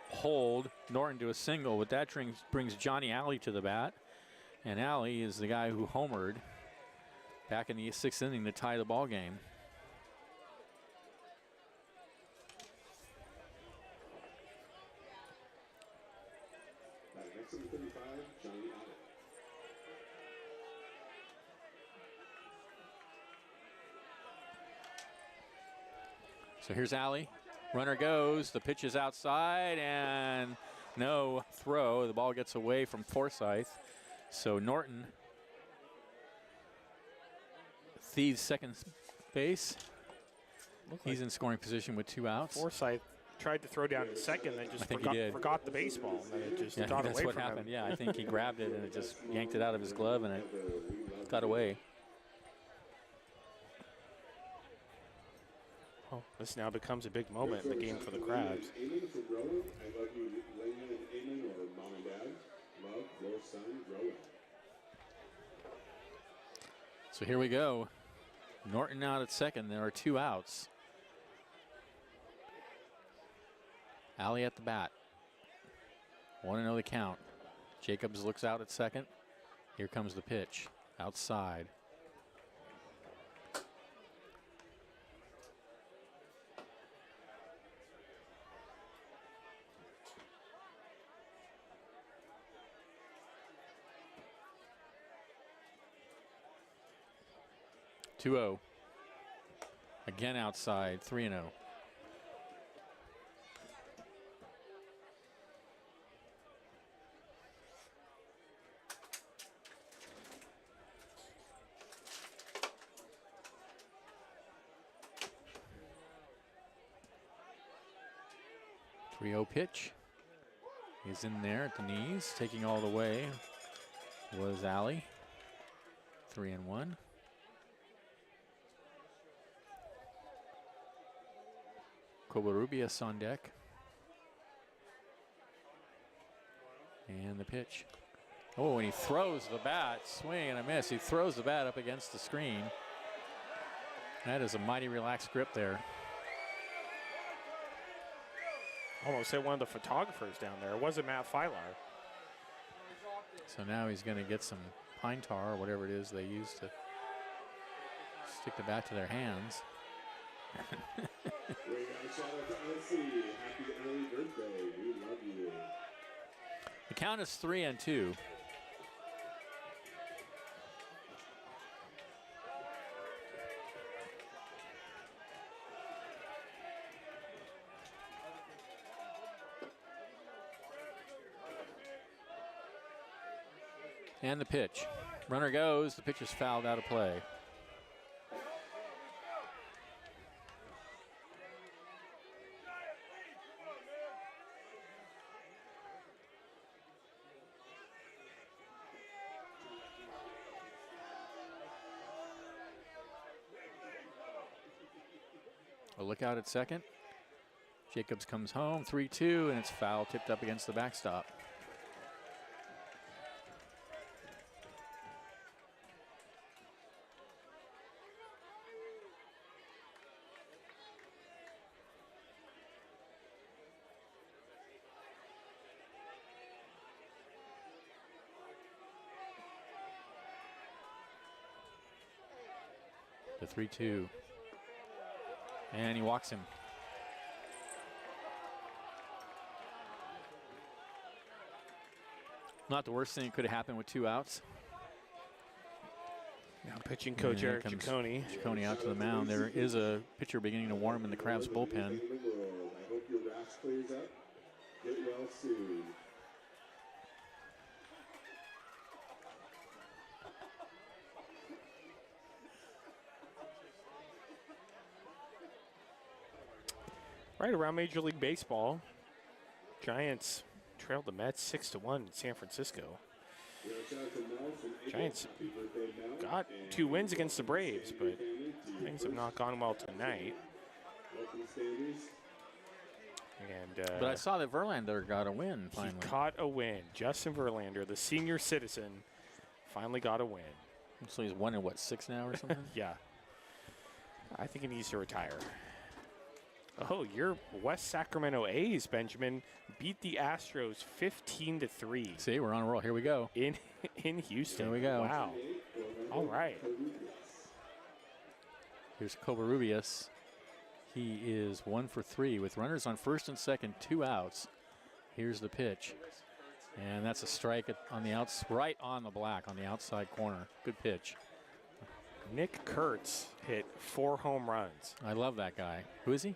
hold Norton to a single, but that brings Johnny Alley to the bat. And Alley is the guy who homered back in the 6th inning to tie the ball game. Batting next for 35, Johnny Alley. So here's Alley. Runner goes, the pitch is outside, and no throw. The ball gets away from Forsythe. So Norton thieves second base. He's in scoring position with 2 outs. Forsythe tried to throw down to second, then just forgot the baseball, and then it just got away that's what from happened. him. Yeah, I think he grabbed it and it just yanked it out of his glove and it got away. Oh, this now becomes a big moment in the game for the Crabs. Amen for Rowan. I love you, Layman and Amen, or mom and dad. Love your son, Rowan. So here we go. Norton out at second. There are 2 outs. Alley at the bat. 1-0 the count. Jacobs looks out at second. Here comes the pitch. Outside. Two-0. Again outside. 3-0. Pitch. He's in there at the knees, taking all the way was Alley. 3-1. Covarrubias on deck. And the pitch. Oh, and he throws the bat. Swing and a miss. He throws the bat up against the screen. That is a mighty relaxed grip there. Almost hit one of the photographers down there. It wasn't Matt Filar. So now he's going to get some pine tar or whatever it is they use to stick the bat to their hands. The count is 3-2. And the pitch. Runner goes. The pitch is fouled out of play. A look out at second. Jacobs comes home, 3-2, and it's foul tipped up against the backstop. The 3-2. And he walks him. Not the worst thing that could have happened with 2 outs. Now pitching coach Eric Ciccone. Ciccone out to the mound. There is a pitcher beginning to warm in the Crabs bullpen. I hope your wrath clears up. Get well soon. Right around Major League Baseball, Giants trailed the Mets 6-1 in San Francisco. Giants got 2 wins against the Braves, but things have not gone well tonight. And But I saw that Verlander got a win finally. He caught a win. Justin Verlander, the senior citizen, finally got a win. So he's won in what, 6 now or something? Yeah. I think he needs to retire. Oh, your West Sacramento A's, Benjamin, beat the Astros 15-3. See, we're on a roll. Here we go. In Houston. Here we go. Wow. All right. Here's Covarrubias. He is 1 for 3 with runners on first and second, 2 outs. Here's the pitch. And that's a strike on the outs, right on the black on the outside corner. Good pitch. Nick Kurtz hit 4 home runs. I love that guy. Who is he?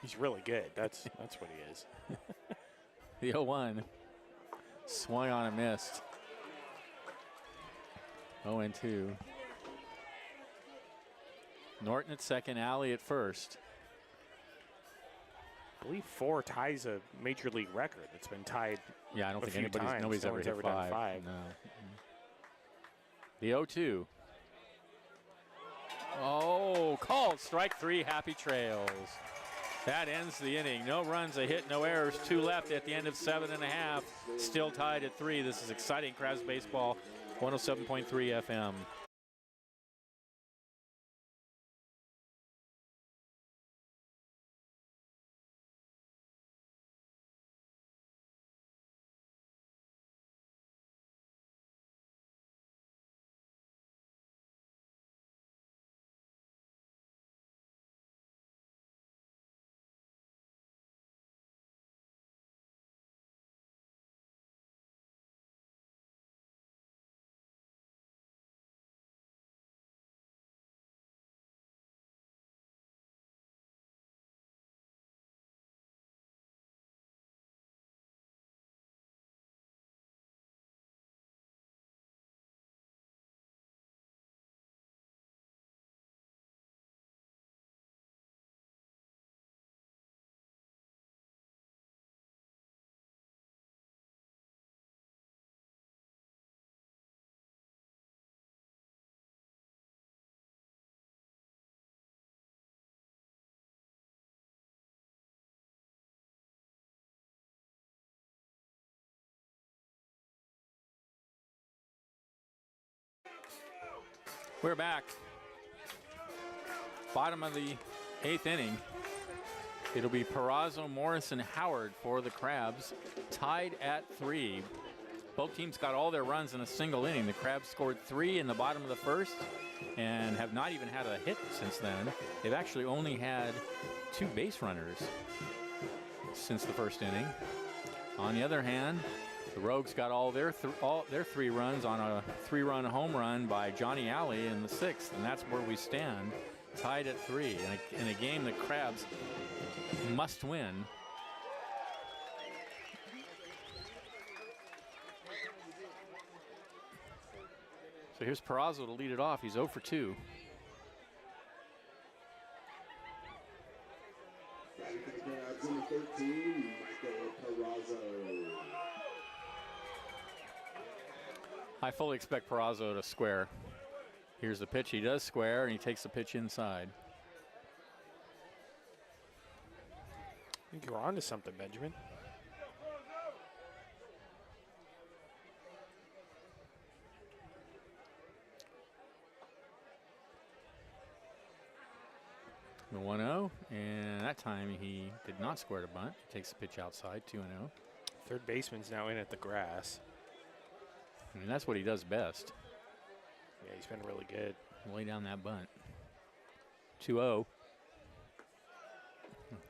He's really good. That's what he is. The 0-1. Swung on and missed. 0-2. Norton at second, Alley at first. I believe 4 ties a major league record. It's been tied. Yeah, I don't a think few times. nobody's No ever one's hit ever done 5. 5. No. The 0-2. Oh, called strike 3, Happy Trails. That ends the inning. No runs, a hit, no errors. 2 left at the end of 7.5. Still tied at 3. This is exciting Crabs baseball. 107.3 FM. We're back. Bottom of the 8th inning. It'll be Peraza, Morris, and Howard for the Crabs, tied at 3. Both teams got all their runs in a single inning. The Crabs scored 3 in the bottom of the first and have not even had a hit since then. They've actually only had 2 base runners since the first inning. On the other hand, the Rogues got all their 3 runs on a 3-run home run by Johnny Alley in the 6th, and that's where we stand, tied at 3 in a game the Crabs must win. So here's Peraza to lead it off. He's 0 for 2. Batting for the Crabs in the 13, Michael Peraza. I fully expect Peraza to square. Here's the pitch. He does square, and he takes the pitch inside. I think you're on to something, Benjamin. The 1-0, and that time he did not square the bunt. He takes the pitch outside, 2-0. Third baseman's now in at the grass. I mean, that's what he does best. Yeah, he's been really good. Lay down that bunt. 2-0.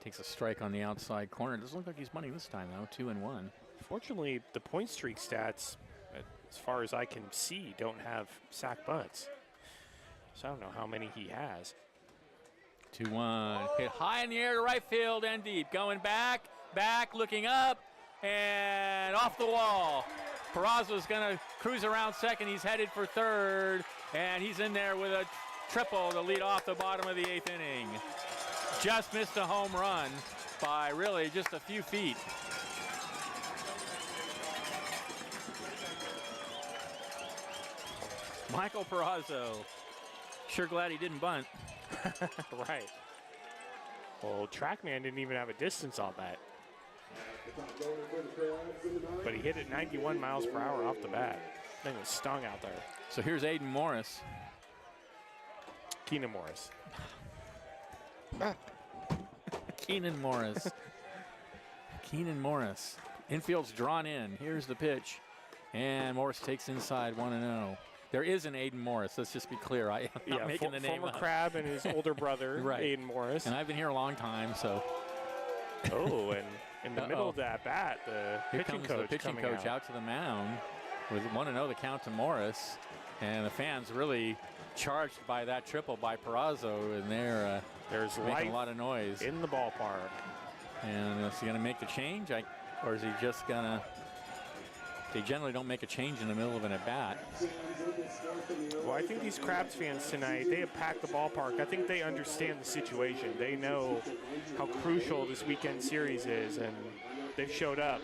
Takes a strike on the outside corner. Doesn't look like he's bunting this time, though. 2-1. Fortunately, the point streak stats, as far as I can see, don't have sack bunts. So I don't know how many he has. 2-1. Hit high in the air to right field and deep. Going back, looking up, and off the wall. Peraza's going to cruise around second. He's headed for third, and he's in there with a triple to lead off the bottom of the 8th inning. Just missed a home run by really just a few feet. Michael Peraza. Sure glad he didn't bunt. Right. Well, Trackman didn't even have a distance on that. But he hit it 91 miles per hour off the bat. Thing was stung out there. So here's Aiden Morris. Keenan Morris. Keenan Morris. Keenan Morris. Infield's drawn in. Here's the pitch. And Morris takes inside 1-0. There is an Aiden Morris. Let's just be clear. I am not making the name former up. Crab and his older brother, Right. Aiden Morris. And I've been here a long time, so. Oh, and in the middle of that bat, the Here pitching comes coach the pitching coming coach out to the mound with 1-0 the count to Morris. And the fans really charged by that triple by Peraza, and they're There's making life a lot of noise. in the ballpark. And is he going to make the change? Or is he just going to? They generally don't make a change in the middle of an at-bat. Well, I think these Crabs fans tonight, they have packed the ballpark. I think they understand the situation. They know how crucial this weekend series is, and they've showed up.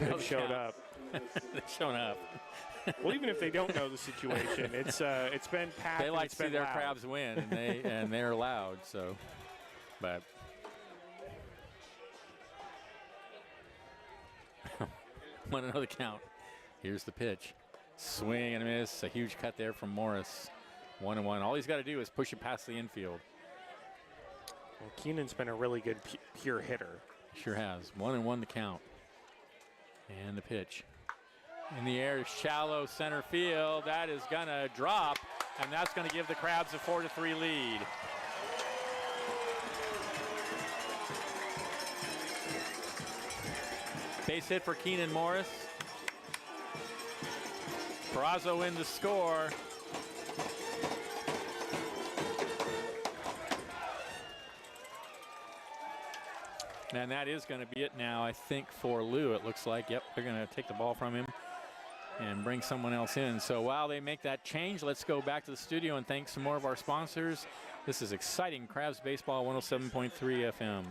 They've showed up. They've shown up. Well, even if they don't know the situation, it's been packed. They like and to see it's their been loud. Crabs win, and they're loud. So, but 1-0 the count. Here's the pitch. Swing and a miss. A huge cut there from Morris. 1-1. All he's got to do is push it past the infield. Well, Keenan's been a really good pure hitter. Sure has. 1-1 the count. And the pitch. In the air, shallow center field. That is going to drop, and that's going to give the Crabs a 4-3 lead. Base hit for Keenan Morris. Peraza in to score. And that is going to be it now, I think, for Lou, it looks like. Yep, they're going to take the ball from him and bring someone else in. So while they make that change, let's go back to the studio and thank some more of our sponsors. This is exciting Crabs Baseball 107.3 FM.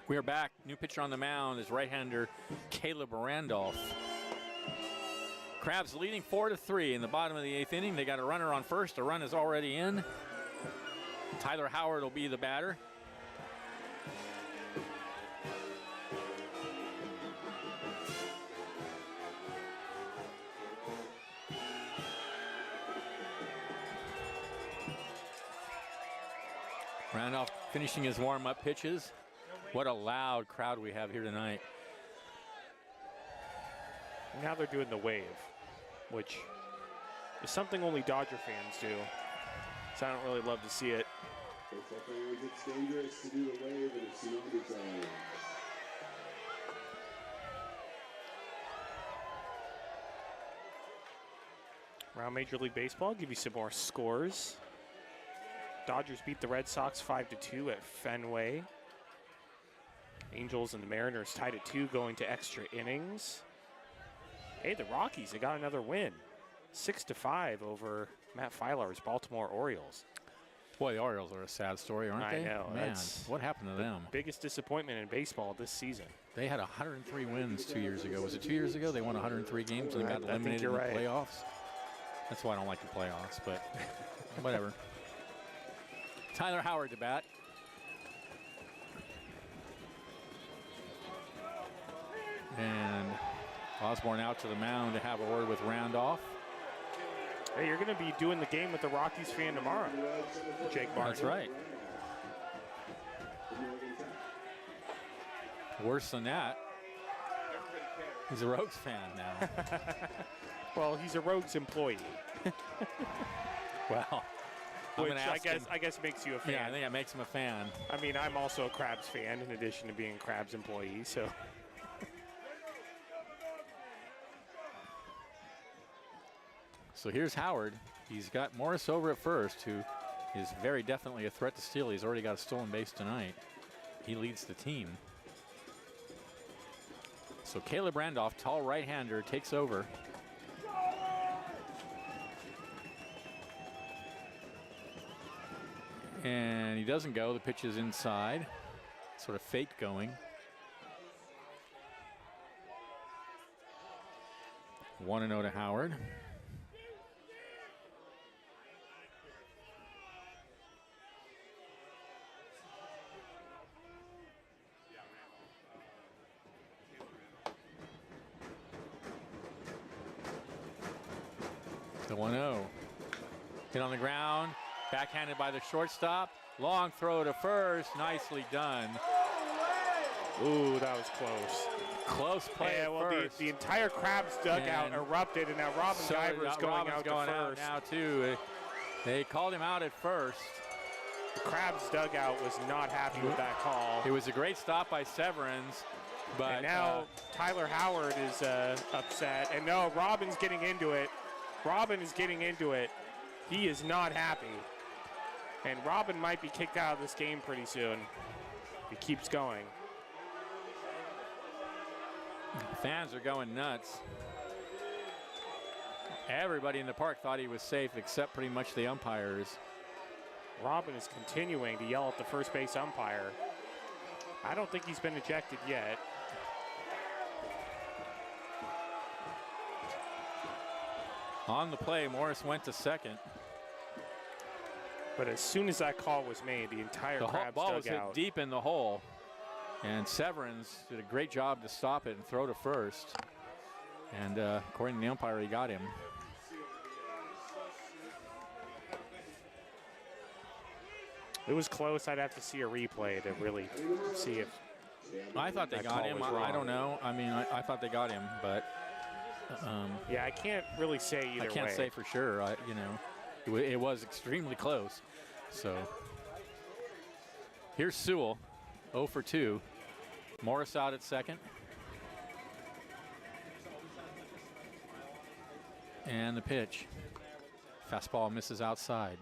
We are back. New pitcher on the mound is right-hander Caleb Randolph. Crabs leading 4-3 in the bottom of the 8th inning. They got a runner on first. A run is already in. Tyler Howard will be the batter. Randolph finishing his warm-up pitches. What a loud crowd we have here tonight. Now they're doing the wave, which is something only Dodger fans do. So I don't really love to see it. Baseball fans, it's dangerous to do the wave in a tsunami zone. Around Major League Baseball, give you some more scores. Dodgers beat the Red Sox 5-2 at Fenway. Angels and the Mariners tied at 2 going to extra innings. Hey, the Rockies, they got another win. 6-5 over Matt Filar's Baltimore Orioles. Boy, the Orioles are a sad story, aren't they? I know. Man, That's what happened to them? biggest disappointment in baseball this season. They had 103 wins 2 years ago. Was it 2 years ago? They won 103 games and I got think eliminated in you're the right. playoffs. That's why I don't like the playoffs, but whatever. Tyler Howard to bat. And Osborne out to the mound to have a word with Randolph. Hey, you're going to be doing the game with the Rockies fan tomorrow, Jake Martin. That's right. Worse than that, he's a Rogues fan now. Well, he's a Rogues employee, Well, I'm which gonna I ask him. guess makes you a fan. Yeah, I think that makes him a fan. I mean, I'm also a Crabs fan in addition to being a Crabs employee, so. So here's Howard. He's got Morris over at first, who is very definitely a threat to steal. He's already got a stolen base tonight. He leads the team. So Caleb Randolph, tall right-hander, takes over. And he doesn't go. The pitch is inside. Sort of fake going. 1-0 to Howard. The 1-0. Hit on the ground. Backhanded by the shortstop. Long throw to first. Nicely done. Ooh, that was close. Close play Yeah, at well, first. the entire Crabs dugout And erupted, and now Robin So Guyver is going Robin's out going to out first. now too. They called him out at first. The Crabs dugout was not happy with that call. It was a great stop by Severance, but And now Tyler Howard is upset. And no, Robin's getting into it. Robin is getting into it. He is not happy. And Robin might be kicked out of this game pretty soon. He keeps going. fans are going nuts. Everybody in the park thought he was safe except pretty much the umpires. Robin is continuing to yell at the first base umpire. I don't think he's been ejected yet. On the play, Morris went to second. But as soon as that call was made, the entire The Crabs ball was hit dugout. deep in the hole. And Severance did a great job to stop it and throw to first. And according to the umpire, he got him. It was close. I'd have to see a replay to really see if. I thought they That got call him. was I wrong. don't know. I mean, I thought they got him, but Yeah, I can't really say either I can't way. say for sure. It was extremely close. So here's Sewell, 0 for 2. Morris out at second. And the pitch. Fastball misses outside.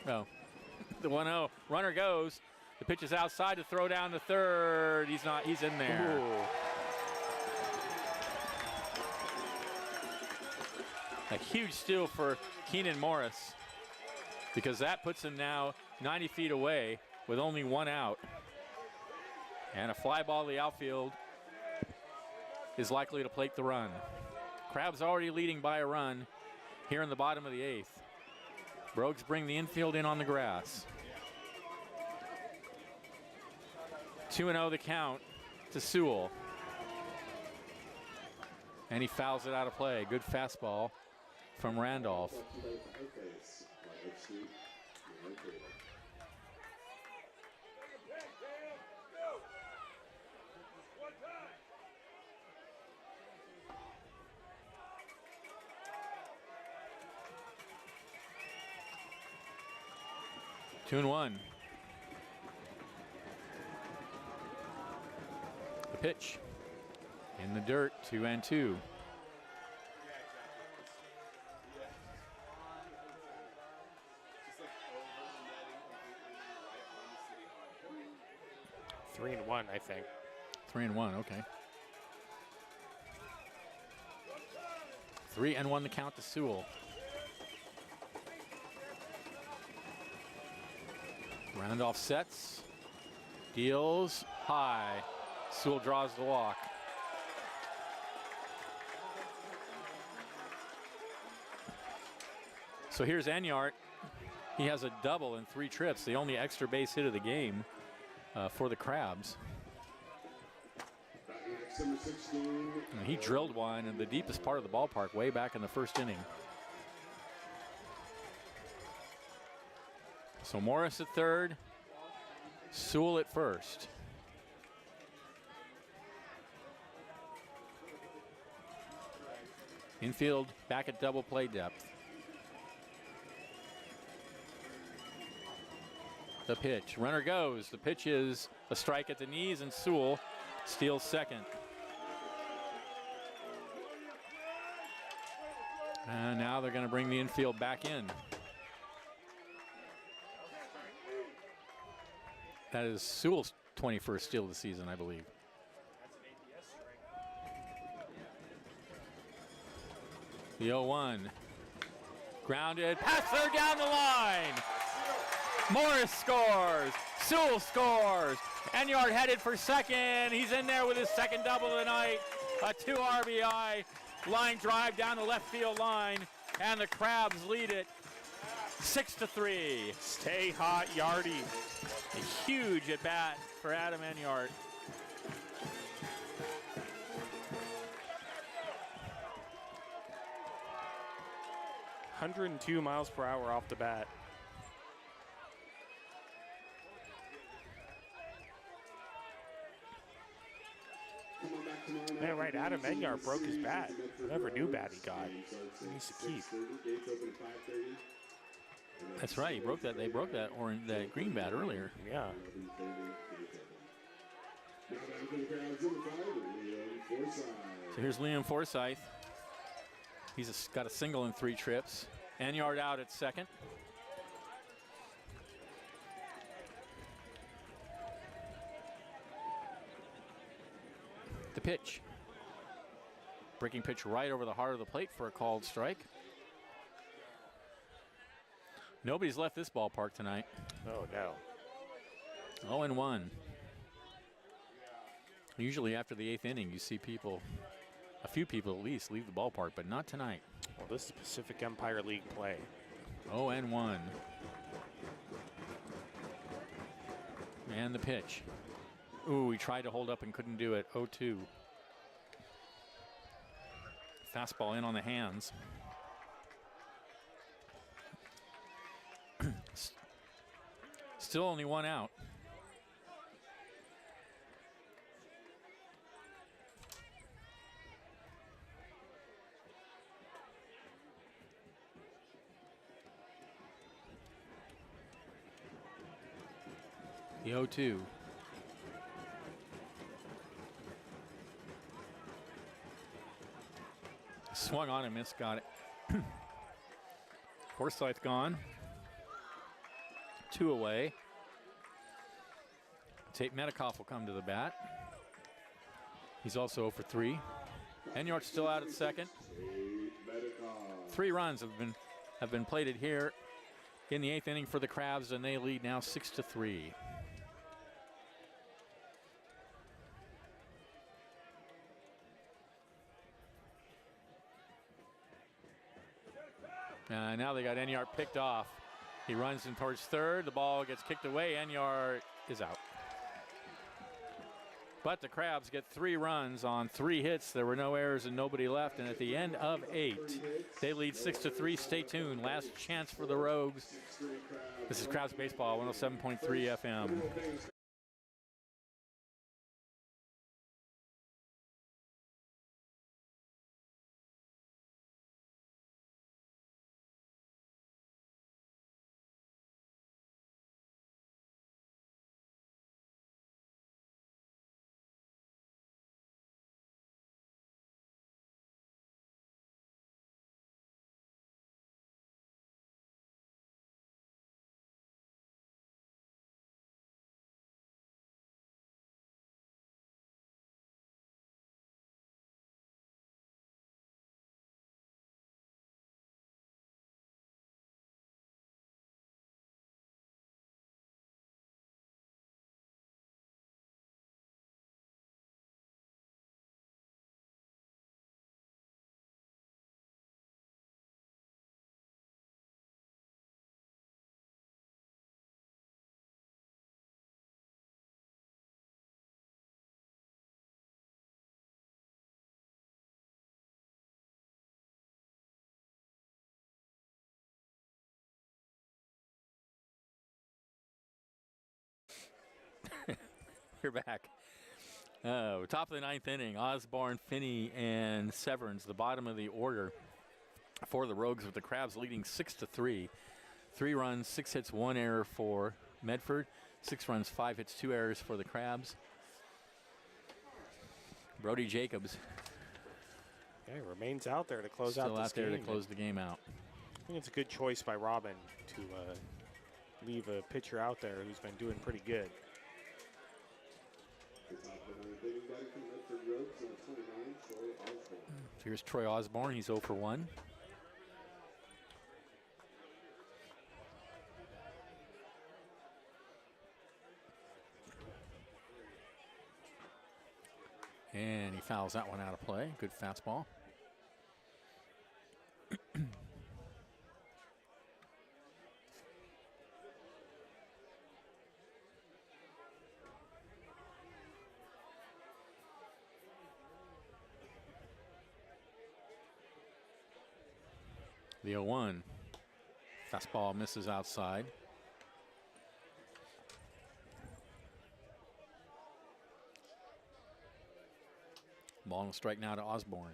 Oh, the 1-0. Runner goes. The pitch is outside to throw down to third. He's not. He's in there. Ooh. A huge steal for Keenan Morris, because that puts him now 90 feet away with only 1 out. And a fly ball to the outfield is likely to plate the run. Crabs already leading by a run here in the bottom of the 8th. Brogues bring the infield in on the grass. 2-0 the count to Sewell. And he fouls it out of play. Good fastball from Randolph. 2-1. The pitch in the dirt, 2-2. Three and one, I think. 3-1, okay. 3-1 the count to Sewell. Randolph sets, deals high. Sewell draws the walk. So here's Enyart. He has a double in 3 trips, the only extra base hit of the game for the Crabs. And he drilled one in the deepest part of the ballpark way back in the 1st inning. So Morris at 3rd, Sewell at 1st. Infield back at double play depth. The pitch, runner goes. The pitch is a strike at the knees, and Sewell steals second. And now they're going to bring the infield back in. That is Sewell's 21st steal of the season, I believe. The 0-1. Grounded, pass third down the line. Morris scores. Sewell scores. Enyart headed for second. He's in there with his second double of the night. A 2 RBI line drive down the left field line, and the Crabs lead it 6-3. Stay hot, Yardy. A huge at bat for Adam Enyart. .102 miles per hour off the bat. Man, right, Adam Enyart broke his bat. Whatever new bat he got, he needs to keep. That's right, he broke that. They broke that orange, that green bat earlier. Yeah. So here's Liam Forsyth. He's got a single in 3 trips. Enyart out at second. The pitch. Breaking pitch right over the heart of the plate for a called strike. Nobody's left this ballpark tonight. Oh, no. 0-1. Usually after the 8th inning, you see people, a few people at least, leave the ballpark, but not tonight. Well, this is Pacific Empire League play. 0-1. And the pitch. Ooh, he tried to hold up and couldn't do it. 0-2. Fastball in on the hands. Still only 1 out. The 0-2. Swung on and missed, got it. Forsyth gone. 2 away. Tate Metcalf will come to the bat. He's also 0 for 3. Enyart's still out at second. 3 runs have been plated here in the 8th inning for the Crabs, and they lead now 6-3. Now they got Enyart picked off. He runs in towards third. The ball gets kicked away. Enyart is out. But the Crabs get 3 runs on 3 hits. There were no errors and nobody left. And at the end of 8, they lead 6-3. Stay tuned. Last chance for the Rogues. This is Crabs Baseball, 107.3 FM. You're back. Top of the 9th inning, Osborne, Finney, and Severns, the bottom of the order for the Rogues, with the Crabs leading 6-3. 3 runs, 6 hits, 1 error for Medford. 6 runs, 5 hits, 2 errors for the Crabs. Brody Jacobs. Yeah, he remains out there to close Still out this out there game. to close the game out. I think it's a good choice by Robin to leave a pitcher out there who's been doing pretty good. Here's Troy Osborne. He's 0 for 1. And he fouls that one out of play. Good fastball. The 0-1. Fastball misses outside. Ball and strike now to Osborne.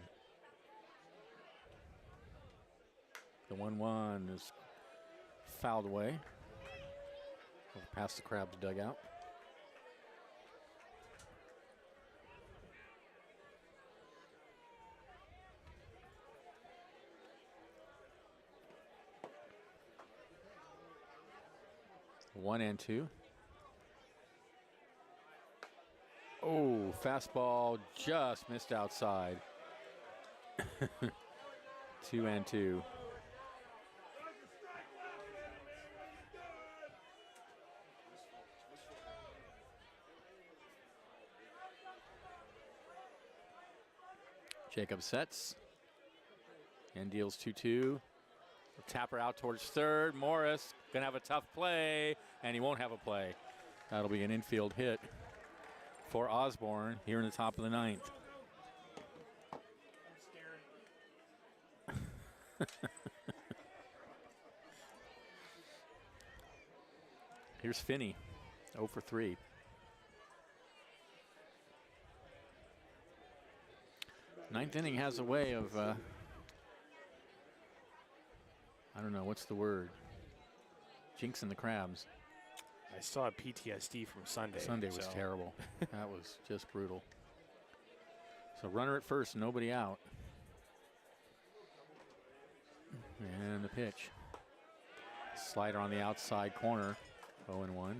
The 1-1 is fouled away. Over past the Crabs dugout. One and 2. Oh, fastball just missed outside. 2 and 2. Jacob sets and deals 2-2. Tapper out towards third. Morris gonna have a tough play, and he won't have a play. That'll be an infield hit for Osborne here in the top of the 9th. Here's Finney, 0 for 3. Ninth inning has a way of, I don't know, what's the word? Jinxing the Crabs. I still have PTSD from Sunday. Sunday was terrible. That was just brutal. So runner at first, nobody out. And the pitch. Slider on the outside corner. 0-1.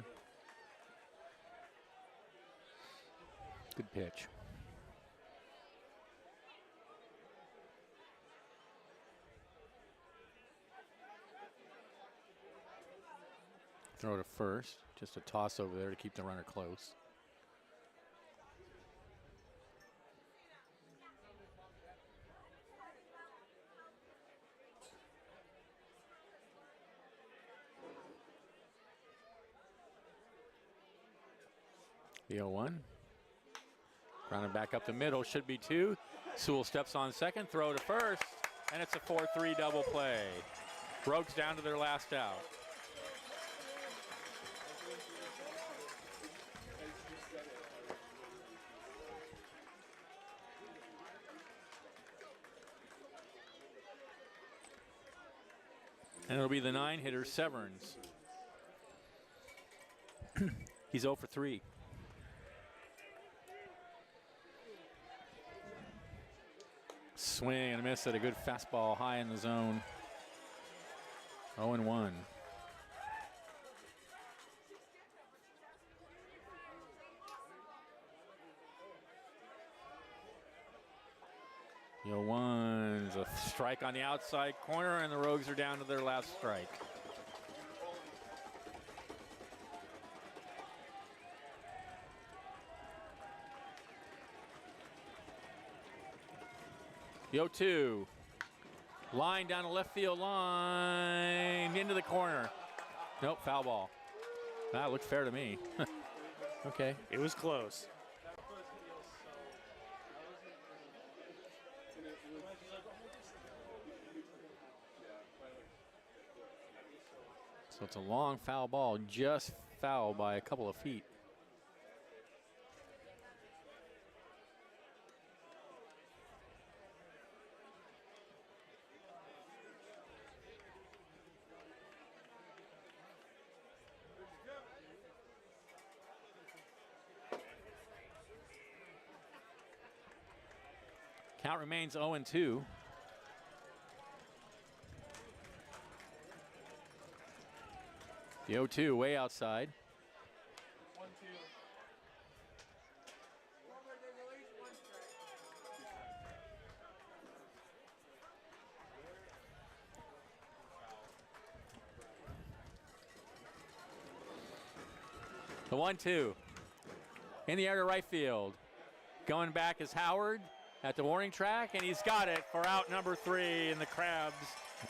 Good pitch. Throw to first. Just a toss over there to keep the runner close. The 0-1. Grounded back up the middle, should be 2. Sewell steps on second, throw to first, and it's a 4-3 double play. Rogues down to their last out. And it'll be the 9-hitter, Severns. He's 0 for 3. Swing and a miss at a good fastball high in the zone. 0-1. The 0-1's a strike on the outside corner, and the Rogues are down to their last strike. The 0-2. Line down the left field line, into the corner. Nope, foul ball. That looked fair to me. Okay. It was close. So it's a long foul ball, just foul by a couple of feet. Count remains 0-2. The 0-2 way outside. 1-2. The 1-2. In the air to right field. Going back is Howard at the warning track, and he's got it for out number 3, and the Crabs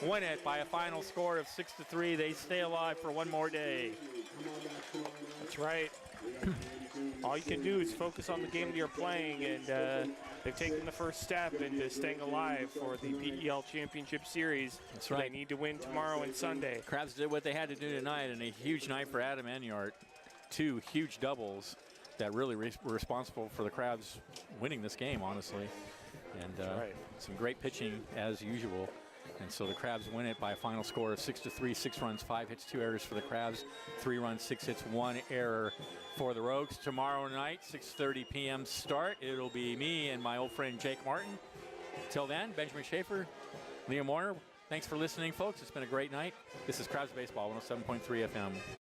win it by a final score of 6-3. They stay alive for one more day. That's right. All you can do is focus on the game that you're playing, and they've taken the first step into staying alive for the PEL Championship Series. That's right. They need to win tomorrow and Sunday. Crabs did what they had to do tonight, and a huge night for Adam Enyart. 2 huge doubles that really were responsible for the Crabs winning this game, honestly. And right. Some great pitching as usual. And so the Crabs win it by a final score of 6-3, 6 runs, 5 hits, 2 errors for the Crabs, 3 runs, 6 hits, 1 error for the Rogues. Tomorrow night, 6:30 p.m. start. It'll be me and my old friend Jake Martin. Till then, Benjamin Schaefer, Liam Warner. Thanks for listening, folks. It's been a great night. This is Crabs Baseball, 107.3 FM.